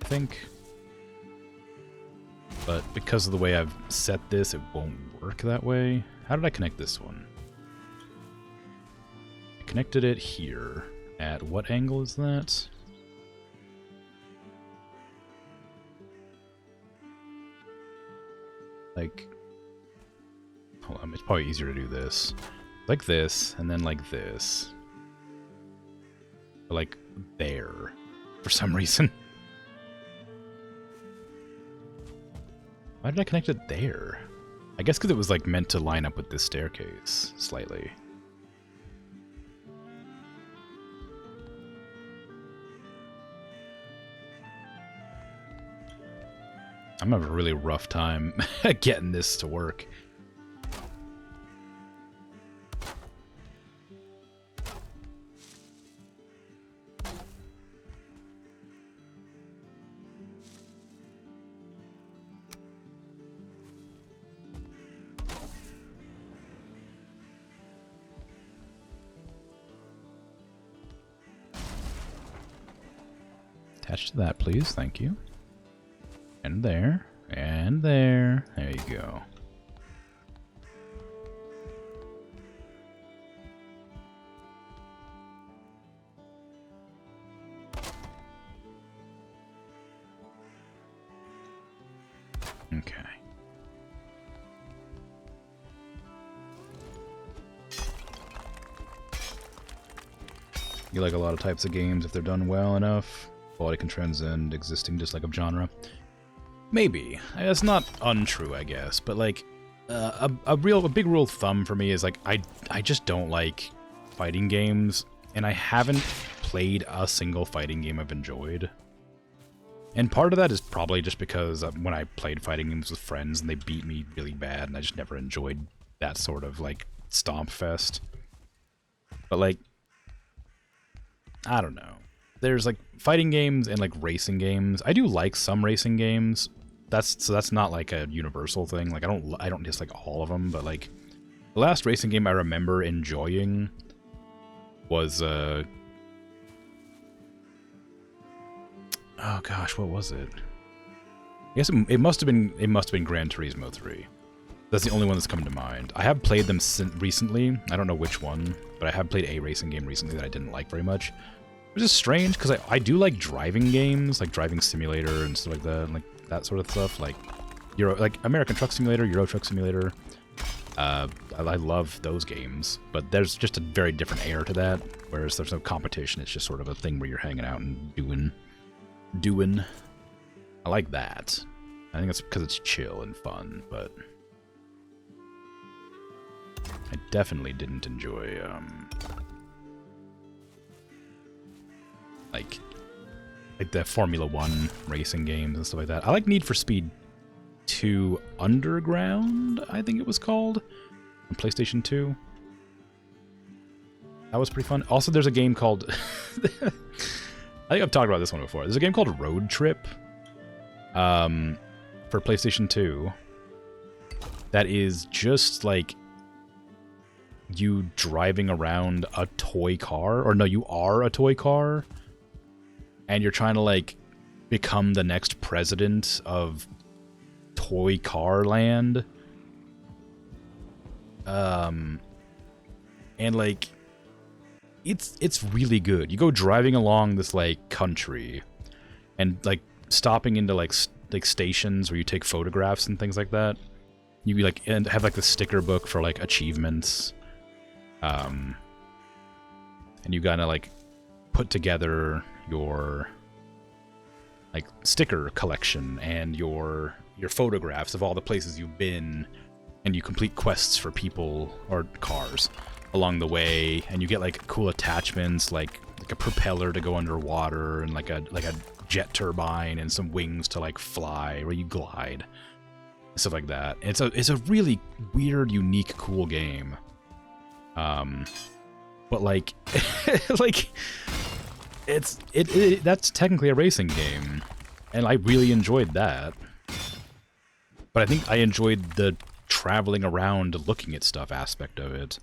I think. But because of the way I've set this, it won't work that way. How did I connect this one? I connected it here. At what angle is that? Like, hold on, it's probably easier to do this. Like this, and then like this. Or like there, for some reason. Why did I connect it there? I guess because it was like meant to line up with this staircase, slightly. I'm having a really rough time getting this to work. Attach to that, please. Thank you. And there. And there. There you go. Okay. You like a lot of types of games if they're done well enough. Quality can transcend existing dislike of genre. Maybe. That's not untrue, I guess. But like, a big rule of thumb for me is like, I just don't like fighting games, and I haven't played a single fighting game I've enjoyed. And part of that is probably just because when I played fighting games with friends and they beat me really bad, and I just never enjoyed that sort of like stomp fest. But like, I don't know. There's like fighting games and like racing games. I do like some racing games. That's not like a universal thing. Like I don't dislike all of them, but like the last racing game I remember enjoying was oh gosh, what was it? I guess it must have been Gran Turismo 3. That's the only one that's coming to mind. I have played them recently. I don't know which one, but I have played a racing game recently that I didn't like very much. Which is strange, because I do like driving games, like Driving Simulator and stuff like that, and like that sort of stuff, like American Truck Simulator, Euro Truck Simulator. I love those games, but there's just a very different air to that, whereas there's no competition. It's just sort of a thing where you're hanging out and doing. I like that. I think it's because it's chill and fun, but I definitely didn't enjoy like the Formula 1 racing games and stuff like that. I like Need for Speed 2 Underground, I think it was called, on PlayStation 2. That was pretty fun. Also, there's a game called... I think I've talked about this one before. There's a game called Road Trip for PlayStation 2 that is just like you driving around a toy car. Or no, you are a toy car. And you're trying to, like, become the next president of Toy Car Land. And, like, it's really good. You go driving along this, like, country and, like, stopping into, like stations where you take photographs and things like that. You, like, and have, like, the sticker book for, like, achievements. And you gotta, like, put together your like sticker collection and your photographs of all the places you've been, and you complete quests for people or cars along the way, and you get like cool attachments like a propeller to go underwater and like a jet turbine and some wings to like fly where you glide, stuff like that. It's a really weird, unique, cool game. But like like that's technically a racing game, and I really enjoyed that. But I think I enjoyed the traveling around looking at stuff aspect of it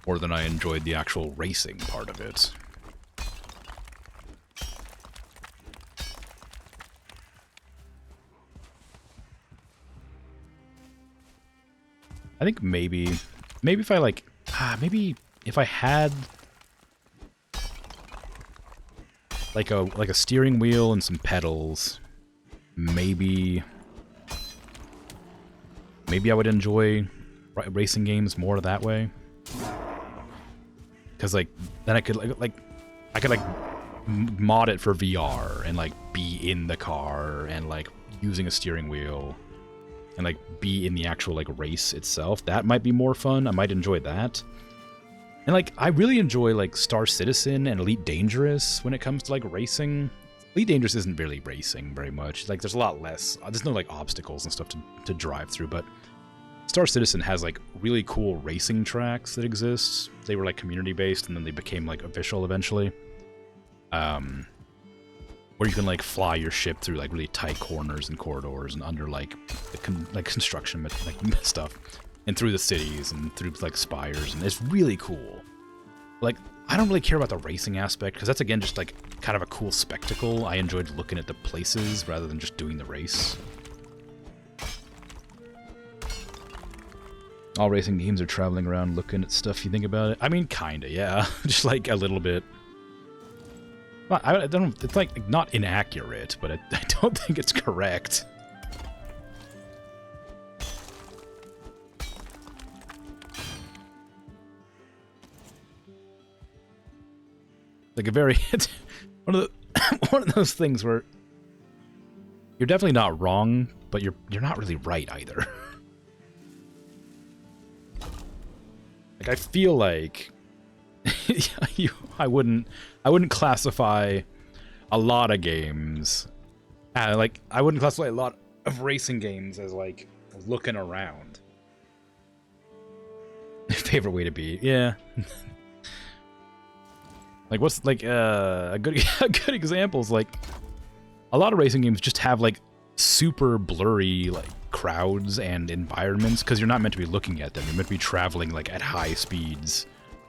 more than I enjoyed the actual racing part of it. I think maybe if I like maybe if I had like a steering wheel and some pedals, maybe I would enjoy racing games more that way. Because like then I could like mod it for VR and like be in the car and like using a steering wheel and like be in the actual like race itself. That might be more fun. I might enjoy that. And, like, I really enjoy, like, Star Citizen and Elite Dangerous when it comes to, like, racing. Elite Dangerous isn't really racing very much. Like, there's a lot less... There's no, like, obstacles and stuff to drive through, but Star Citizen has, like, really cool racing tracks that exist. They were, like, community-based, and then they became, like, official eventually. Where you can, like, fly your ship through, like, really tight corners and corridors and under, like, construction, like, stuff. And through the cities and through, like, spires, and it's really cool. Like, I don't really care about the racing aspect, because that's, again, just, like, kind of a cool spectacle. I enjoyed looking at the places rather than just doing the race. All racing games are traveling around looking at stuff, you think about it? I mean, kinda, yeah. Just, like, a little bit. Well, I don't... It's, like, not inaccurate, but I don't think it's correct. Like a very... It's one of those things where you're definitely not wrong, but you're not really right either. Like, I feel like I wouldn't classify a lot of games. Like, I wouldn't classify a lot of racing games as, like, looking around. Favorite way to be, yeah. Like, what's, like, a good example is, like, a lot of racing games just have, like, super blurry, like, crowds and environments, because you're not meant to be looking at them. You're meant to be traveling, like, at high speeds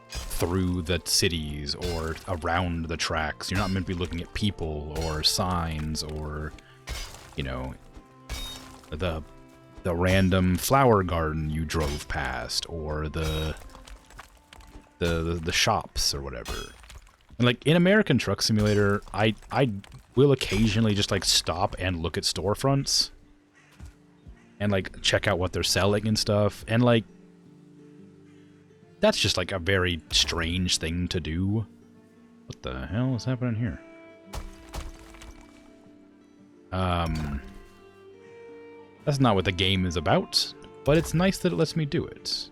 through the cities or around the tracks. You're not meant to be looking at people or signs or, you know, the random flower garden you drove past or the shops or whatever. And, like, in American Truck Simulator, I will occasionally just, like, stop and look at storefronts and, like, check out what they're selling and stuff. And, like, that's just, like, a very strange thing to do. What the hell is happening here? That's not what the game is about, but it's nice that it lets me do it.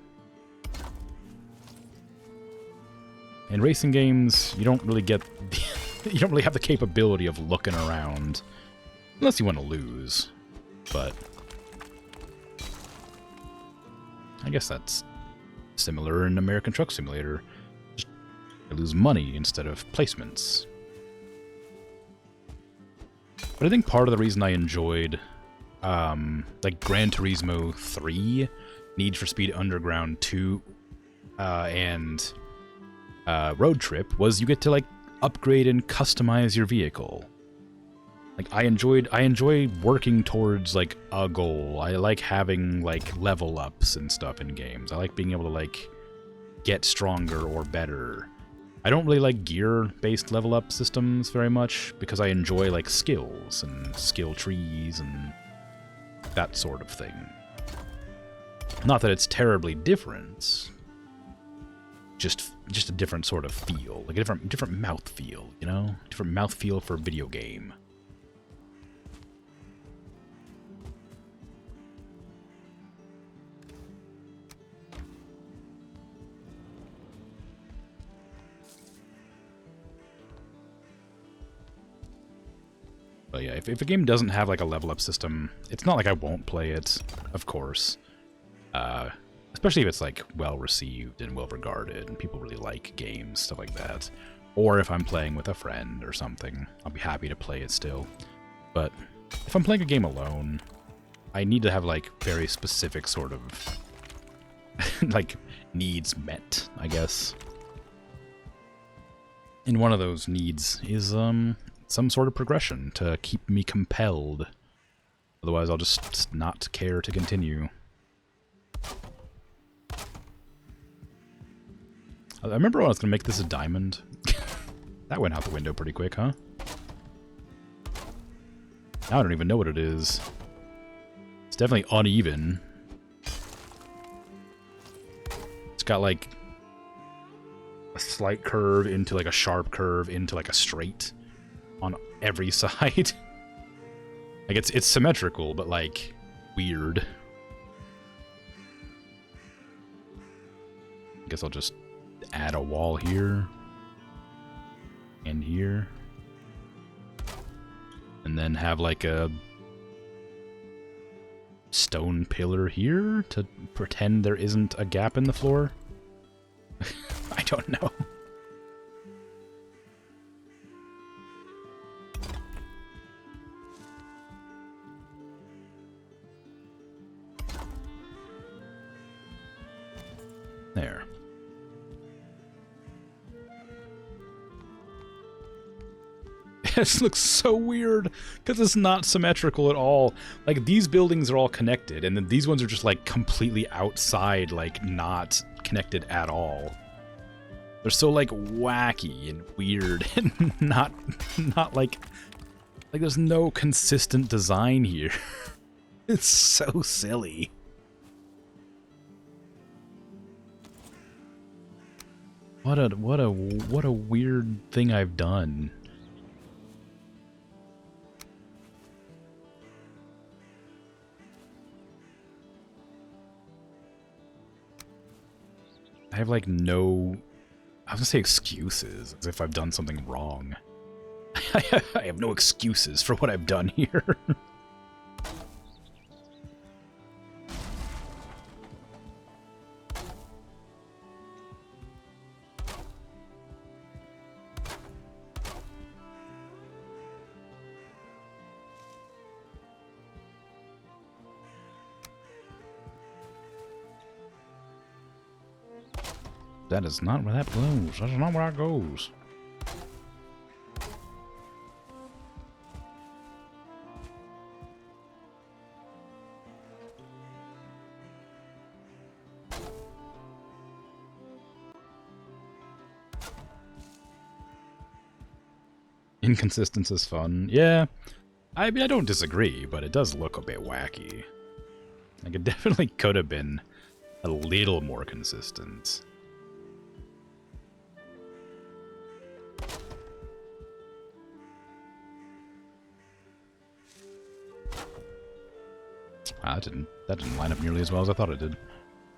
In racing games, you don't really get... you don't really have the capability of looking around. Unless you want to lose. But... I guess that's similar in American Truck Simulator. Just lose money instead of placements. But I think part of the reason I enjoyed... like Gran Turismo 3, Need for Speed Underground 2, and... Road Trip was you get to, like, upgrade and customize your vehicle. Like, I enjoy working towards, like, a goal. I like having, like, level ups and stuff in games. I like being able to, like, get stronger or better. I don't really like gear-based level up systems very much because I enjoy, like, skills and skill trees and that sort of thing. Not that it's terribly different. Just a different sort of feel, like a different mouth feel, you know? Different mouth feel for a video game. But yeah, if a game doesn't have, like, a level up system, it's not like I won't play it, of course. Especially if it's, like, well-received and well-regarded, and people really like games, stuff like that. Or if I'm playing with a friend or something, I'll be happy to play it still. But if I'm playing a game alone, I need to have, like, very specific sort of, like, needs met, I guess. And one of those needs is, some sort of progression to keep me compelled. Otherwise, I'll just not care to continue. I remember when I was going to make this a diamond. That went out the window pretty quick, huh? Now I don't even know what it is. It's definitely uneven. It's got, like, a slight curve into, like, a sharp curve into, like, a straight on every side. Like, it's symmetrical, but, like, weird. I guess I'll just add a wall here and here, and then have, like, a stone pillar here to pretend there isn't a gap in the floor. I don't know. There. This looks so weird because it's not symmetrical at all. Like, these buildings are all connected, and then these ones are just like completely outside, like not connected at all. They're so like wacky and weird and not like there's no consistent design here. It's so silly. What a weird thing I've done. I have like no, I was gonna say excuses, as if I've done something wrong. I have no excuses for what I've done here. That is not where that goes. That's not where that goes. Inconsistency is fun. Yeah, I mean, I don't disagree, but it does look a bit wacky. Like, it definitely could have been a little more consistent. That didn't line up nearly as well as I thought it did. I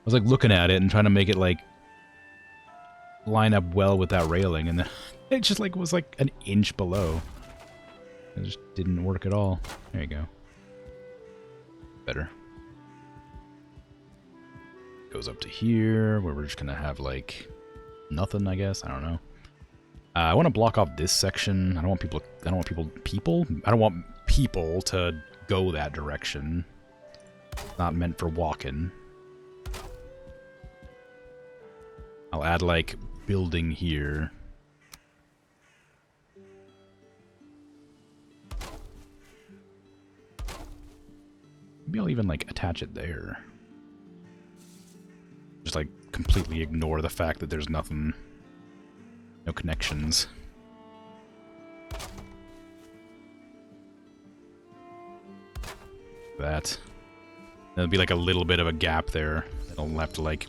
was like looking at it and trying to make it like line up well with that railing, and then it just like was like an inch below. It just didn't work at all. There you go. Better. Goes up to here, where we're just gonna have like nothing, I guess. I don't know. I want to block off this section. I don't want people to go that direction. Not meant for walking. I'll add like building here. Maybe I'll even like attach it there. Just like completely ignore the fact that there's nothing, no connections. That. There'll be like a little bit of a gap there. I'll have to like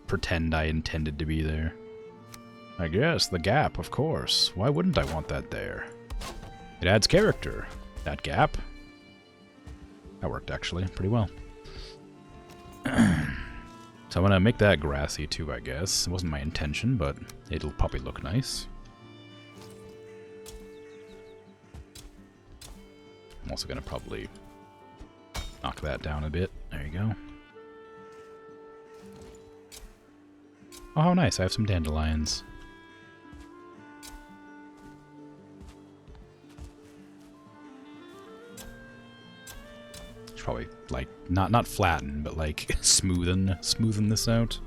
pretend I intended to be there. I guess, the gap, of course. Why wouldn't I want that there? It adds character. That gap. That worked actually pretty well. So I'm gonna make that grassy too, I guess. It wasn't my intention, but it'll probably look nice. I'm also gonna probably knock that down a bit. There you go. Oh, how nice. I have some dandelions. Should probably, like, not flatten, but, like, smoothen this out.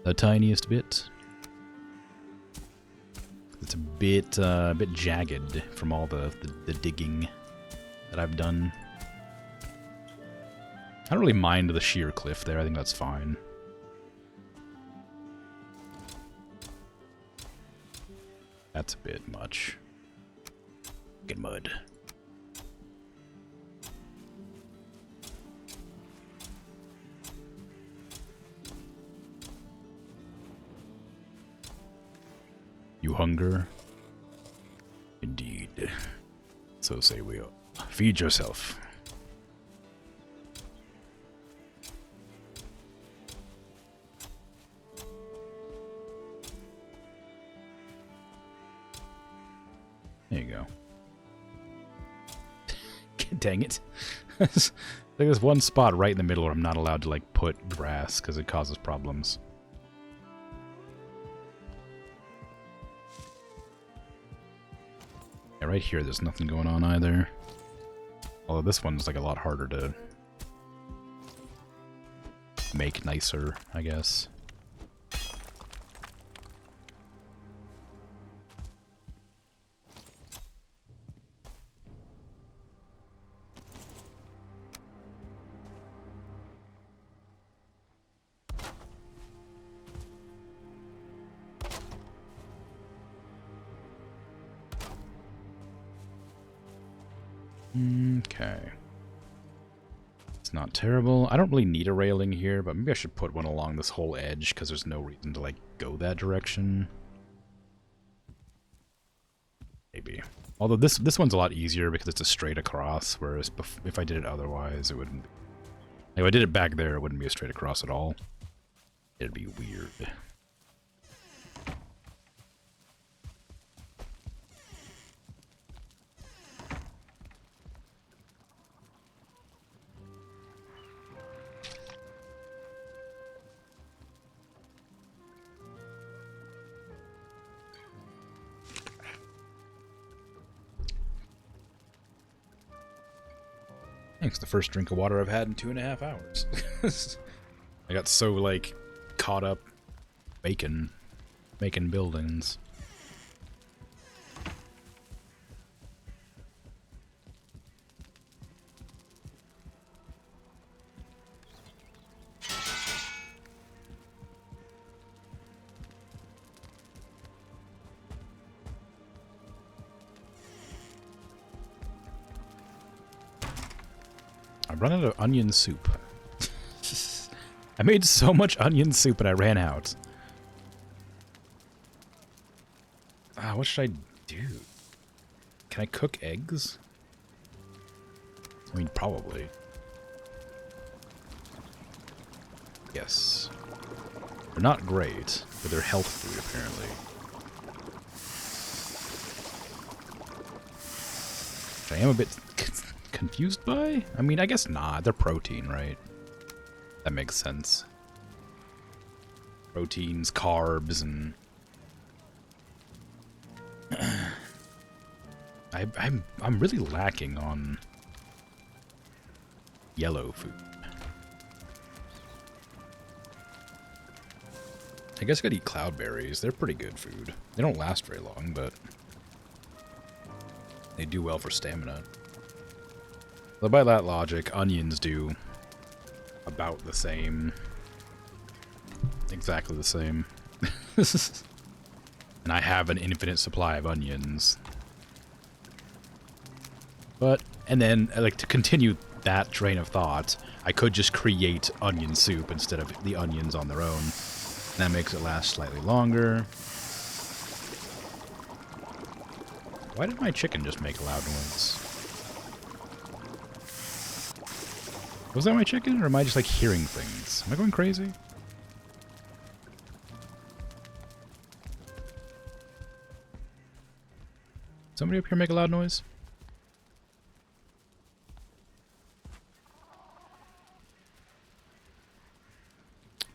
The tiniest bit. It's a bit jagged from all the digging that I've done. I don't really mind the sheer cliff there. I think that's fine. That's a bit much. Get mud. You hunger? Indeed. So say we. Feed yourself. There you go. Dang it. There's one spot right in the middle where I'm not allowed to, like, put grass because it causes problems. Yeah, right here there's nothing going on either. Although this one's, like, a lot harder to make nicer, I guess. Okay. It's not terrible. I don't really need a railing here, but maybe I should put one along this whole edge because there's no reason to, like, go that direction. Maybe. Although this one's a lot easier because it's a straight across, whereas if I did it otherwise, it wouldn't be. If I did it back there, it wouldn't be a straight across at all. It'd be weird. Thanks, the first drink of water I've had in 2.5 hours. I got so, like, caught up making buildings. I run out of onion soup. I made so much onion soup and I ran out. What should I do? Can I cook eggs? I mean, probably. Yes. They're not great, but they're health food, apparently. Which I am a bit confused by? I mean, I guess not. They're protein, right? That makes sense. Proteins, carbs, and... I'm really lacking on yellow food. I guess I could eat cloudberries. They're pretty good food. They don't last very long, but they do well for stamina. So by that logic, onions do about the same. Exactly the same. And I have an infinite supply of onions. But, and then, like, to continue that train of thought, I could just create onion soup instead of the onions on their own. That makes it last slightly longer. Why did my chicken just make a loud noise? Was that my chicken, or am I just, like, hearing things? Am I going crazy? Somebody up here make a loud noise?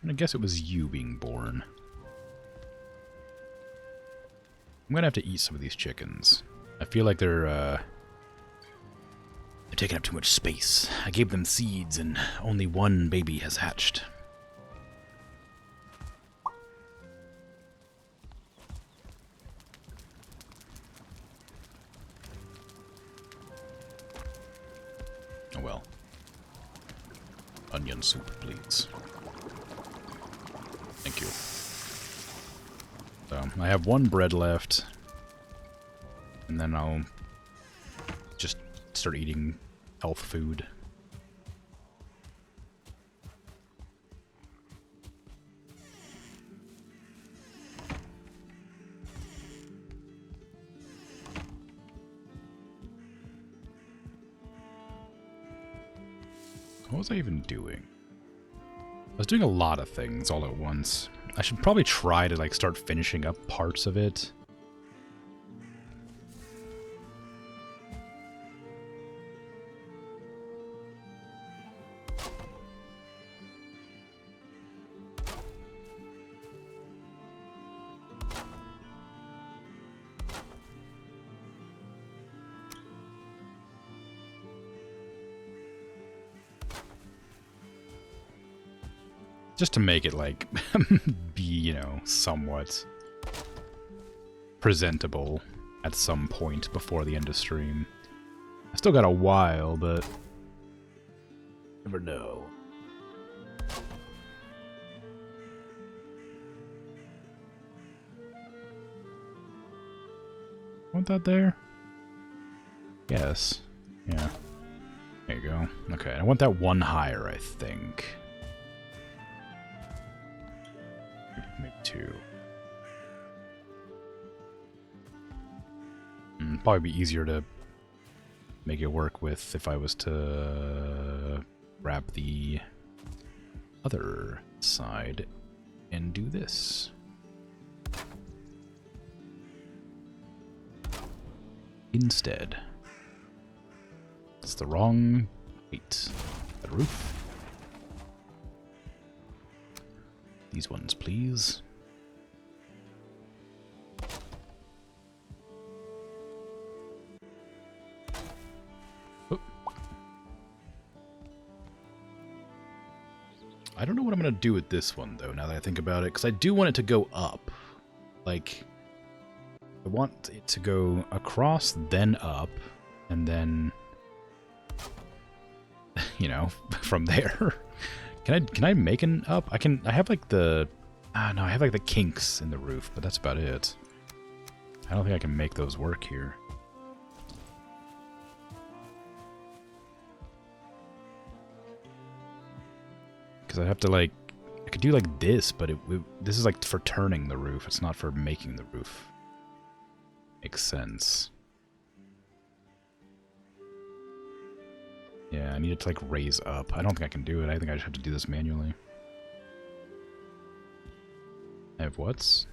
I guess it was you being born. I'm gonna have to eat some of these chickens. I feel like they're taking up too much space. I gave them seeds and only one baby has hatched. Oh well. Onion soup, please. Thank you. So, I have one bread left. And then I'll just start eating health food. What was I even doing? I was doing a lot of things all at once. I should probably try to, like, start finishing up parts of it. Just to make it, like, be, you know, somewhat presentable at some point before the end of stream. I still got a while, but never know. Want that there? Yes. Yeah. There you go. Okay, I want that one higher, I think. Maybe two. Probably be easier to make it work with if I was to grab the other side and do this. Instead. It's the wrong height. The roof. These ones, please. Oh. I don't know what I'm going to do with this one, though, now that I think about it, because I do want it to go up. Like, I want it to go across, then up, and then, you know, from there. Can I make an up? I have like the, no, I have like the kinks in the roof, but that's about it. I don't think I can make those work here. Because I'd have to like, I could do like this, but this is like for turning the roof. It's not for making the roof. Makes sense. Yeah, I need it to like raise up. I don't think I can do it. I think I just have to do this manually. I have what's?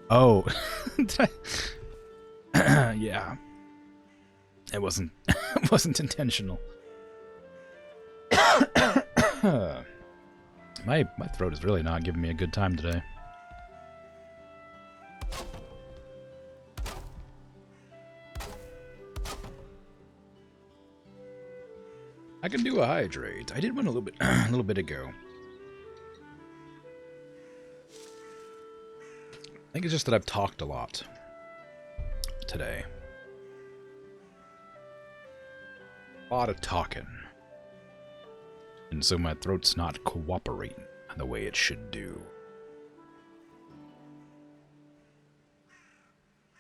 Oh. Yeah. It wasn't it wasn't intentional. My throat is really not giving me a good time today. I can do a hydrate. I did one a little bit ago. I think it's just that I've talked a lot today. A lot of talking. And so my throat's not cooperating the way it should do.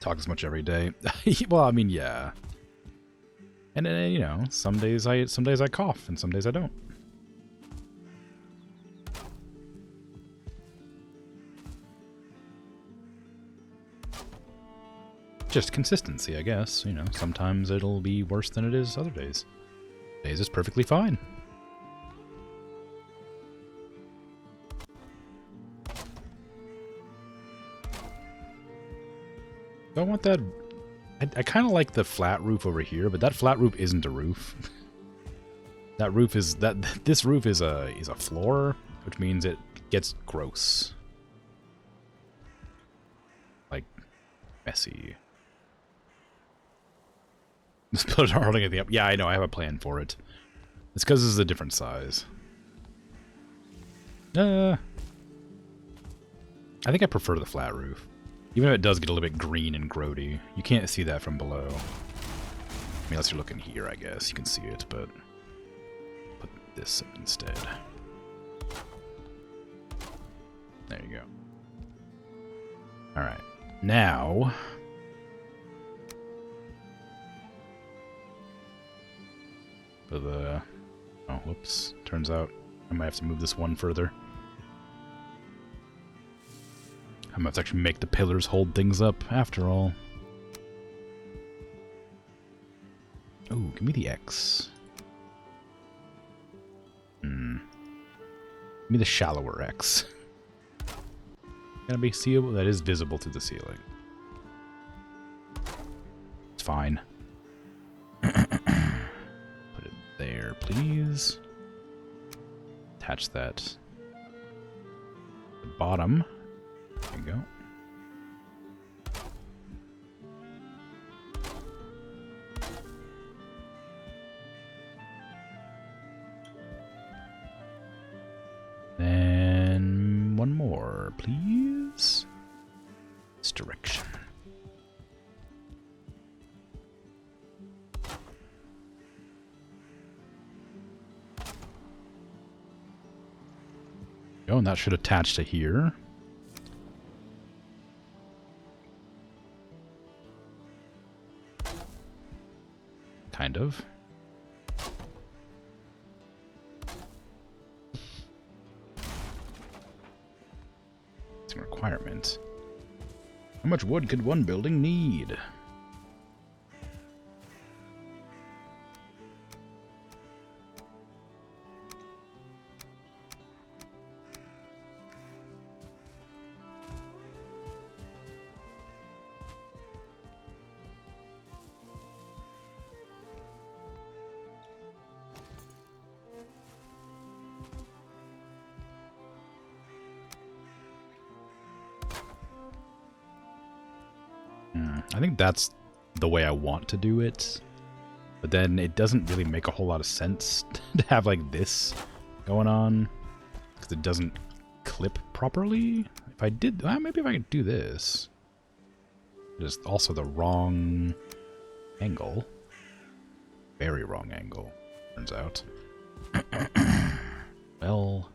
Talk as much every day. Well, I mean, yeah. And then, you know, some days I cough and some days I don't. Just consistency, I guess. You know, sometimes it'll be worse than it is other days. Days is perfectly fine. I want that. I kind of like the flat roof over here, but that flat roof isn't a roof. That roof is this roof is a floor, which means it gets gross, like messy. This pillars aren't holding anything up. Yeah, I know. I have a plan for it. It's because this is a different size. I think I prefer the flat roof. Even if it does get a little bit green and grody. You can't see that from below. I mean, unless you're looking here, I guess. You can see it, but put this instead. There you go. Alright. Now... for the... oh, whoops. Turns out I might have to move this one further. I might have to actually make the pillars hold things up, after all. Ooh, give me the X. Give me the shallower X. Gonna be seeable? That is visible through the ceiling. It's fine. Put it there, please. Attach that to the bottom. There you go. Then one more, please. This direction. Oh, and that should attach to here. Kind of. It's a requirement. How much wood could one building need? I think that's the way I want to do it, but then it doesn't really make a whole lot of sense to have like this going on, because it doesn't clip properly. If I did, well, maybe if I could do this. Just also the wrong angle. Very wrong angle, turns out. Well,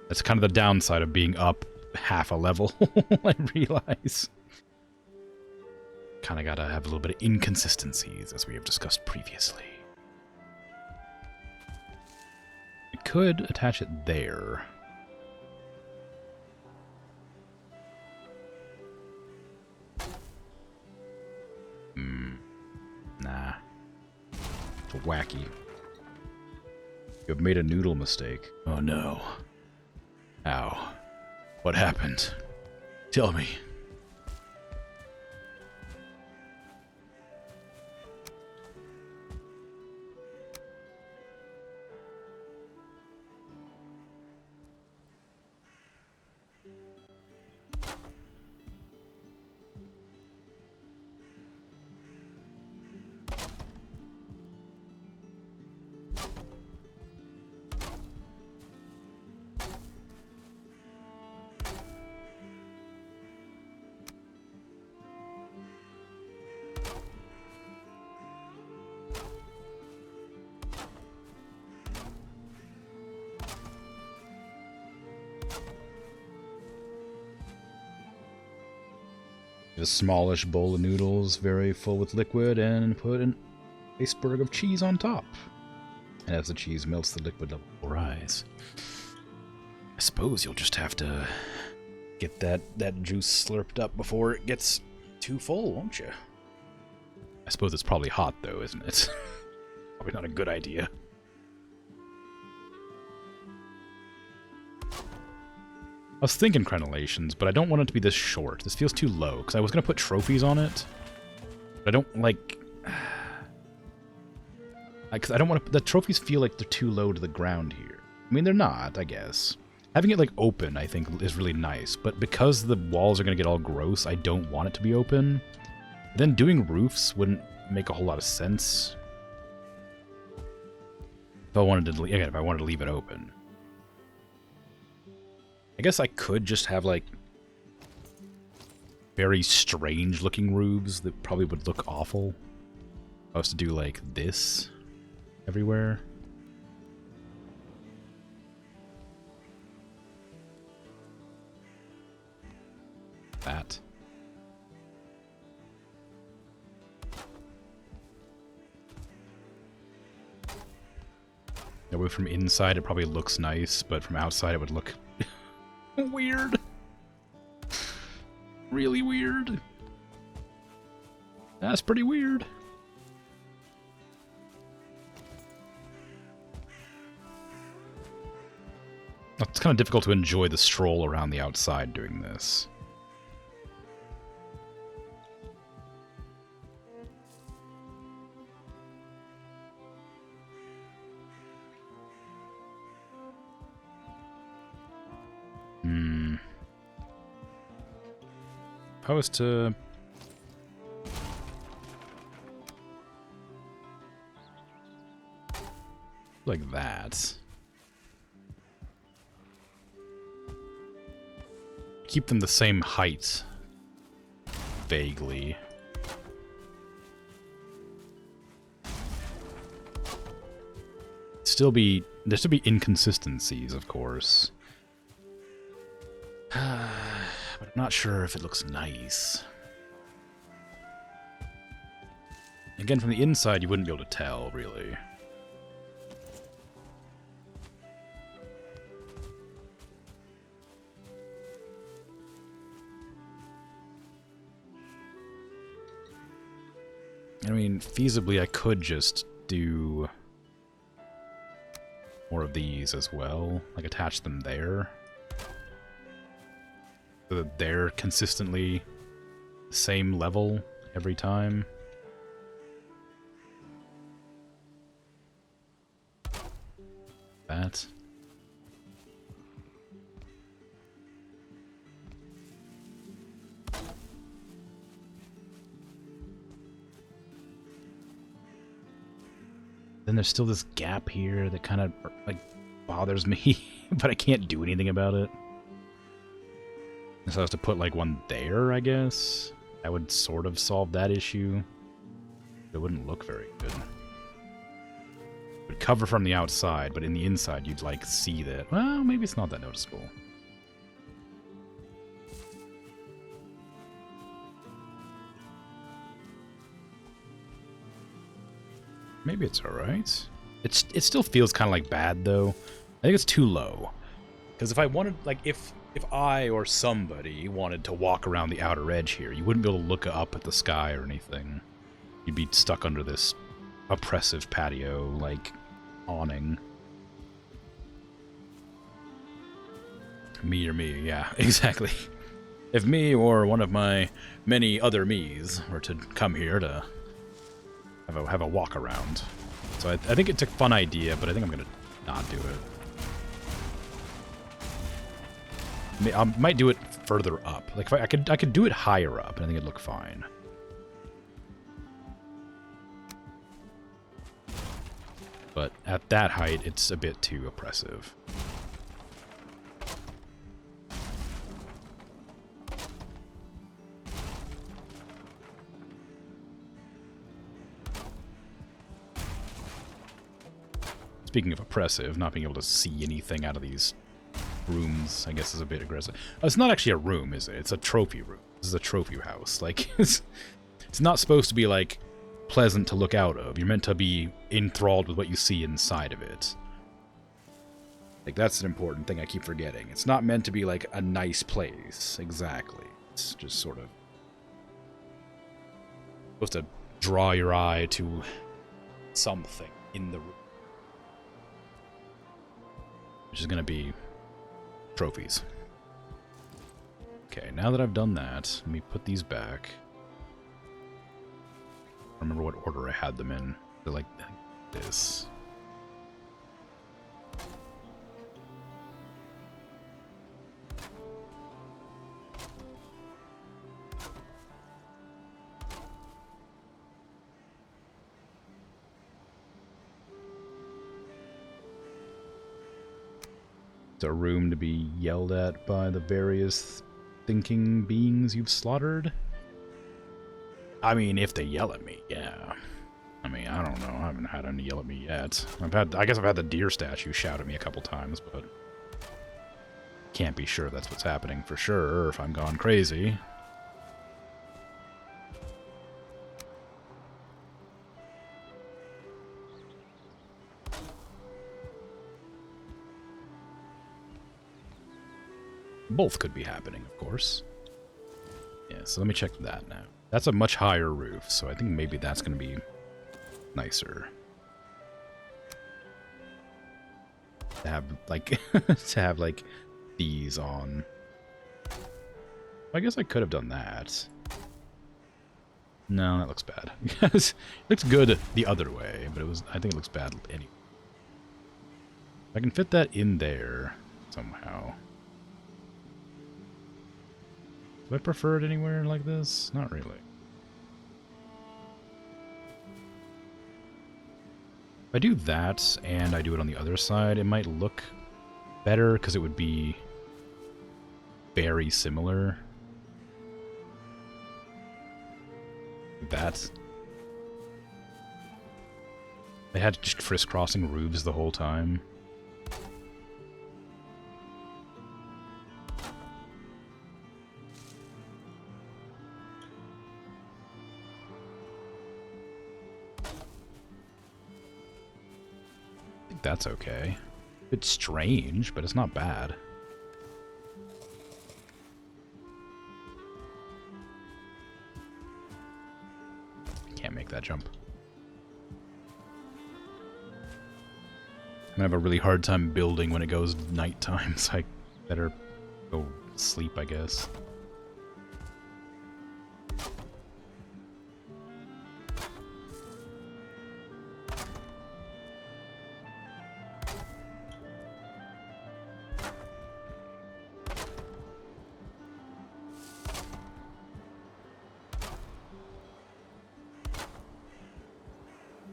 that's kind of the downside of being up half a level, I realize. Kind of gotta have a little bit of inconsistencies, as we have discussed previously. I could attach it there. Nah. It's wacky. You have made a noodle mistake. Oh no. Ow. What happened? Tell me. A smallish bowl of noodles, very full with liquid, and put an iceberg of cheese on top. And as the cheese melts, the liquid level will rise. I suppose you'll just have to get that juice slurped up before it gets too full, won't you? I suppose it's probably hot, though, isn't it? Probably not a good idea. I was thinking crenellations, but I don't want it to be this short. This feels too low, because I was going to put trophies on it. But I don't like... Because I don't want to... The trophies feel like they're too low to the ground here. I mean, they're not, I guess. Having it, like, open, I think, is really nice. But because the walls are going to get all gross, I don't want it to be open. Then doing roofs wouldn't make a whole lot of sense. If I wanted to, again, if I wanted to leave it open. I guess I could just have, like, very strange-looking roofs that probably would look awful. If I was to do, like, this everywhere. That. That way from inside it probably looks nice, but from outside it would look... weird. Really weird. That's pretty weird. It's kind of difficult to enjoy the stroll around the outside doing this. If I was to... like that. Keep them the same height. Vaguely. Still be... there still be inconsistencies, of course. But I'm not sure if it looks nice. Again, from the inside, you wouldn't be able to tell, really. I mean, feasibly, I could just do more of these as well. Like, attach them there. So that they're consistently the same level every time. That. Then there's still this gap here that kind of, like, bothers me, but I can't do anything about it. So I have to put, like, one there, I guess. That would sort of solve that issue. It wouldn't look very good. It would cover from the outside, but in the inside you'd, like, see that. Well, maybe it's not that noticeable. Maybe it's alright. It still feels kind of like bad, though. I think it's too low. Because if I wanted, like, if I or somebody wanted to walk around the outer edge here, you wouldn't be able to look up at the sky or anything. You'd be stuck under this oppressive patio, like, awning. Me or me, yeah, exactly. If me or one of my many other me's were to come here to have a walk around. So I think it's a fun idea, but I think I'm gonna not do it. I might do it further up. Like, if I could do it higher up, and I think it'd look fine. But at that height, it's a bit too oppressive. Speaking of oppressive, not being able to see anything out of these rooms, I guess, is a bit aggressive. Oh, it's not actually a room, is it? It's a trophy room. This is a trophy house. Like, it's not supposed to be, like, pleasant to look out of. You're meant to be enthralled with what you see inside of it. Like, that's an important thing I keep forgetting. It's not meant to be, like, a nice place. Exactly. It's just sort of supposed to draw your eye to something in the room. Which is going to be trophies. Okay, now that I've done that, let me put these back. I don't remember what order I had them in. They're like this. It's a room to be yelled at by the various thinking beings you've slaughtered. I mean, if they yell at me, yeah. I mean, I don't know. I haven't had any yell at me yet. I guess I've had the deer statue shout at me a couple times, but can't be sure that's what's happening for sure if I'm gone crazy. Both could be happening, of course. Yeah, so let me check that now. That's a much higher roof, so I think maybe that's going to be nicer. To have, like, these on. I guess I could have done that. No, that looks bad. It looks good the other way, but I think it looks bad anyway. I can fit that in there somehow. Do I prefer it anywhere like this? Not really. If I do that, and I do it on the other side, it might look better, because it would be very similar. Like that. I had just crisscrossing roofs the whole time. think that's okay. It's strange, but it's not bad. Can't make that jump. I'm gonna have a really hard time building when it goes nighttime, so I better go sleep, I guess.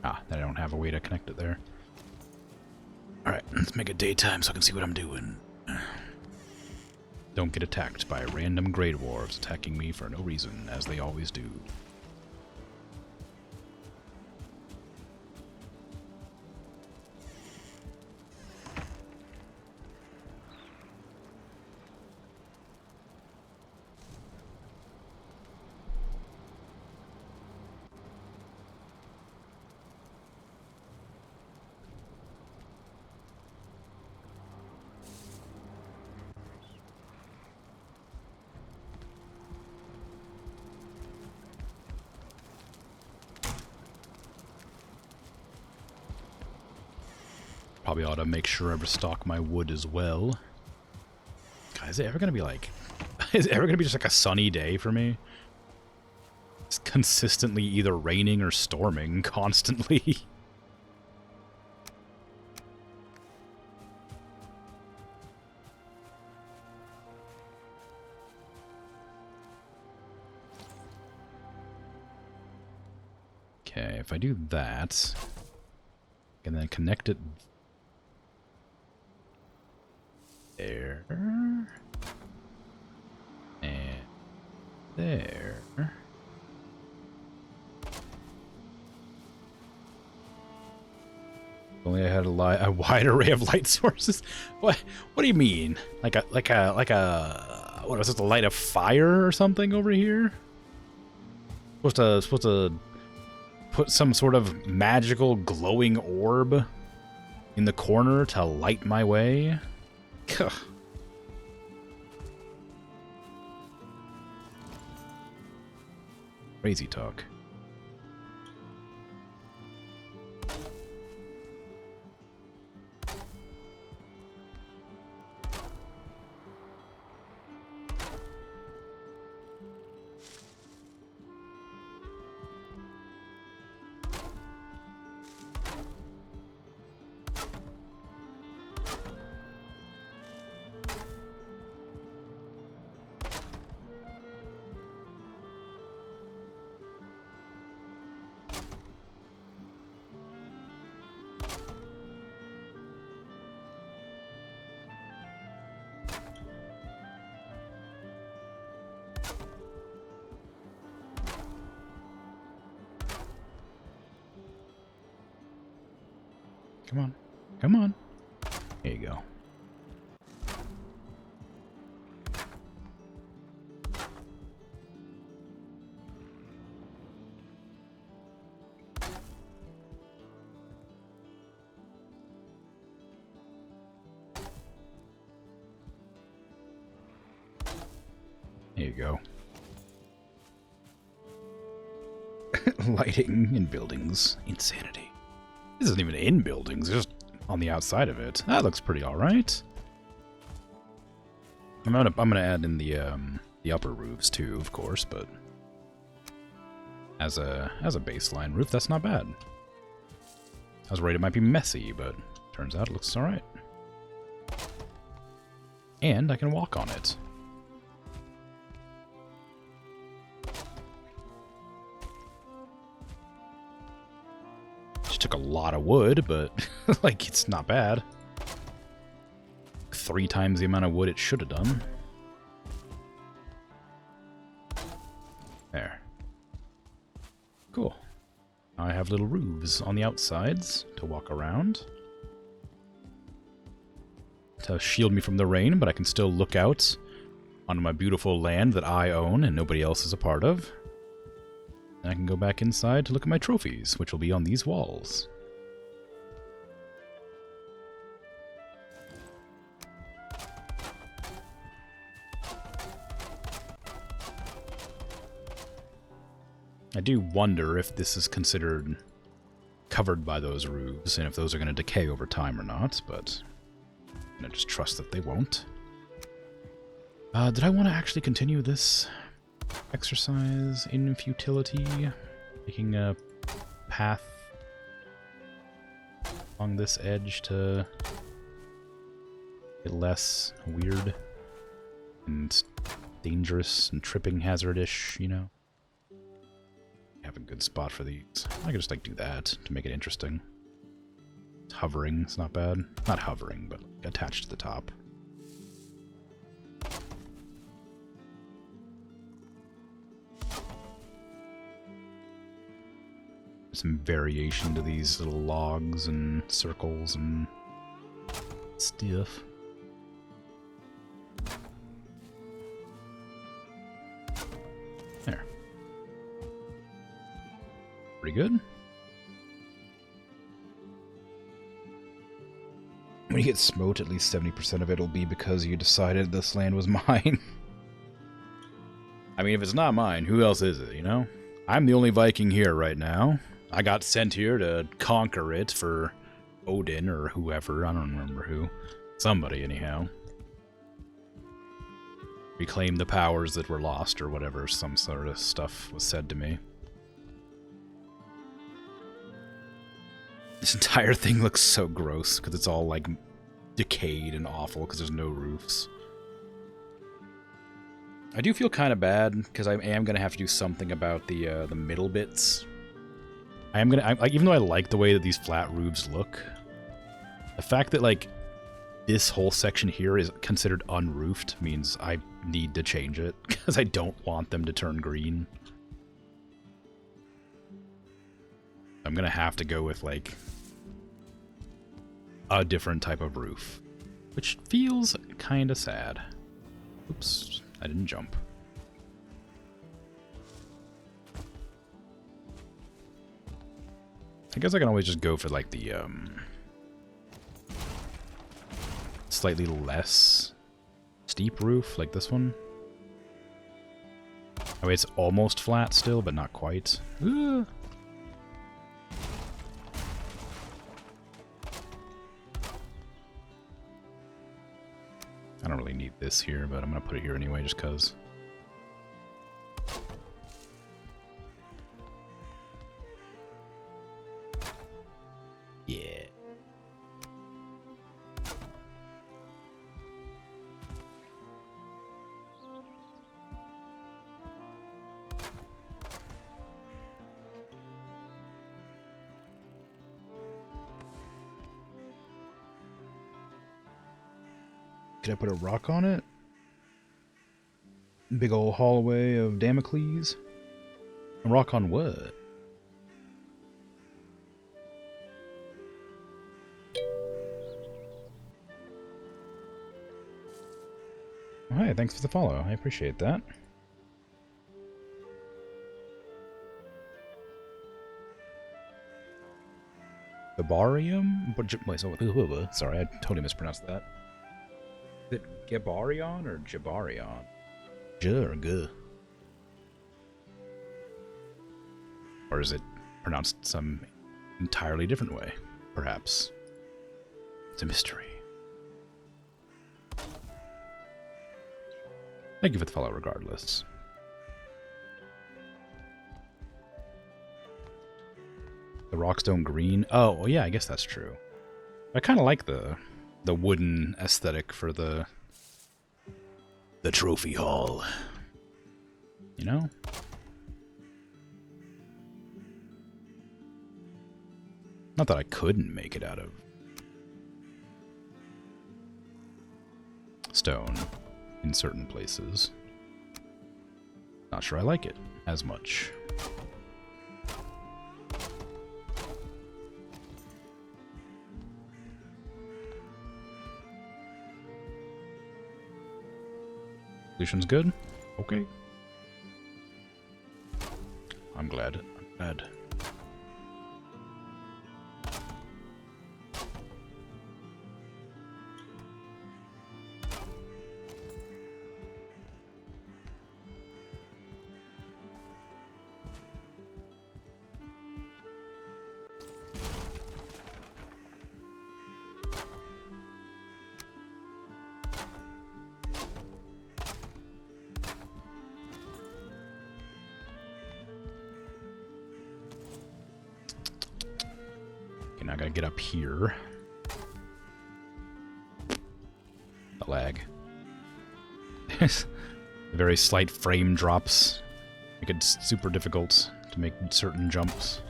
Ah, then I don't have a way to connect it there. Alright, let's make it daytime so I can see what I'm doing. Don't get attacked by random Grey Dwarves attacking me for no reason, as they always do. Probably ought to make sure I restock my wood as well. God, is it ever gonna be like... is it ever gonna be just like a sunny day for me? It's consistently either raining or storming constantly. Okay, if I do that, and then connect it there, and there. If only I had a wide array of light sources. What do you mean? Like a what was it? To light a fire or something over here? Supposed to put some sort of magical glowing orb in the corner to light my way? Ugh. Crazy talk. Come on. Come on. There you go. There you go. Lighting in buildings. Insanity. This isn't even in buildings, just on the outside of it. That looks pretty alright. I'm gonna add in the upper roofs too, of course, but as a baseline roof, that's not bad. I was worried it might be messy, but turns out it looks alright. And I can walk on it. Took a lot of wood, but like it's not bad. 3 times the amount of wood it should have done. There. Cool. Now I have little roofs on the outsides to walk around to shield me from the rain, but I can still look out on my beautiful land that I own and nobody else is a part of. And I can go back inside to look at my trophies, which will be on these walls. I do wonder if this is considered covered by those roofs, and if those are going to decay over time or not, but I'm going to just trust that they won't. Did I want to actually continue this exercise in futility? Taking a path along this edge to get less weird and dangerous and tripping hazard-ish, you know? Have a good spot for these. I could just like do that to make it interesting. It's hovering, it's not bad. Not hovering, but like, attached to the top. Some variation to these little logs and circles and stuff. There. Pretty good. When you get smote, at least 70% of it will be because you decided this land was mine. I mean, if it's not mine, who else is it, you know? I'm the only Viking here right now. I got sent here to conquer it for Odin or whoever. I don't remember who. Somebody, anyhow. Reclaim the powers that were lost or whatever. Some sort of stuff was said to me. This entire thing looks so gross because it's all like decayed and awful because there's no roofs. I do feel kind of bad because I am going to have to do something about the middle bits. Even though I like the way that these flat roofs look, the fact that like this whole section here is considered unroofed means I need to change it because I don't want them to turn green. I'm gonna have to go with like a different type of roof, which feels kind of sad. Oops, I didn't jump. I guess I can always just go for like the slightly less steep roof, like this one. Oh, it's almost flat still, but not quite. Ugh. I don't really need this here, but I'm gonna put it here anyway, just cause. Yeah. Could I put a rock on it? Big old hallway of Damocles? A rock on what? Oh, hi, thanks for the follow. I appreciate that. The barium? Wait, sorry, I totally mispronounced that. Is it Gebarion or Jabarion? Jurg. Or is it pronounced some entirely different way? Perhaps. It's a mystery. Thank you for the follow regardless. The rockstone green? Oh, well, yeah, I guess that's true. I kind of like the wooden aesthetic for the trophy hall. You know? Not that I couldn't make it out of stone in certain places. Not sure I like it as much. Solution's good? Okay. I'm glad. I'm glad. now I gotta get up here. The lag. Very slight frame drops make it super difficult to make certain jumps.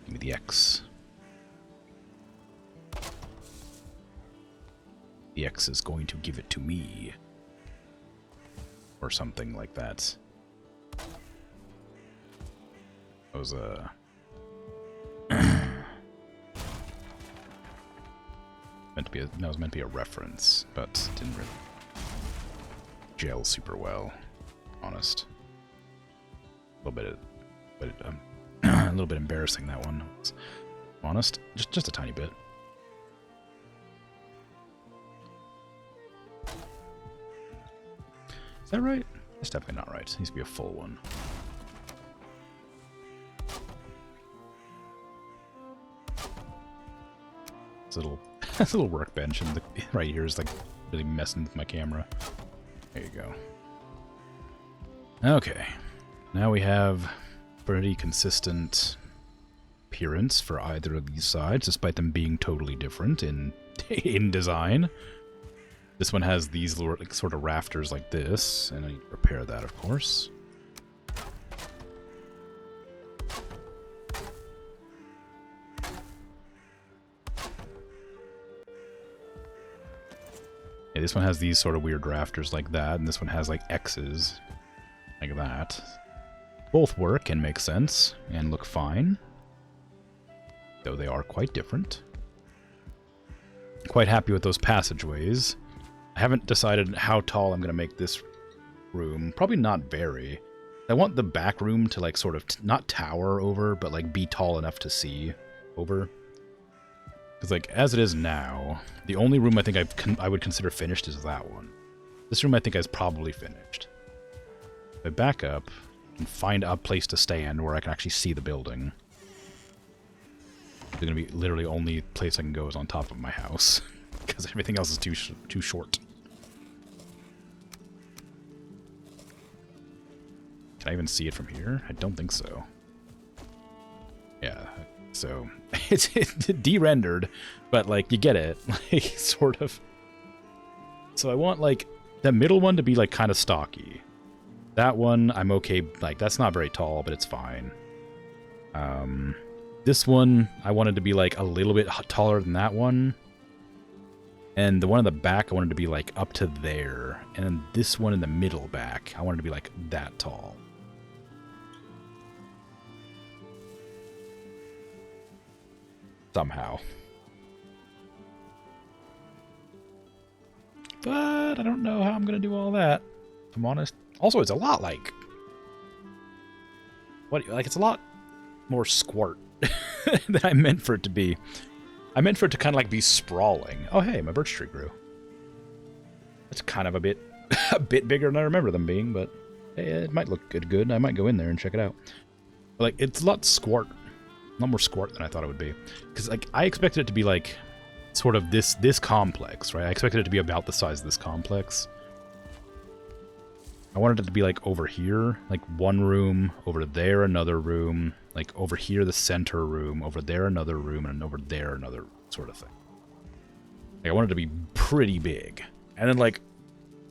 Give me the X. The X is going to give it to me. Or something like that. That was a... that was meant to be a reference, but didn't really gel super well. Honest. A little bit embarrassing, that one. Honest, just a tiny bit. Is that right? That's definitely not right. It needs to be a full one. This little workbench and right here is like really messing with my camera. There you go. Okay, now we have pretty consistent appearance for either of these sides, despite them being totally different in design. This one has these like, sort of rafters like this, and I need to repair that, of course. Yeah, this one has these sort of weird rafters like that, and this one has like X's like that. Both work and make sense and look fine, though they are quite different. Quite happy with those passageways. I haven't decided how tall I'm going to make this room. Probably not very. I want the back room to like sort of not tower over, but like be tall enough to see over. Because like as it is now, the only room I think I would consider finished is that one. This room I think is probably finished. If I back up and find a place to stand where I can actually see the building. It's going to be literally only place I can go is on top of my house. Because everything else is too short. Can I even see it from here? I don't think so. Yeah, so it's de-rendered, but like you get it, like sort of. So I want like the middle one to be like kind of stocky. That one I'm okay. Like that's not very tall, but it's fine. This one I wanted to be like a little bit taller than that one. And the one in the back, I wanted to be like up to there. And then this one in the middle back, I wanted to be like that tall. Somehow. But I don't know how I'm going to do all that, if I'm honest. Also, it's a lot like... it's a lot more squat than I meant for it to be. I meant for it to kind of like be sprawling. Oh, hey, my birch tree grew. It's kind of a bit bigger than I remember them being, but hey, it might look good. I might go in there and check it out. But, like, it's a lot squat. A lot more squat than I thought it would be. Because, like, I expected it to be, like, sort of this complex, right? I expected it to be about the size of this complex. I wanted it to be, like, over here. Like, one room, over there another room. Like, over here the center room, over there another room, and over there another sort of thing. Like, I wanted it to be pretty big. And then, like,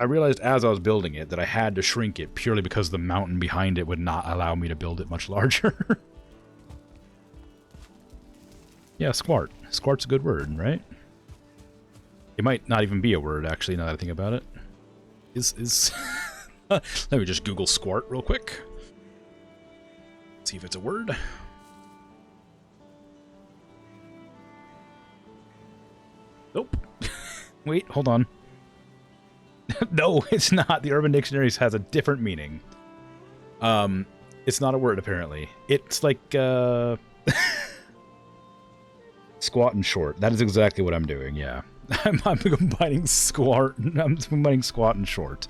I realized as I was building it that I had to shrink it purely because the mountain behind it would not allow me to build it much larger. Yeah, squart. Squart's a good word, right? It might not even be a word, actually, now that I think about it. Let me just Google squart real quick. See if it's a word. Nope. Wait, hold on. No, it's not. The Urban Dictionary has a different meaning. It's not a word, apparently. It's like, squat and short. That is exactly what I'm doing, yeah. I'm combining squat and short.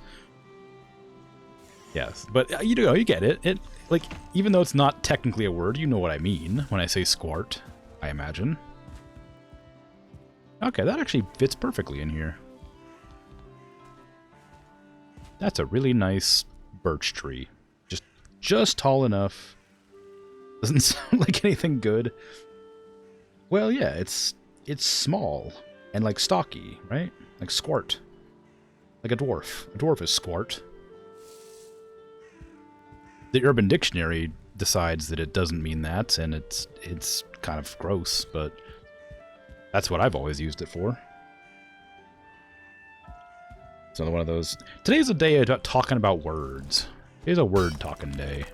Yes, but you get it. Like, even though it's not technically a word, you know what I mean when I say squart, I imagine. Okay, that actually fits perfectly in here. That's a really nice birch tree. Just tall enough. Doesn't sound like anything good. Well, yeah, it's small and like stocky, right? Like squart. Like a dwarf. A dwarf is squart. The Urban Dictionary decides that it doesn't mean that, and it's kind of gross, but that's what I've always used it for. It's another one of those. Today's a day about talking about words. Today's a word talking day.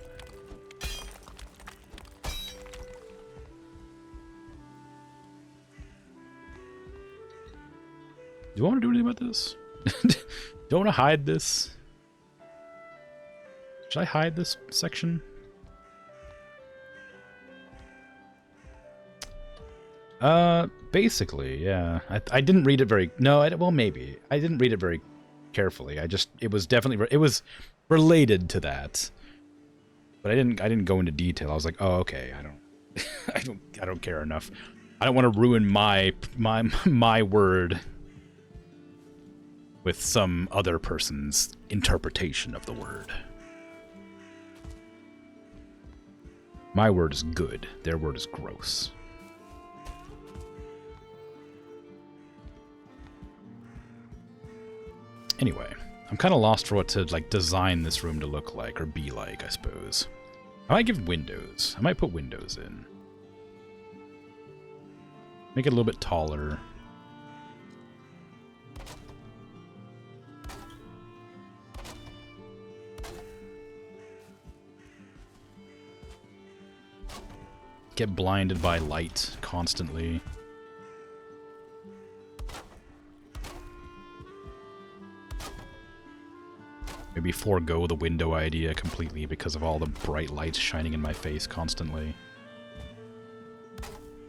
Do you want to do anything about this? Do you want to hide this? Should I hide this section? Basically, yeah. I didn't read it very... No, well, maybe. I didn't read it very carefully. It was definitely... It was related to that. But I didn't go into detail. I was like, oh, okay, I don't care enough. I don't want to ruin my word with some other person's interpretation of the word. My word is good. Their word is gross. Anyway, I'm kind of lost for what to like design this room to look like or be like, I suppose. I might give windows. I might put windows in. Make it a little bit taller. Get blinded by light constantly. Maybe forego the window idea completely because of all the bright lights shining in my face constantly.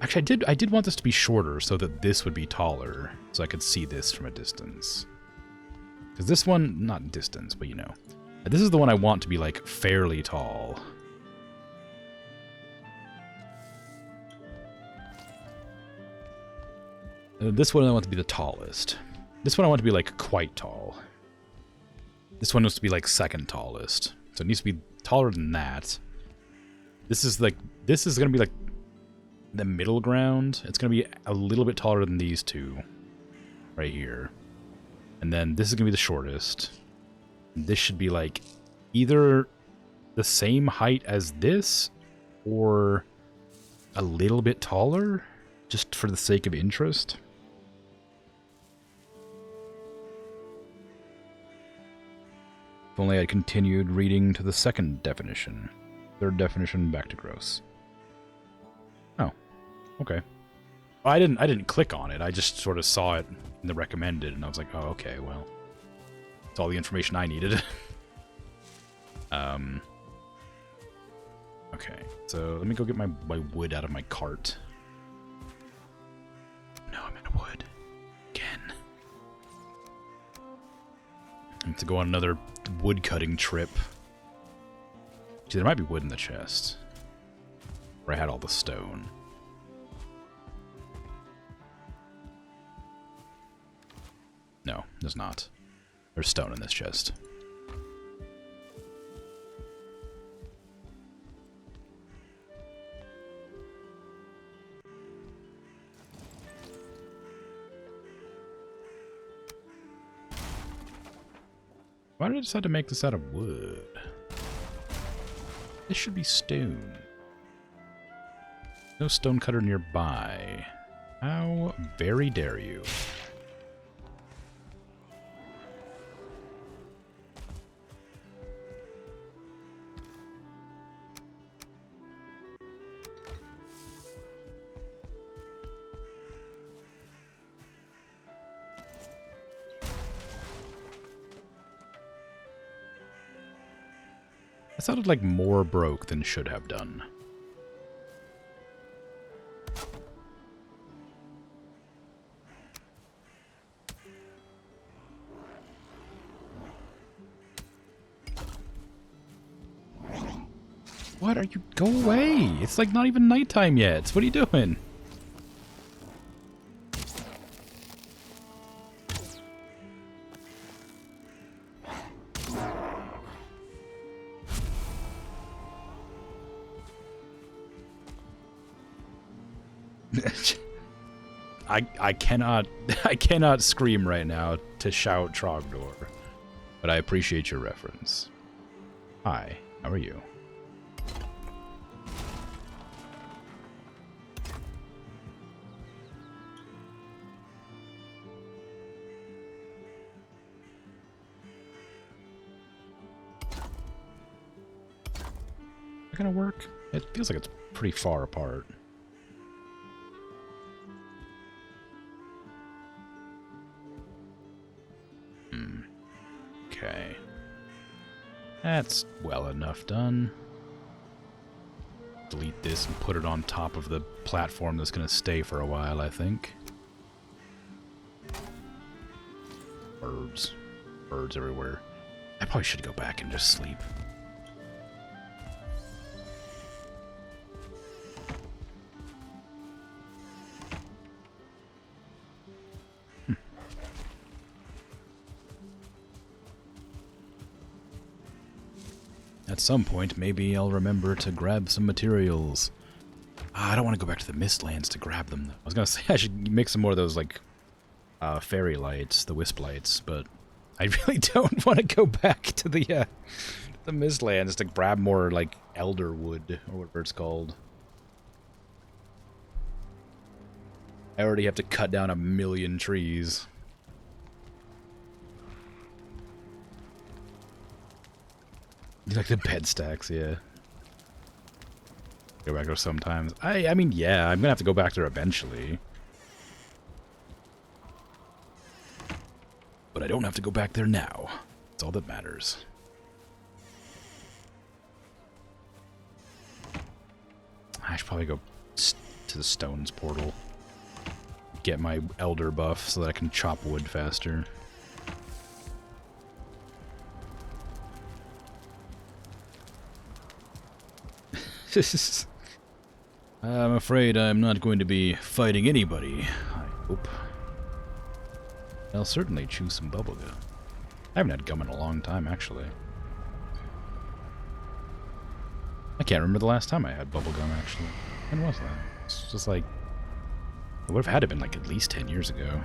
Actually, I did want this to be shorter so that this would be taller, so I could see this from a distance. Because this one, not distance, but you know. This is the one I want to be, like, fairly tall. This one I want to be the tallest. This one I want to be, like, quite tall. This one needs to be, like, second tallest. So it needs to be taller than that. This is going to be, like, the middle ground. It's going to be a little bit taller than these two. Right here. And then this is going to be the shortest. This should be, like, either the same height as this, or a little bit taller, just for the sake of interest. If only I continued reading to the second definition. Third definition, back to gross. Oh, okay. I didn't click on it. I just sort of saw it in the recommended, and I was like, oh, okay, well, that's all the information I needed. Okay, so let me go get my wood out of my cart. No, I'm out of wood. Again. I have to go on another wood cutting trip. See, there might be wood in the chest. Where I had all the stone. No, there's not. There's stone in this chest. Why did I decide to make this out of wood? This should be stone. No stone cutter nearby. How very dare you? That sounded like more broke than should have done. What are you? Go away! It's like not even nighttime yet. What are you doing? I cannot scream right now to shout Trogdor, but I appreciate your reference. Hi, how are you? Is that gonna work? It feels like it's pretty far apart. Okay. That's well enough done. Delete this and put it on top of the platform that's going to stay for a while, I think. Birds. Birds everywhere. I probably should go back and just sleep. At some point, maybe I'll remember to grab some materials. I don't want to go back to the Mistlands to grab them, though. I was going to say I should make some more of those, like, fairy lights, the wisp lights, but I really don't want to go back to the Mistlands to grab more, like, elder wood, or whatever it's called. I already have to cut down 1,000,000 trees. Like the bed stacks, yeah. Go back there sometimes. I mean, yeah, I'm gonna have to go back there eventually. But I don't have to go back there now. That's all that matters. I should probably go to the Stones portal. Get my elder buff so that I can chop wood faster. I'm afraid I'm not going to be fighting anybody, I hope. I'll certainly chew some bubblegum. I haven't had gum in a long time, actually. I can't remember the last time I had bubblegum, actually. When was that? It's just like... It would have had to have been like at least 10 years ago.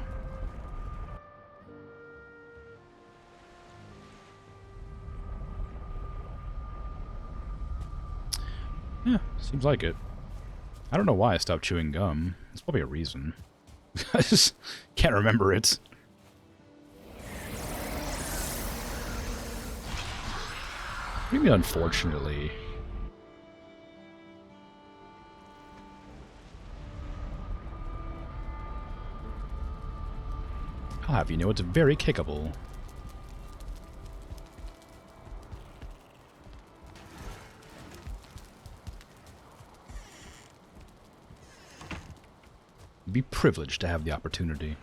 Yeah, seems like it. I don't know why I stopped chewing gum. There's probably a reason. I just can't remember it. Maybe unfortunately. I'll have you know it's very kickable. Be privileged to have the opportunity.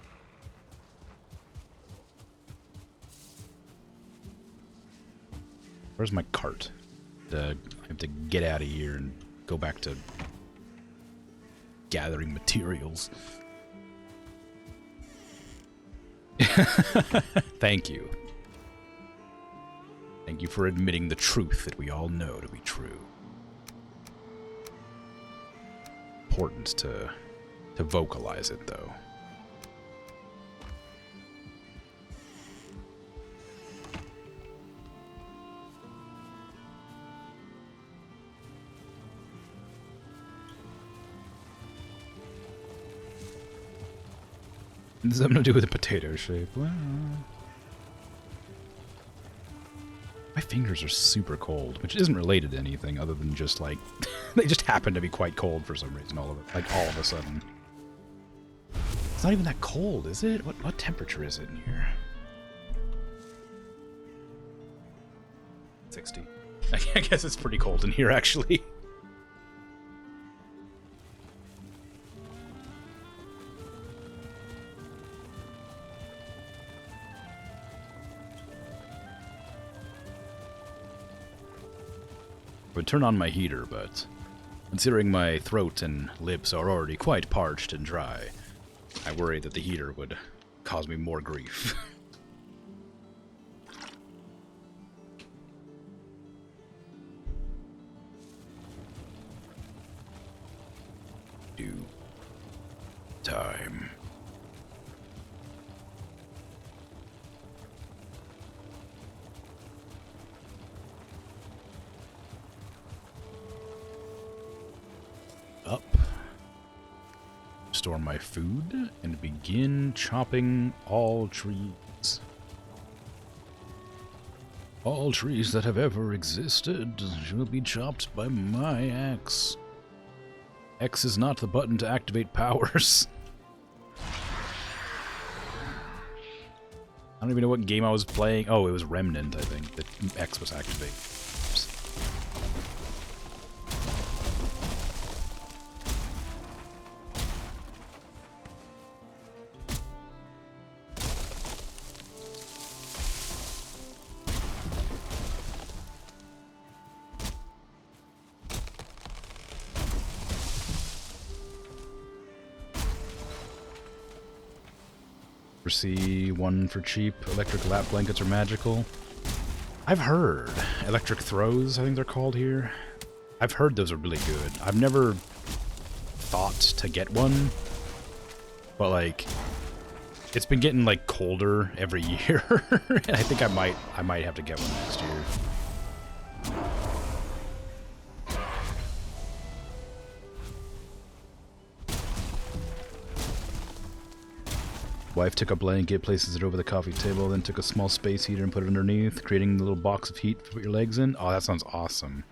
Where's my cart? I have to get out of here and go back to gathering materials. Thank you. Thank you for admitting the truth that we all know to be true. Important to vocalize it, though. This has something to do with the potato shape. Well, my fingers are super cold, which isn't related to anything other than just like they just happen to be quite cold for some reason. All of a sudden. It's not even that cold, is it? What temperature is it in here? 60. I guess it's pretty cold in here, actually. would turn on my heater, but considering my throat and lips are already quite parched and dry, I worry that the heater would cause me more grief. Do time. Up. Store my food and begin chopping all trees. All trees that have ever existed will be chopped by my axe. X is not the button to activate powers. I don't even know what game I was playing. Oh, it was Remnant, I think, that X was activated. See one for cheap. Electric lap blankets are magical. I've heard. Electric throws, I think they're called here. I've heard those are really good. I've never thought to get one, but like, it's been getting like colder every year, and I think I might have to get one next year. Wife took a blanket, places it over the coffee table, then took a small space heater and put it underneath, creating a little box of heat to put your legs in. Oh, that sounds awesome.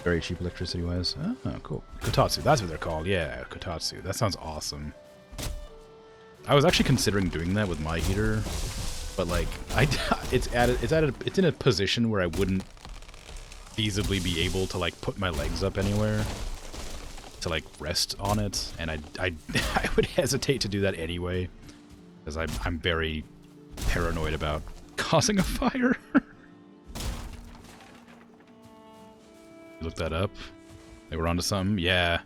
Very cheap electricity-wise. Oh, cool. Kotatsu, that's what they're called. Yeah, kotatsu. That sounds awesome. I was actually considering doing that with my heater, but like, it's in a position where I wouldn't feasibly be able to like put my legs up anywhere to like rest on it, and I would hesitate to do that anyway, because I'm very paranoid about causing a fire. You look that up? They were onto something? Yeah.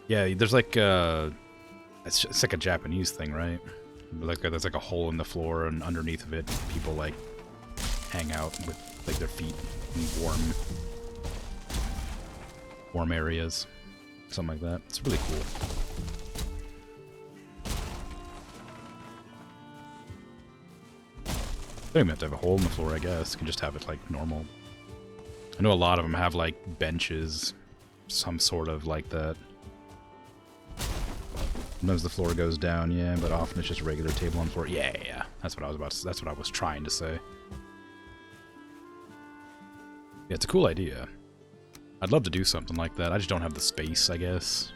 Yeah, there's like it's like a Japanese thing, right? Like there's like a hole in the floor, and underneath of it, people like hang out with like their feet in warm areas. Something like that. It's really cool. Don't even have to have a hole in the floor, I guess. You can just have it like normal. I know a lot of them have like benches, some sort of like that. Sometimes the floor goes down, yeah, but often it's just a regular table on the floor. Yeah. That's what I was about to, that's what I was trying to say. Yeah, it's a cool idea. I'd love to do something like that. I just don't have the space, I guess.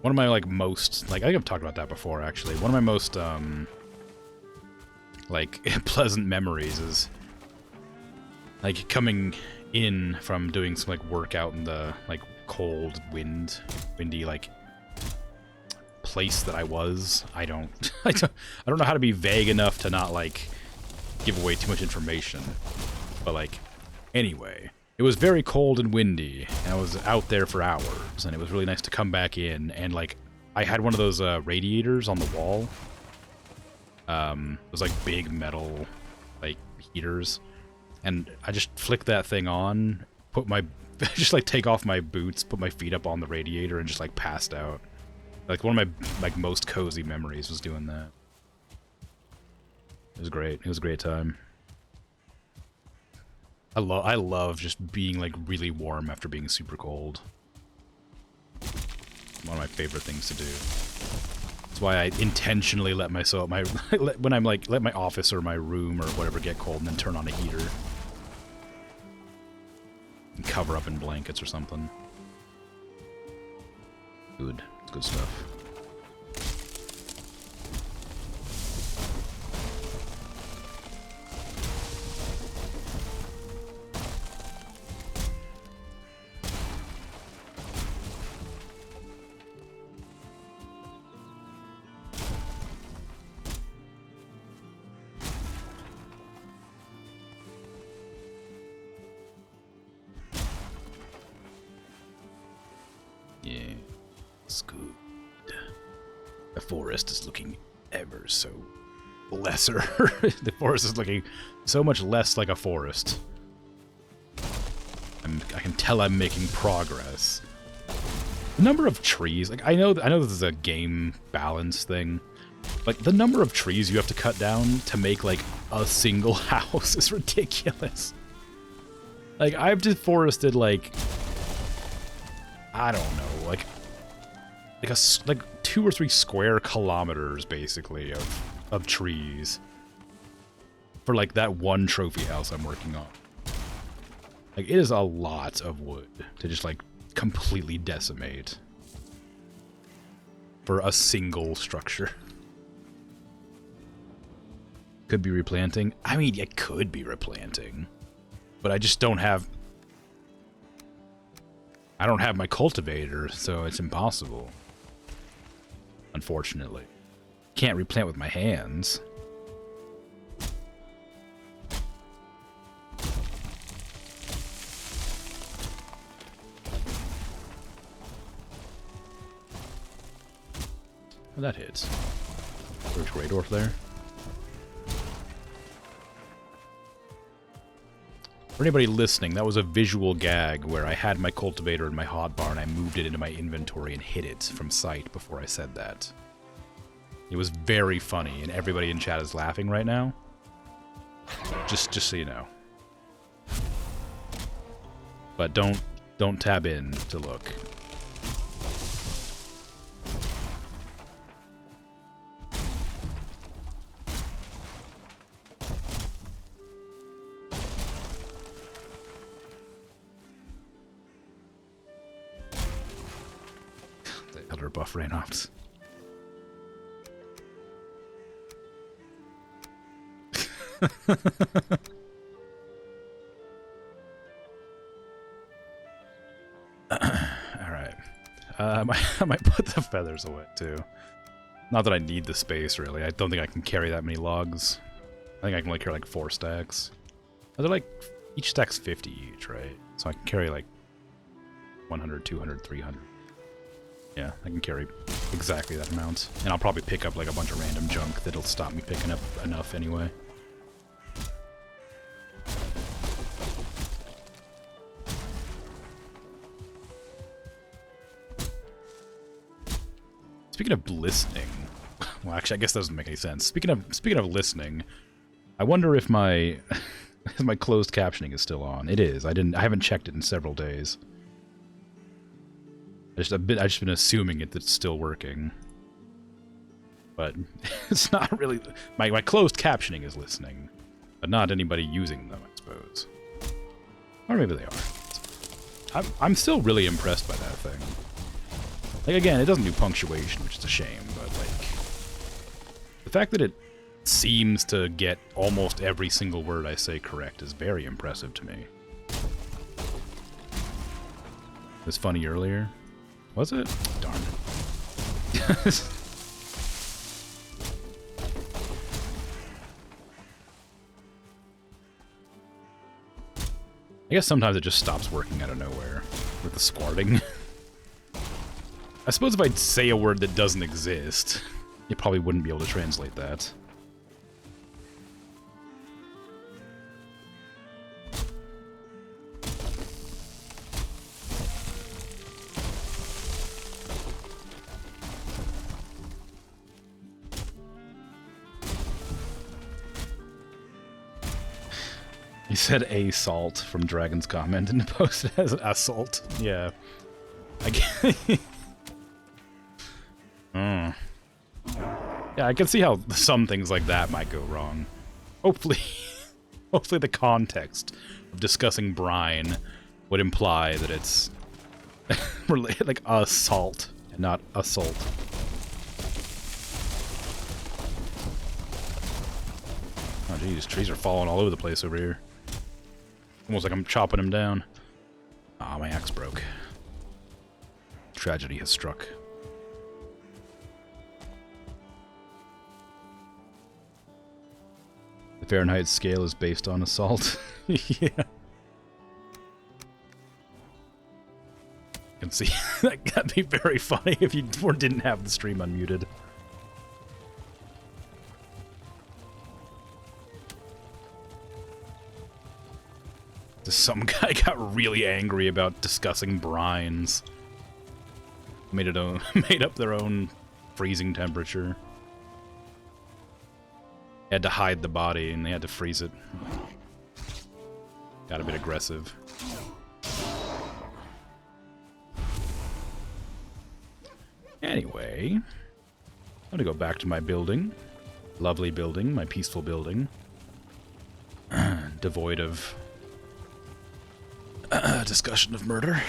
One of my, like, most... Like, I think I've talked about that before, actually. One of my most, like, pleasant memories is, like, coming in from doing some, like, work out in the, like, cold, windy, like, place that I was. I don't know how to be vague enough to not, like, give away too much information. But, like, anyway... It was very cold and windy, and I was out there for hours, and it was really nice to come back in, and, like, I had one of those, radiators on the wall. It was, like, big metal, like, heaters, and I just flicked that thing on, put my, just, like, take off my boots, put my feet up on the radiator, and just, like, passed out. Like, one of my, like, most cozy memories was doing that. It was great. It was a great time. I love just being, like, really warm after being super cold. One of my favorite things to do. That's why I intentionally let myself, when I'm, like, let my office or my room or whatever get cold and then turn on a heater. And cover up in blankets or something. Good. It's good stuff. Yeah, it's good. The forest is looking ever so lesser. The forest is looking so much less like a forest. I can tell I'm making progress. The number of trees, like I know this is a game balance thing, but the number of trees you have to cut down to make like a single house is ridiculous. Like I've deforested like I don't know, like 2 or 3 square kilometers basically of trees for like that one trophy house I'm working on. Like it is a lot of wood to just like completely decimate for a single structure. Could be replanting. I mean, it could be replanting, but I just don't have. I don't have my cultivator, so it's impossible. Unfortunately, can't replant with my hands. Oh, that hits. There's Grey Dwarf there. For anybody listening, that was a visual gag where I had my cultivator in my hotbar and I moved it into my inventory and hid it from sight before I said that. It was very funny, and everybody in chat is laughing right now. Just so you know. But don't tab in to look. Buff ran off. Alright. I might put the feathers away too. Not that I need the space really. I don't think I can carry that many logs. I think I can only carry like 4 stacks. They're like, each stack's 50 each, right? So I can carry like 100, 200, 300. Yeah, I can carry exactly that amount. And I'll probably pick up like a bunch of random junk that'll stop me picking up enough anyway. Speaking of listening, well actually I guess that doesn't make any sense. Speaking of listening, I wonder if my my closed captioning is still on. It is. I haven't checked it in several days. I've just been assuming that it's still working, but it's not really. My closed captioning is listening, but not anybody using them, I suppose. Or maybe they are. I'm still really impressed by that thing. Like again, it doesn't do punctuation, which is a shame, but like the fact that it seems to get almost every single word I say correct is very impressive to me. It was funny earlier. Was it? Darn it. I guess sometimes it just stops working out of nowhere with the squarting. I suppose if I'd say a word that doesn't exist, you probably wouldn't be able to translate that. He said assault from Dragon's comment and posted as assault. Yeah. I get Yeah, I can see how some things like that might go wrong. Hopefully the context of discussing brine would imply that it's related like assault and not assault. Oh geez, trees are falling all over the place over here. Almost like I'm chopping them down. Ah, my axe broke. Tragedy has struck. The Fahrenheit scale is based on assault. Yeah. can see. That'd be very funny if you didn't have the stream unmuted. Some guy got really angry about discussing brines. Made up their own freezing temperature. Had to hide the body and they had to freeze it. Got a bit aggressive. Anyway, I'm gonna go back to my building. Lovely building, my peaceful building. Devoid of discussion of murder.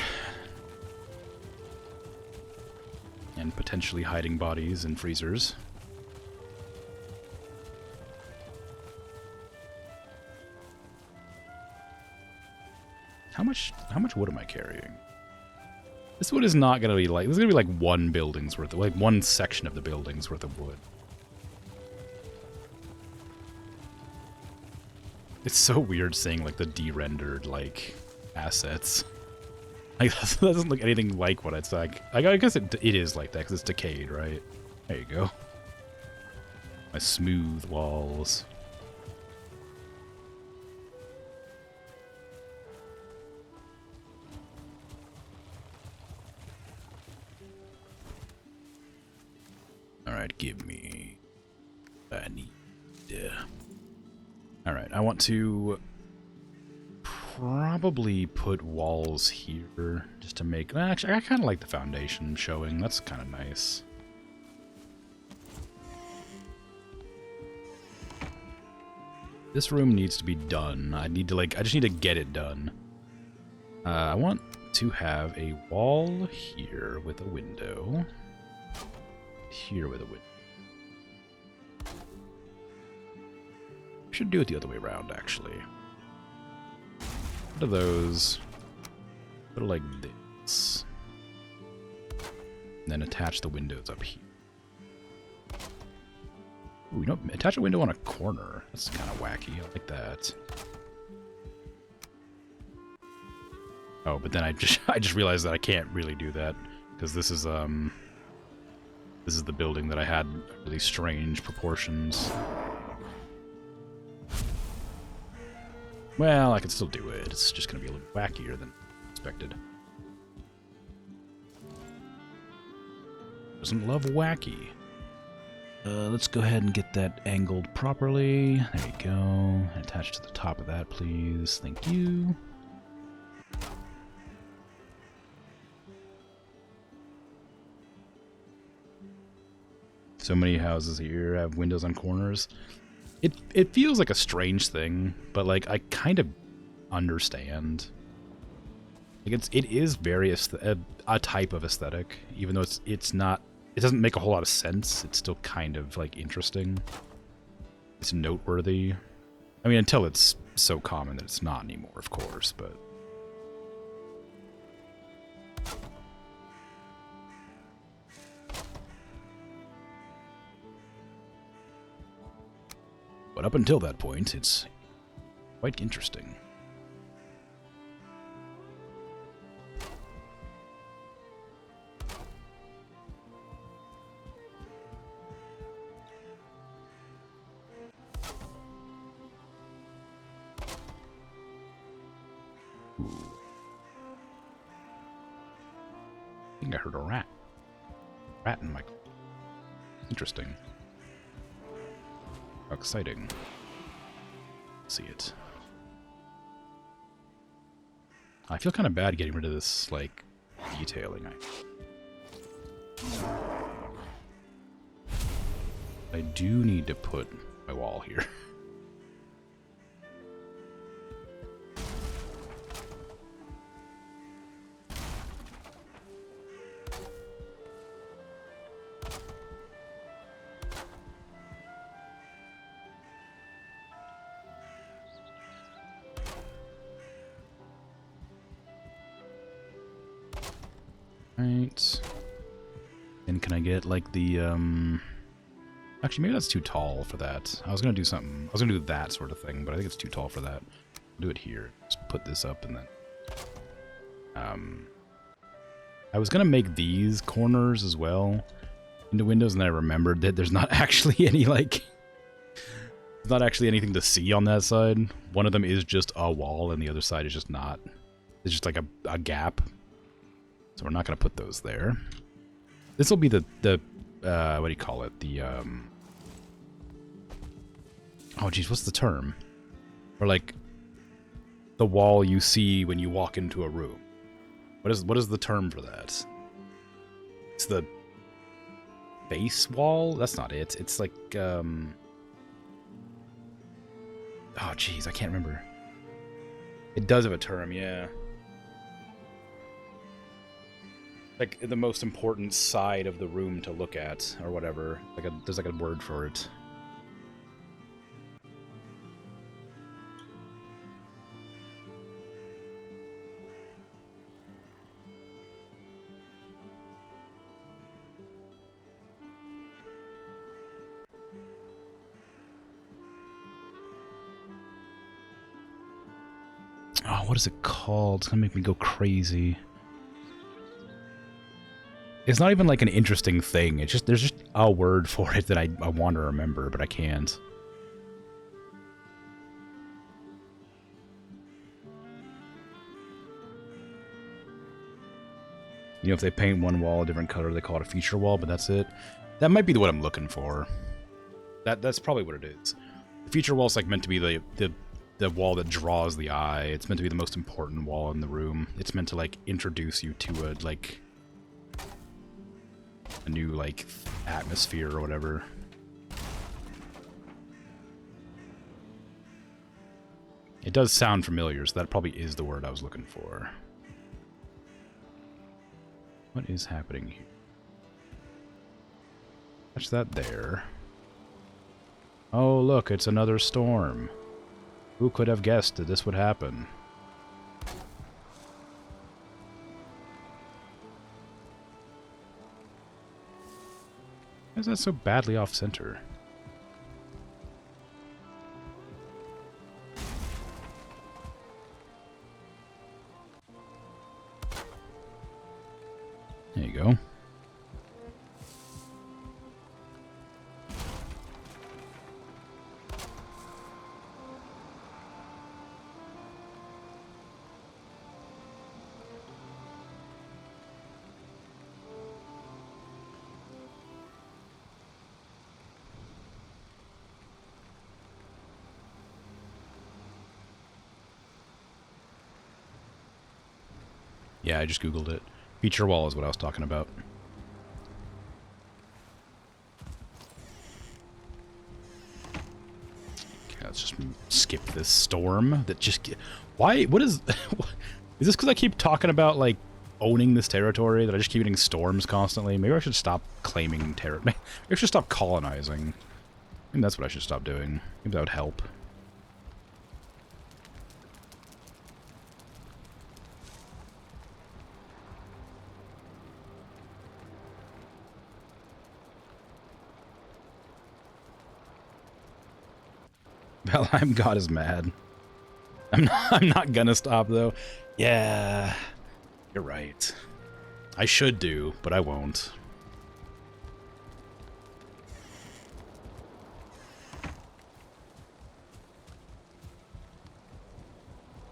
And potentially hiding bodies in freezers. How much wood am I carrying? This wood is not gonna be like, this is gonna be like one building's worth of, like one section of the building's worth of wood. It's so weird seeing like the de-rendered like assets. Like that doesn't look anything like what it's like. I guess it is like that because it's decayed, right? There you go. My smooth walls. Alright, give me what I need. Alright, I want to probably put walls here just to make... Actually, I kind of like the foundation showing. That's kind of nice. This room needs to be done. I just need to get it done. I want to have a wall here with a window. Here with a window. Should do it the other way around, actually. What are those? Put it like this. And then attach the windows up here. Ooh, you know, attach a window on a corner. That's kind of wacky. I like that. Oh, but then I just realized that I can't really do that because this is the building that I had really strange proportions. Well, I can still do it. It's just going to be a little wackier than expected. Doesn't love wacky. Let's go ahead and get that angled properly. There you go. Attach to the top of that, please. Thank you. So many houses here have windows on corners. It feels like a strange thing, but like I kind of understand. Like it is very a type of aesthetic, even though it's not. It doesn't make a whole lot of sense. It's still kind of like interesting. It's noteworthy. I mean, until it's so common that it's not anymore, of course. But up until that point, it's quite interesting. Ooh. I think I heard a rat. Rat in my... Interesting. How exciting. See it. I feel kind of bad getting rid of this, like, detailing. I do need to put my wall here. Right. And can I get like the actually maybe that's too tall for that. I was gonna do something. I was gonna do that sort of thing, but I think it's too tall for that. I'll do it here. Just put this up and then I was gonna make these corners as well into windows, and then I remembered that there's not actually any, like... There's not actually anything to see on that side. One of them is just a wall, and the other side is just not. It's just like a gap. So we're not gonna put those there. This will be the what do you call it? The, oh, geez, what's the term? Or, like, the wall you see when you walk into a room. What is the term for that? It's the base wall? That's not it. It's like, oh, geez, I can't remember. It does have a term, yeah. Like, the most important side of the room to look at, or whatever. There's like a word for it. Oh, what is it called? It's gonna make me go crazy. It's not even like an interesting thing. It's just, there's just a word for it that I want to remember, but I can't. You know, if they paint one wall a different color, they call it a feature wall, but that's it. That might be what I'm looking for. That's probably what it is. The feature wall is like meant to be the wall that draws the eye. It's meant to be the most important wall in the room. It's meant to, like, introduce you to a, like, a new, like, atmosphere or whatever. It does sound familiar, so that probably is the word I was looking for. What is happening here? Watch that there. Oh, look, it's another storm. Who could have guessed that this would happen? Why is that so badly off-center? There you go. Yeah, I just googled it. Feature wall is what I was talking about. Okay, let's just skip this storm that just... Why? What is... Is this because I keep talking about, like, owning this territory, that I just keep getting storms constantly? Maybe I should stop claiming territory. Maybe I should stop colonizing. I think that's what I should stop doing. Maybe that would help. Valheim God is mad. I'm not gonna stop, though. Yeah, you're right. I should do, but I won't.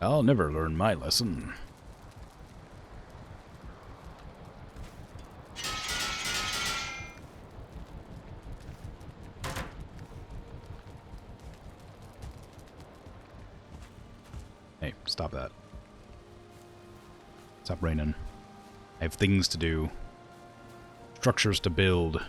I'll never learn my lesson. Hey, stop that. Stop raining. I have things to do. Structures to build.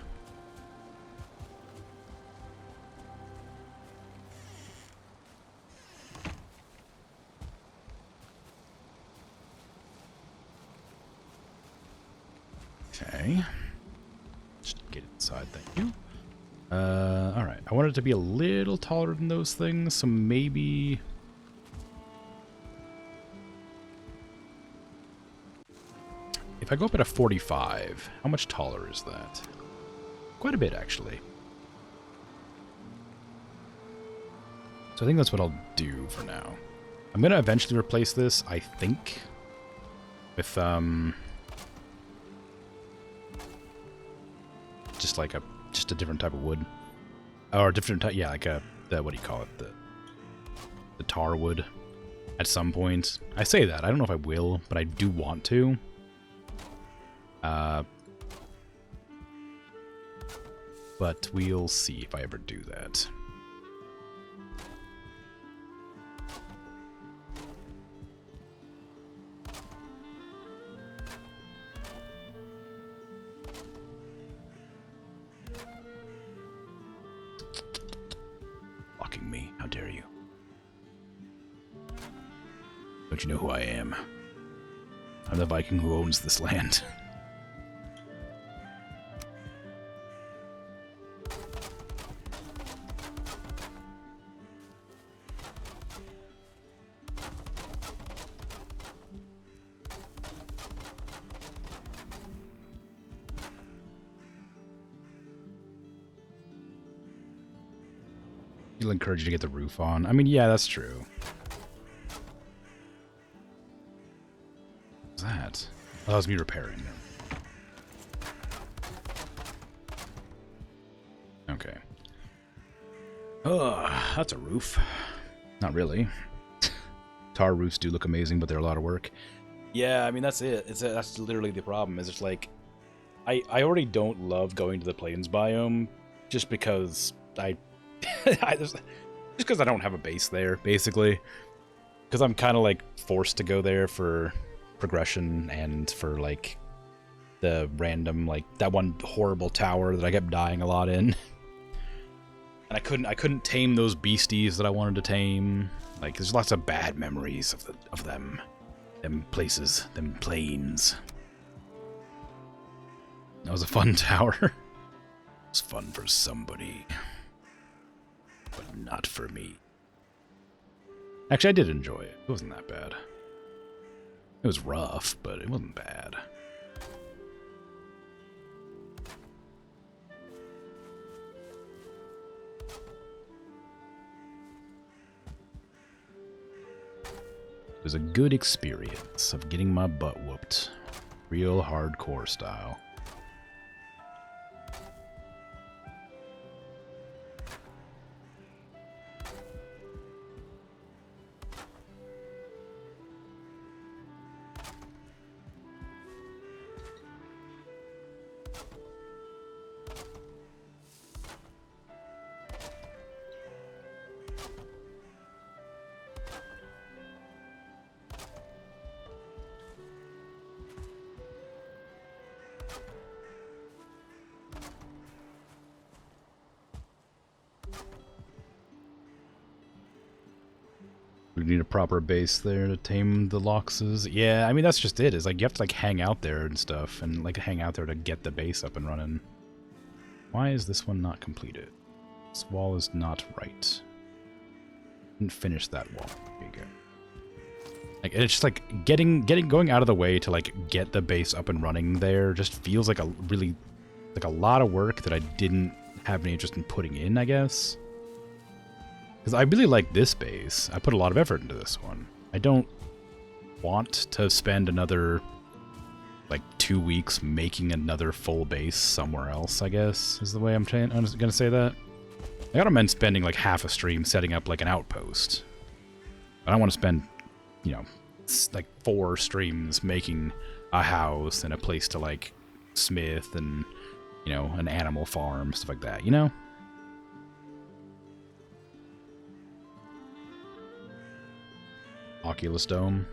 Okay. Just get inside, thank you. Alright. I want it to be a little taller than those things, so maybe... If I go up at a 45, how much taller is that? Quite a bit, actually. So I think that's what I'll do for now. I'm going to eventually replace this, I think, with, just like just a different type of wood, or different type. Yeah, like what do you call it? The tar wood. At some point, I say that I don't know if I will, but I do want to. But we'll see if I ever do that. Blocking me, how dare you? Don't you know who I am? I'm the Viking who owns this land. He'll encourage you to get the roof on. I mean, yeah, that's true. What's that? Oh, that was me repairing. Okay. Oh, that's a roof. Not really. Tar roofs do look amazing, but they're a lot of work. Yeah, I mean, that's it. That's literally the problem. Is it's like, I already don't love going to the plains biome just because just because I don't have a base there, basically. Because I'm kind of like forced to go there for progression and for like the random, like that one horrible tower that I kept dying a lot in. And I couldn't tame those beasties that I wanted to tame. Like there's lots of bad memories of them places, them plains. That was a fun tower. It was fun for somebody. But not for me. Actually, I did enjoy it. It wasn't that bad. It was rough, but it wasn't bad. It was a good experience of getting my butt whooped. Real hardcore style. We need a proper base there to tame the Loxes. Yeah, I mean, that's just it. Is like, you have to, like, hang out there and stuff, and, like, hang out there to get the base up and running. Why is this one not completed? This wall is not right. Didn't finish that wall. There you go. Like, it's just, like, going out of the way to, like, get the base up and running there just feels like a really, like, a lot of work that I didn't have any interest in putting in, I guess. Because I really like this base. I put a lot of effort into this one. I don't want to spend another, like, 2 weeks making another full base somewhere else, I guess, is the way I'm going to say that. I don't mind spending, like, half a stream setting up, like, an outpost. I don't want to spend, you know, like, 4 streams making a house and a place to, like, smith and, you know, an animal farm, stuff like that, you know? Oculus Dome.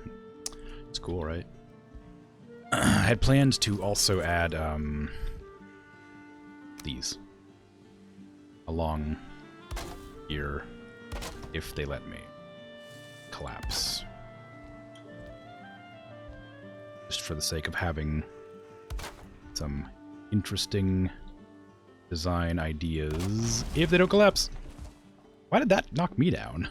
It's cool, right? I had planned to also add these along here if they let me. Collapse. Just for the sake of having some interesting design ideas. If they don't collapse. Why did that knock me down?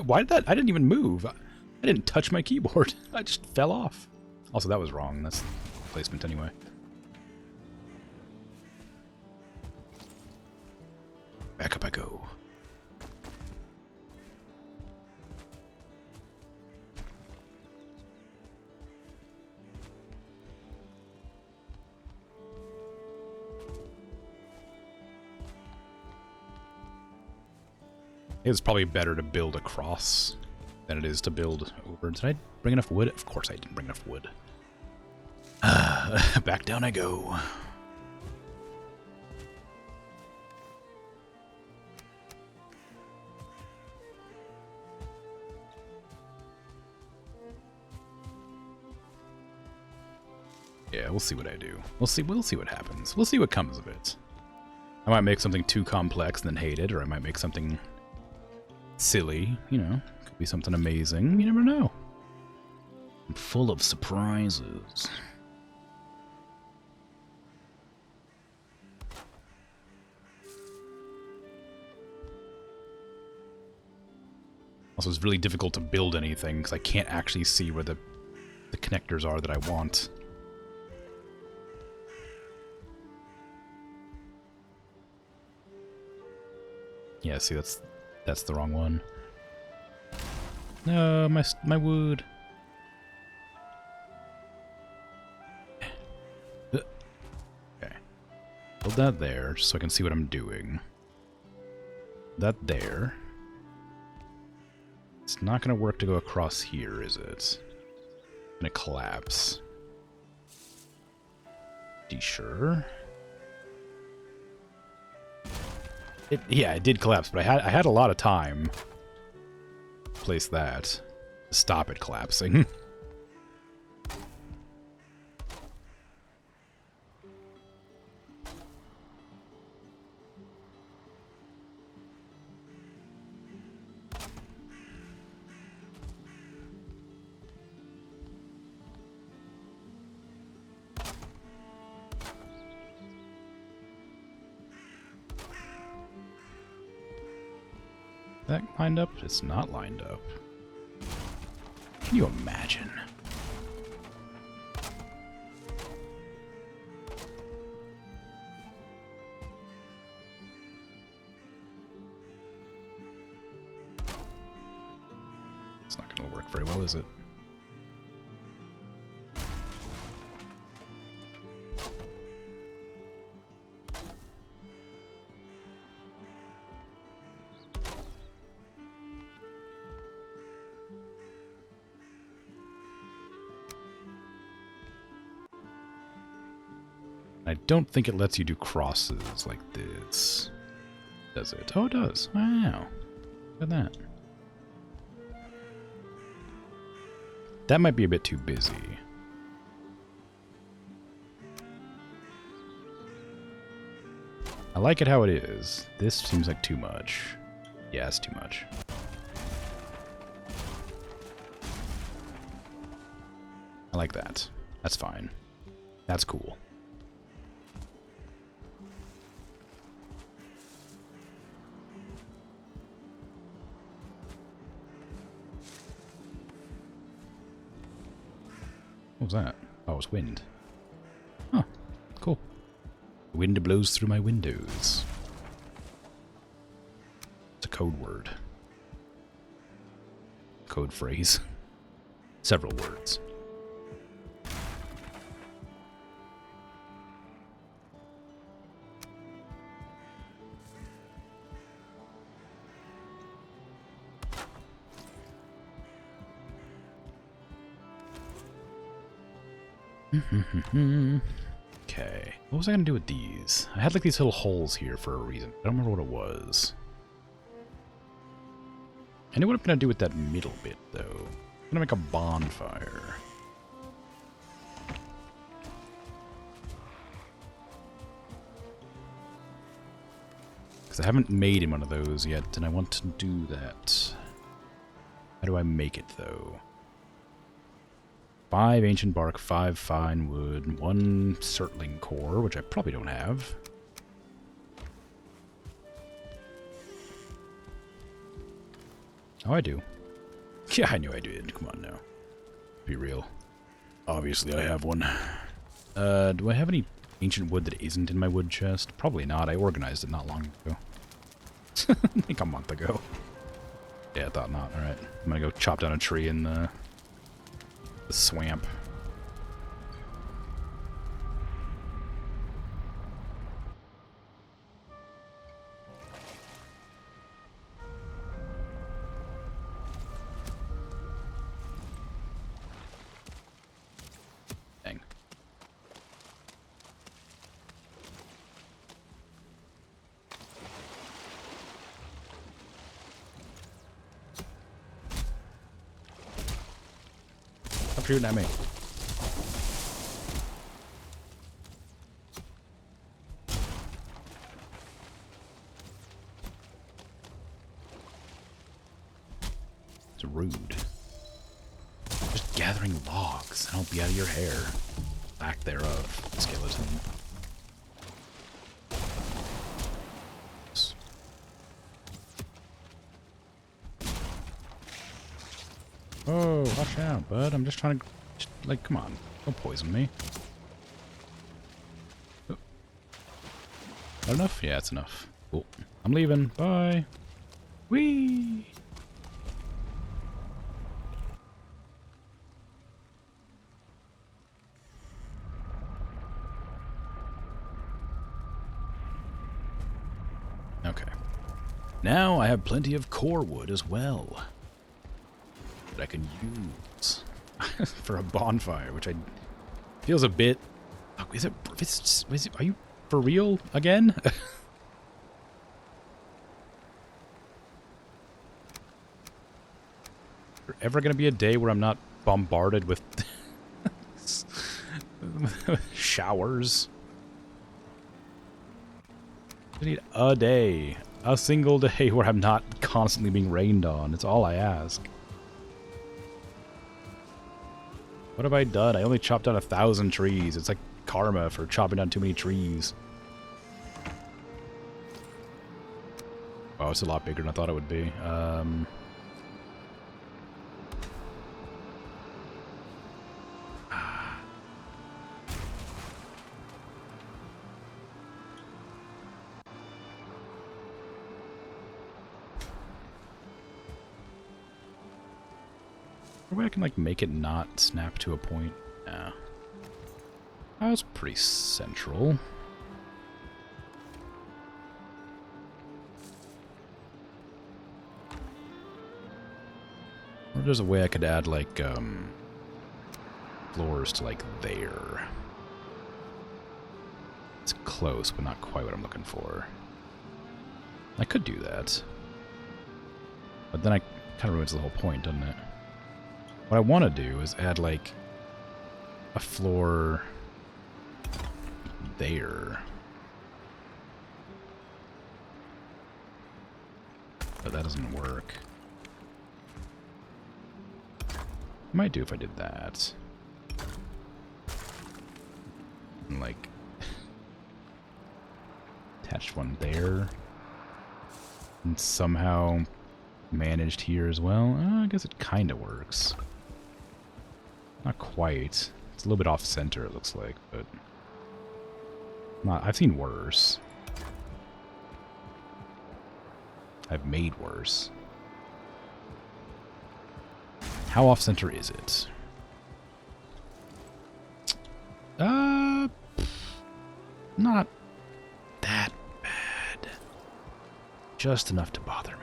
Why did that? I didn't even move. I didn't touch my keyboard. I just fell off. Also, that was wrong. That's placement anyway. Back up I go. It's probably better to build across than it is to build over. Did I bring enough wood? Of course I didn't bring enough wood. Back down I go. Yeah, we'll see what I do. We'll see what happens. We'll see what comes of it. I might make something too complex and then hate it, or I might make something silly, you know. Could be something amazing. You never know. I'm full of surprises. Also, it's really difficult to build anything because I can't actually see where the connectors are that I want. Yeah, see, that's the wrong one. No, my wood. Okay. Build that there, just so I can see what I'm doing. That there. It's not going to work to go across here, is it? It's going to collapse. Are you sure? Yeah, it did collapse, but I had a lot of time to place that to stop it collapsing. That lined up? It's not lined up. Can you imagine? It's not going to work very well, is it? I don't think it lets you do crosses like this. Does it? Oh, it does. Wow. Look at that. That might be a bit too busy. I like it how it is. This seems like too much. Yeah, it's too much. I like that. That's fine. That's cool. What was that? Oh, it's wind. Huh. Cool. The wind blows through my windows. It's a code word. Code phrase. Several words. Okay. What was I going to do with these? I had like these little holes here for a reason. I don't remember what it was. I know what I'm going to do with that middle bit, though. I'm going to make a bonfire. Because I haven't made one of those yet, and I want to do that. How do I make it, though? 5 ancient bark, 5 fine wood, 1 surtling core, which I probably don't have. Oh, I do. Yeah, I knew I did. Come on now. Be real. Obviously, I have one. Do I have any ancient wood that isn't in my wood chest? Probably not. I organized it not long ago. Like a month ago. Yeah, I thought not. Alright. I'm gonna go chop down a tree in the swamp. Stop shooting at me. It's rude. Just gathering logs. Don't be out of your hair. Lack thereof, skeleton. Oh, watch out, bud. I'm just trying to... like, come on. Don't poison me. Oh. Not enough? Yeah, it's enough. Cool. I'm leaving. Bye. Whee! Okay. Now I have plenty of core wood as well that I can use for a bonfire, which feels a bit... Oh, is it... Are you for real again? There ever going to be a day where I'm not bombarded with showers? I need a day. A single day where I'm not constantly being rained on. It's all I ask. What have I done? I only chopped down 1,000 trees. It's like karma for chopping down too many trees. Oh, it's a lot bigger than I thought it would be. Way I can like make it not snap to a point. Yeah. That was pretty central. Or there's a way I could add like floors to like there. It's close, but not quite what I'm looking for. I could do that. But then I kind of ruins the whole point, doesn't it? What I want to do is add, like, a floor there. But that doesn't work. Might do if I did that. And, like, attached one there. And somehow managed here as well. I guess it kind of works. Not quite. It's a little bit off center, it looks like, but not. I've seen worse. I've made worse. How off center is it? Not that bad. Just enough to bother me.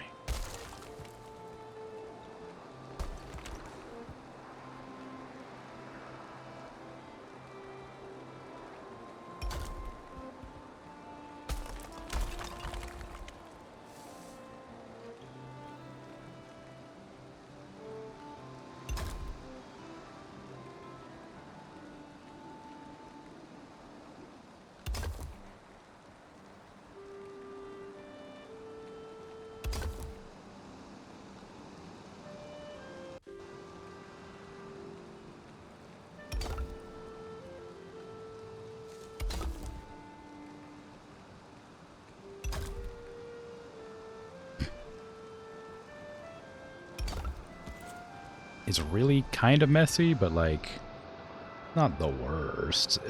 It's really kind of messy, but like not the worst.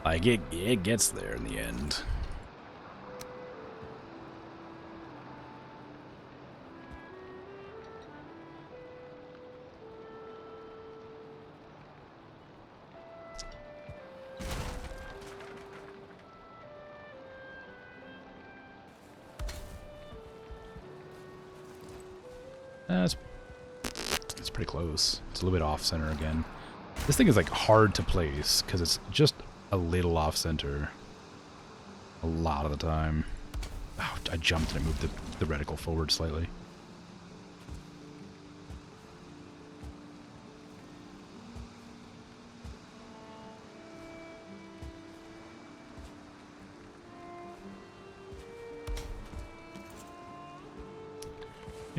Like it gets there in the end. It's pretty close. It's a little bit off center again. This thing is like hard to place because it's just a little off center a lot of the time. Oh, I jumped and I moved the reticle forward slightly.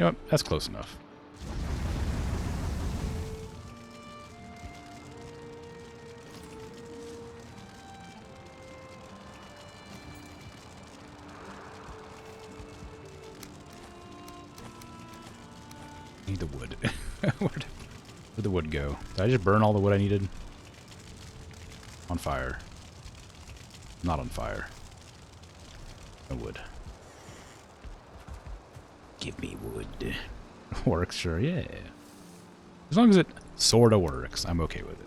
You know what? That's close enough. Need the wood. Where'd the wood go? Did I just burn all the wood I needed? On fire. Not on fire. No wood. Give me wood. Works, sure, yeah. As long as it sorta works, I'm okay with it.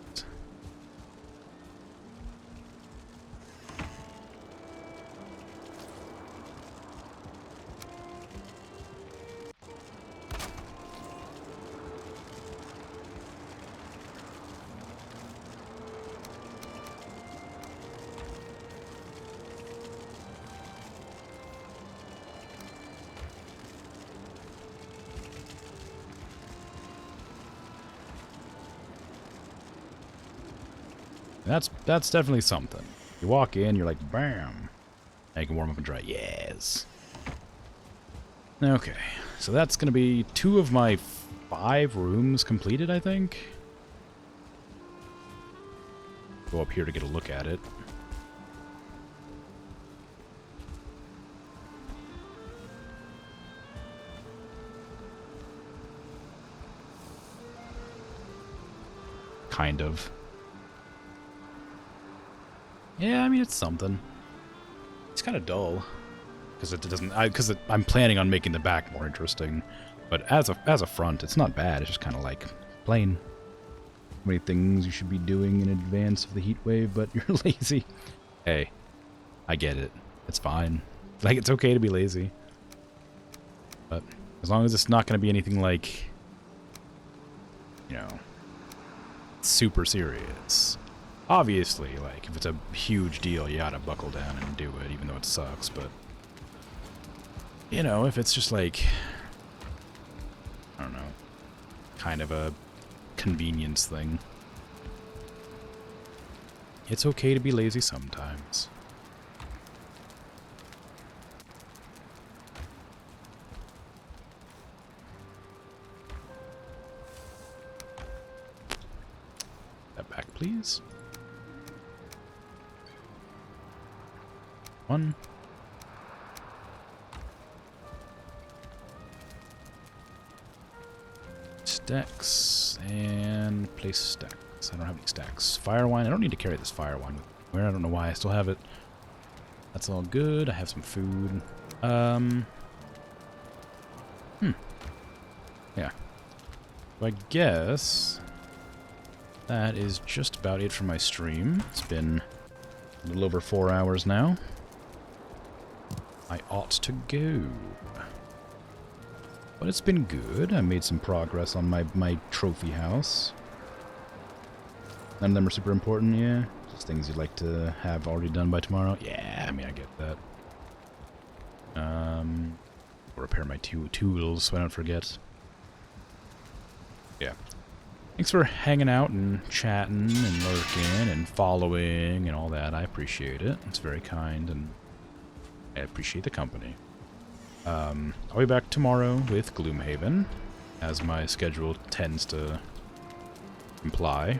That's definitely something. You walk in, you're like, bam. Now you can warm up and dry. Yes. Okay, so that's going to be 2 of my 5 rooms completed, I think. Go up here to get a look at it. Kind of. Yeah, I mean, it's something. It's kind of dull. Because it doesn't... Because I'm planning on making the back more interesting. But as a front, it's not bad. It's just kind of like plain. Many things you should be doing in advance of the heat wave, but you're lazy. Hey, I get it. It's fine. Like, it's okay to be lazy. But as long as it's not going to be anything like, you know, super serious. Obviously, like, if it's a huge deal, you gotta buckle down and do it, even though it sucks, but... You know, if it's just like... I don't know. Kind of a convenience thing. It's okay to be lazy sometimes. That back, please. 1. Stacks and place stacks. I don't have any stacks. Fire wine. I don't need to carry this fire wine with me. Where? I don't know why I still have it. That's all good. I have some food. Yeah. So I guess that is just about it for my stream. It's been a little over 4 hours now. I ought to go. But it's been good. I made some progress on my trophy house. None of them are super important, yeah. Just things you'd like to have already done by tomorrow. Yeah, I mean, I get that. Repair my tools so I don't forget. Yeah. Thanks for hanging out and chatting and lurking and following and all that. I appreciate it. It's very kind, and I appreciate the company. I'll be back tomorrow with Gloomhaven, as my schedule tends to imply.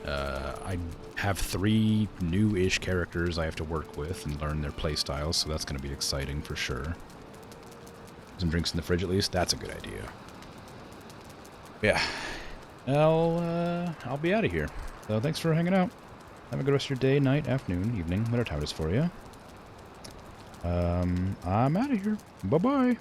I have 3 new-ish characters I have to work with and learn their playstyles, so that's going to be exciting for sure. Some drinks in the fridge at least. That's a good idea. Yeah. I'll be out of here. So thanks for hanging out. Have a good rest of your day, night, afternoon, evening, whatever time it is for you. I'm out of here. Bye-bye.